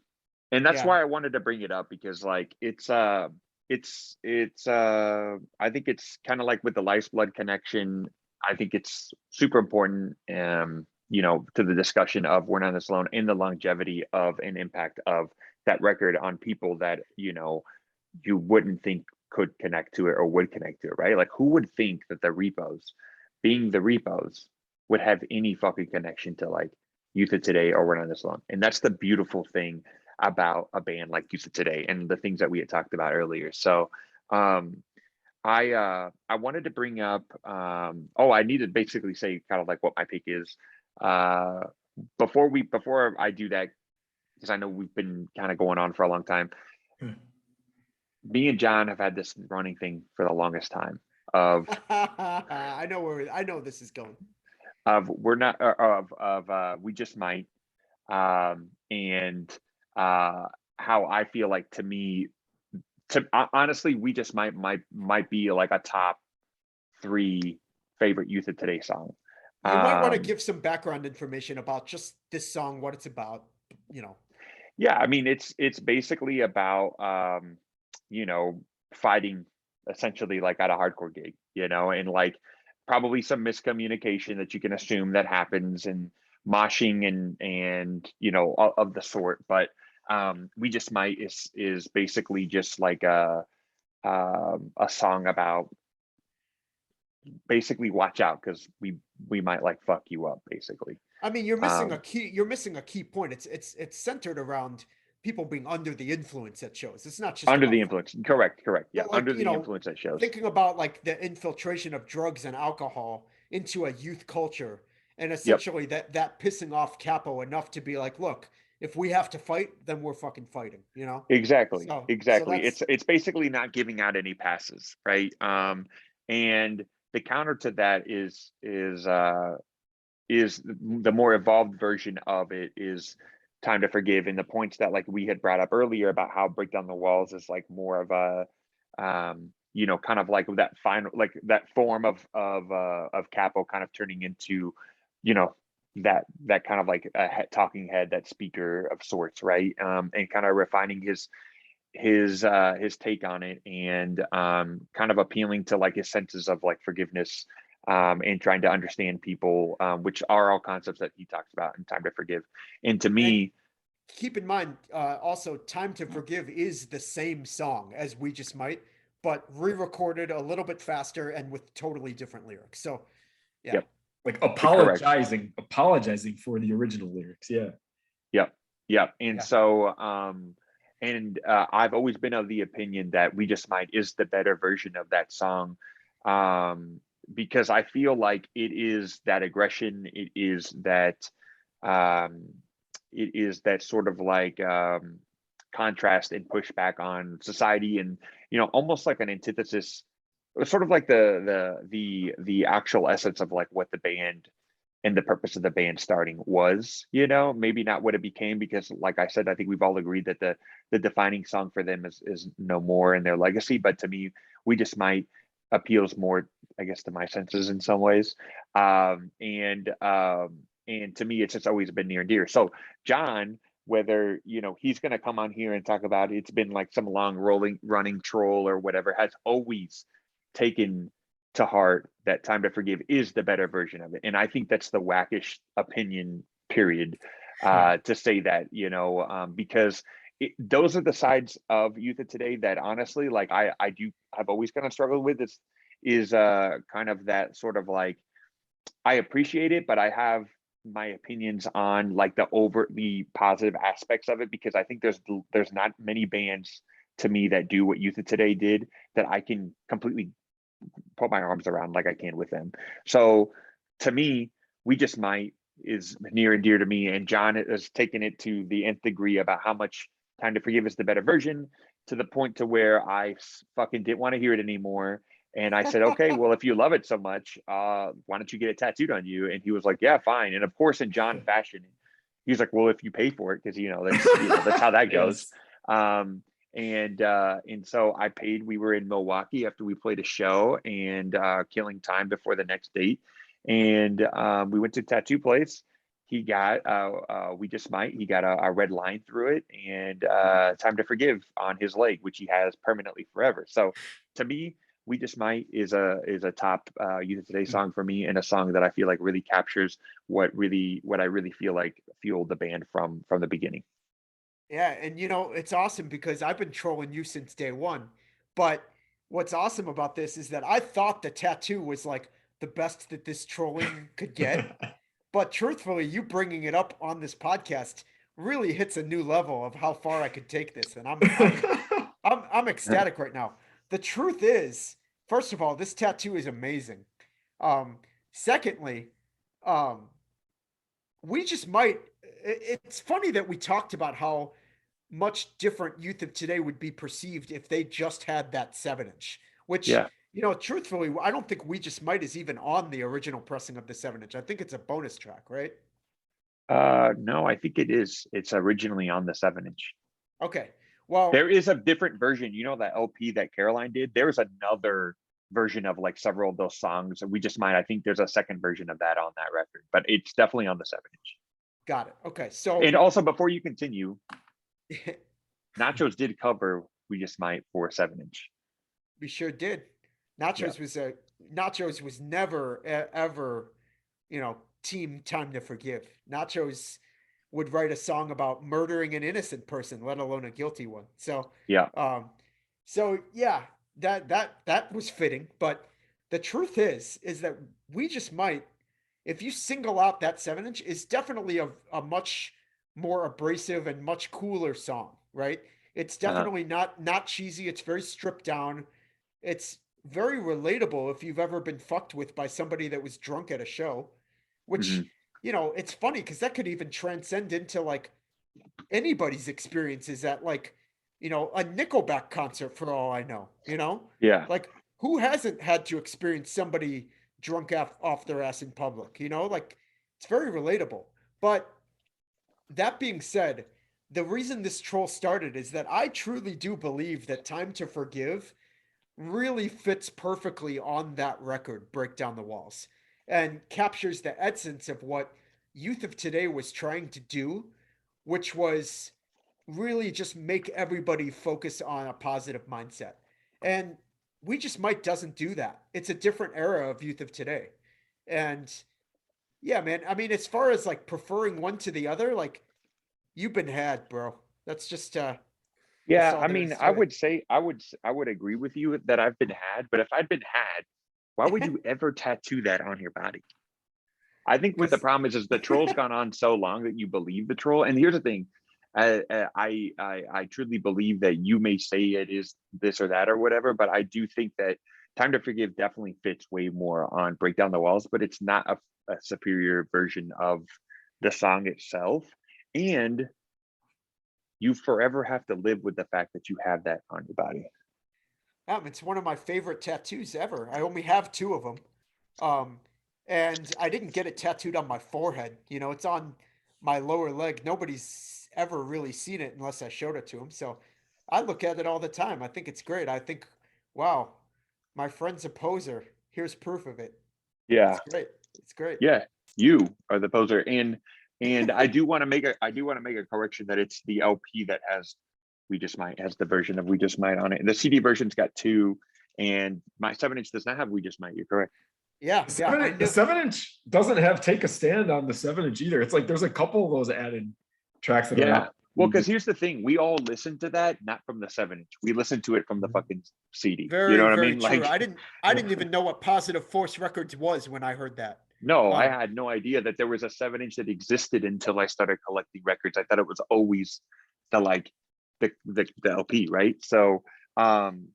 And that's Yeah. why I wanted to bring it up, because like it's I think it's kind of like with the Lifeblood connection. I think it's super important, you know, to the discussion of We're Not This Alone, in the longevity of an impact of that record on people that, you know, you wouldn't think could connect to it or would connect to it, right? Like, who would think that the Repos, being the Repos, would have any fucking connection to like Youth of Today or We're Not This Alone? And that's the beautiful thing about a band like Youth of Today and the things that we had talked about earlier. So I wanted to bring up I need to basically say kind of like what my pick is. Before I do that, because I know we've been kind of going on for a long time. Me and John have had this running thing for the longest time of I know this is going. of we're not of we just might and how I feel like, to me, honestly, we just might be like a top 3 favorite Youth of Today song. You might want to give some background information about just this song, what it's about, you know. Yeah, I mean, it's basically about you know, fighting essentially like at a hardcore gig, you know, and like probably some miscommunication that you can assume that happens, and moshing and you know, of the sort. But we just might is basically just like a song about basically watch out, because we might like fuck you up, basically. I mean, you're missing a key point. It's centered around people being under the influence at shows. It's not just Under the about influence. Correct. Yeah. but like, Under you the know, influence that shows. thinking about like the infiltration of drugs and alcohol into a youth culture, and Yep. essentially that pissing off Capo enough to be like, look, if we have to fight, then we're fucking fighting, you know? Exactly. So Exactly. that's It's basically not giving out any passes, right? And the counter to that is the more evolved version of it is Time to Forgive, and the points that like we had brought up earlier about how Break Down the Walls is like more of a kind of like that final, like that form of Capo kind of turning into, you know, that kind of like a talking head, that speaker of sorts, right? And kind of refining his take on it, and kind of appealing to like his senses of like forgiveness, and trying to understand people, which are all concepts that he talks about in Time to Forgive. And to and me, keep in mind, also, Time to Forgive is the same song as We Just Might, but re-recorded a little bit faster and with totally different lyrics. So yeah. yep, Like correct. apologizing for the original lyrics. Yeah. Yep. Yep. And Yeah. so, I've always been of the opinion that We Just Might is the better version of that song. Because I feel like it is that aggression. Um, it is that sort of like, contrast and pushback on society, and, almost like an antithesis, sort of like the actual essence of like what the band and the purpose of the band starting was, maybe not what it became, because like I said, I think we've all agreed that the defining song for them is No More in their legacy. But to me, We Just Might appeals more, I guess, to my senses in some ways. And to me, it's just always been near and dear. So John, whether he's going to come on here and talk about it's been like some long running troll or whatever, has always taken to heart that Time to Forgive is the better version of it. And I think that's the wackish opinion, period, to say that, because those are the sides of Wnita today that honestly, like I've always kind of struggled with, is kind of that sort of like, I appreciate it, but I have my opinions on like the overtly positive aspects of it, because I think there's not many bands to me that do what Wnita today did that I can completely put my arms around like I can with them. So to me, We Just Might is near and dear to me, and John has taken it to the nth degree about how much Time to Forgive is the better version, to the point to where I fucking didn't want to hear it anymore. And I said, okay, well, if you love it so much, why don't you get it tattooed on you? And he was like, yeah, fine. And of course, in John fashion, he was like, well, if you pay for it, because that's how that goes. Yes. And so I paid. We were in Milwaukee after we played a show, and killing time before the next date. And we went to tattoo place. He got We Just Might. He got a red line through it, and Time to Forgive on his leg, which he has permanently forever. So to me, We Just Might is a top Wnita Today song for me, and a song that I feel like really captures what I really feel like fueled the band from the beginning. Yeah, and it's awesome because I've been trolling you since day one. But what's awesome about this is that I thought the tattoo was like the best that this trolling could get. But truthfully, you bringing it up on this podcast really hits a new level of how far I could take this, and I'm ecstatic right now. The truth is, first of all, this tattoo is amazing. Secondly, um, we just might. It's funny that we talked about how much different Youth of Today would be perceived if they just had that 7-inch, which, Yeah. truthfully, I don't think We Just Might is even on the original pressing of the 7-inch. I think it's a bonus track, right? No, I think it is. It's originally on the 7-inch. Okay. Well, There is a different version. That LP that Caroline did. There's another version of like several of those songs. We Just Might. I think there's a second version of that on that record, but it's definitely on the 7-inch. got it. Okay. So, And also, before you continue, Nachos did cover We Just Might for a 7-inch. we sure did. Yeah. Nachos was never ever, team Time to Forgive. Nachos would write a song about murdering an innocent person, let alone a guilty one. So, Yeah. um, yeah, that was fitting. But the truth is that We Just Might, if you single out that 7-inch, is definitely a much more abrasive and much cooler song, right? It's Uh-huh. definitely not cheesy. It's very stripped down. It's very relatable if you've ever been fucked with by somebody that was drunk at a show, which, Mhm. it's funny because that could even transcend into like anybody's experiences at like, a Nickelback concert for all I know, Yeah. like who hasn't had to experience somebody drunk off their ass in public, like it's very relatable. But that being said, the reason this troll started is that I truly do believe that Time to Forgive really fits perfectly on that record, Break Down the Walls, and captures the essence of what youth of today was trying to do, which was really just make everybody focus on a positive mindset. And We Just Might doesn't do that. It's a different era of youth of today. And yeah, man, I mean, as far as like preferring one to the other, like you've been had, bro. That's Yeah, all I there mean, is I to would say I would agree with you that I've been had, but if I'd been had, why would it. you ever tattoo that on your body? I think what the Because problem is the troll's gone on so long that you believe the troll. And here's the thing, I truly believe that you may say it is this or that or whatever, but I do think that Time to Forgive definitely fits way more on Break Down the Walls, but it's not a superior version of the song itself. And you forever have to live with the fact that you have that on your body. it's one of my favorite tattoos ever. I only have two of them. Um, and I didn't get it tattooed on my forehead. It's on my lower leg. Nobody's ever really seen it unless I showed it to them. So I look at it all the time. I think it's great. I think, wow, my friend's a poser. Here's proof of it. It's Yeah. great. It's great. Yeah, you are the poser. And I do want to make a correction that it's the LP that has We Just Might, has the version of We Just Might on it. The CD version's got two, and my 7-inch does not have We Just Might. You're correct. Yeah, yeah. I The knew. 7-inch doesn't have Take a Stand on the 7-inch either. It's like there's a couple of those added tracks that are Yeah. not. Well, because here's the thing, we all listened to that not from the 7-inch. We listened to it from the fucking CD. You know Very, what I very mean? true. Like, I didn't even know what Positive Force Records was when I heard that. no, I Um, had no idea that there was a 7-inch that existed until I started collecting records. I thought it was always the like the LP, right? So um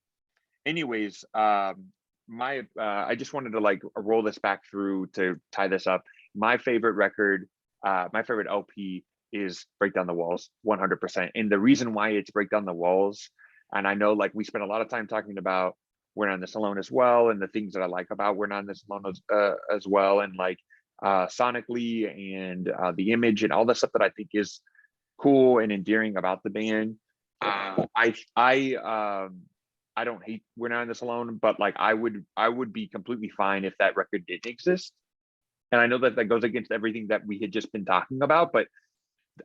anyways, my I just wanted to like roll this back through to tie this up. My favorite record, my favorite LP is Break Down the Walls, 100%. And the reason why it's Break Down the Walls, and I know like we spent a lot of time talking about We're Not in This Alone as well, and the things that I like about We're Not in This Alone as well, and like sonically and the image and all the stuff that I think is cool and endearing about the band. I don't hate We're Not in This Alone, but like I would be completely fine if that record didn't exist. And I know that that goes against everything that we had just been talking about, but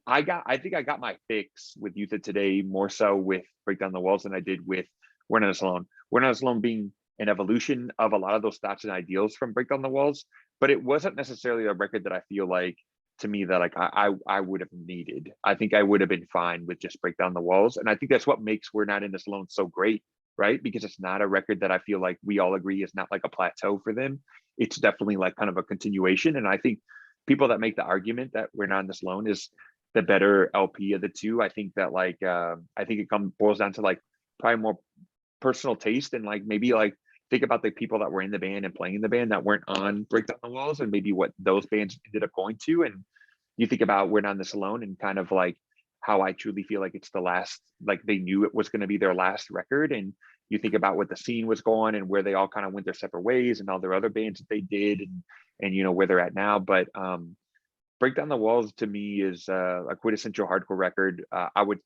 I think I got my fix with Youth of Today more so with Break Down the Walls than I did with We're Not This Alone. We're Not This Alone being an evolution of a lot of those thoughts and ideals from Break Down the Walls, but it wasn't necessarily a record that I feel like to me that like I would have needed. I think I would have been fine with just Break Down the Walls. And I think that's what makes We're Not in This Alone so great, right? Because it's not a record that I feel like we all agree is not like a plateau for them. It's definitely like kind of a continuation. And I think people that make the argument that We're Not in This Alone is the better LP of the two. I think that like I think it boils down to like probably more personal taste and like maybe like think about the people that were in the band and playing in the band that weren't on Break Down the Walls and maybe what those bands ended up going to. And you think about We're Not in This Alone and kind of like how I truly feel like it's the last, like they knew it was going to be their last record. And you think about what the scene was going and where they all kind of went their separate ways and all their other bands that they did and you know where they're at now. But Break Down the Walls to me is a quintessential hardcore record. I would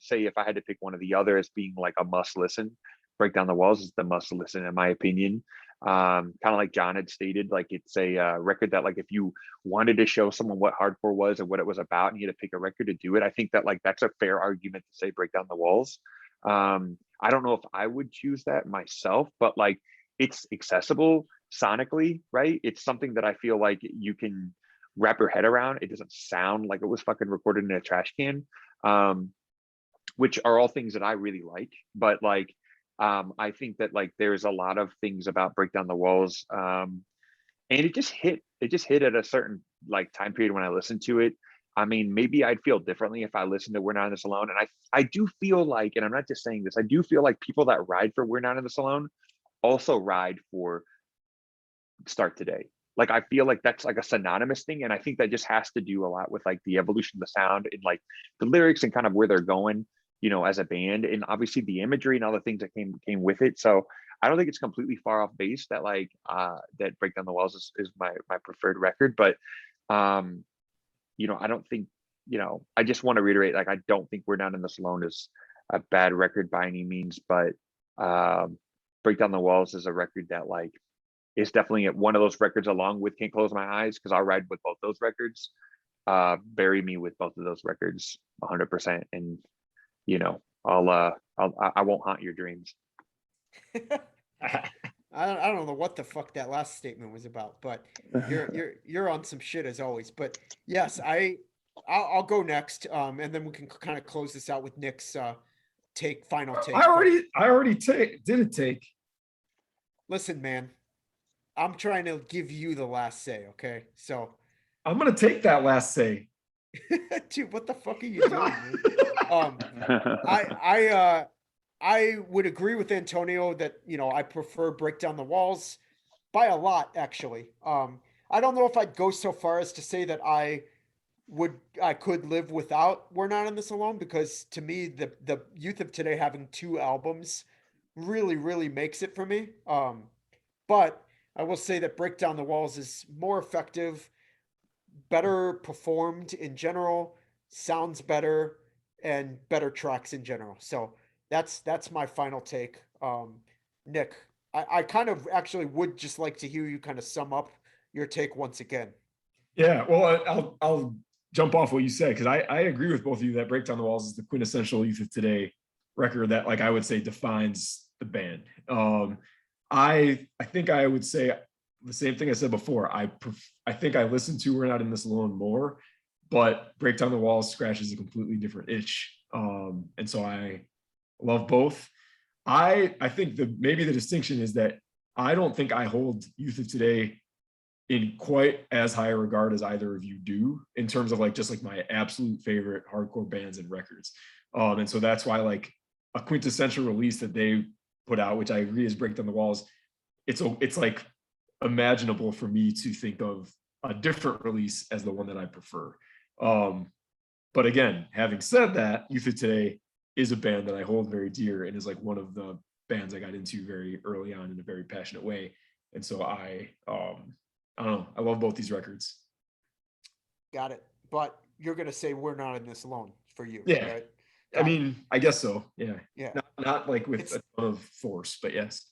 say if I had to pick one or the other as being like a must listen, Break Down the Walls is the must listen in my opinion. Kind of like John had stated, like it's a record that like if you wanted to show someone what hardcore was and what it was about and you had to pick a record to do it, I think that like that's a fair argument to say Break Down the Walls. I don't know if I would choose that myself, but like it's accessible sonically, right? It's something that I feel like you can wrap your head around. It doesn't sound like it was fucking recorded in a trash can, which are all things that I really like. But like, I think that like there's a lot of things about Break Down the Walls, and it just hit. It just hit at a certain like time period when I listened to it. I mean, maybe I'd feel differently if I listened to We're Not in This Alone. And I do feel like, and I'm not just saying this, I do feel like people that ride for We're Not in This Alone also ride for Start Today. like I feel like that's like a synonymous thing, and I think that just has to do a lot with like the evolution of the sound and like the lyrics and kind of where they're going, as a band, and obviously the imagery and all the things that came with it. So I don't think it's completely far off base that like that Break Down the Walls is my preferred record, but I don't think, I just want to reiterate, like I don't think We're Not in This Alone is a bad record by any means, but Break Down the Walls is a record that like is definitely one of those records along with Can't Close My Eyes, because I'll ride with both those records. Bury me with both of those records 100%, and I won't haunt your dreams. I don't know what the fuck that last statement was about, but you're on some shit as always. But yes, I'll go next, and then we can kind of close this out with Nick's final take. I already did a take. Listen, man, I'm trying to give you the last say, okay? So I'm gonna take that last say. dude, what the fuck are you doing, man? I would agree with Antonio that I prefer Break Down the Walls by a lot, actually. I don't know if I'd go so far as to say that I could live without We're Not in This Alone, because to me the youth of today having two albums really, really makes it for me. But I will say that Break Down the Walls is more effective, better performed in general, sounds better, and better tracks in general. So that's my final take. Nick, I kind of actually would just like to hear you kind of sum up your take once again. Yeah, well, I'll jump off what you said, because I agree with both of you that Break Down the Walls is the quintessential Youth of Today record that, like, I would say defines the band. I think I would say the same thing I said before. I think I listen to We're Not in This Alone more, but Break Down the Walls scratches a completely different itch. And so I love both. I think maybe the distinction is that I don't think I hold Youth of Today in quite as high a regard as either of you do, in terms of like just like my absolute favorite hardcore bands and records. And so that's why like a quintessential release that they put out, which I agree is Break Down the Walls, it's like imaginable for me to think of a different release as the one that I prefer. But again, having said that, Youth of Today is a band that I hold very dear and is like one of the bands I got into very early on in a very passionate way. And so I don't know, I love both these records. Got it. But you're gonna say We're Not in This Alone for you, Yeah. right? I mean, I guess so. Yeah. Yeah. Not like with a ton of force, but yes.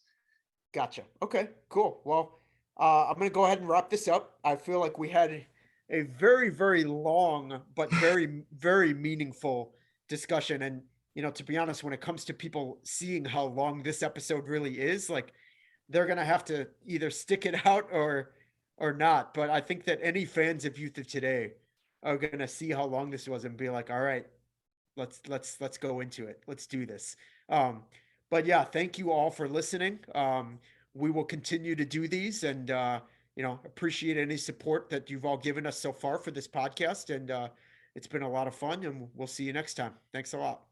Gotcha. Okay, cool. Well, I'm going to go ahead and wrap this up. I feel like we had a very, very long, but very, very meaningful discussion. And, to be honest, when it comes to people seeing how long this episode really is, like they're going to have to either stick it out or not. But I think that any fans of Youth of Today are going to see how long this was and be like, all right, let's go into it. Let's do this. But yeah, thank you all for listening. We will continue to do these, and appreciate any support that you've all given us so far for this podcast. And it's been a lot of fun, and we'll see you next time. Thanks a lot.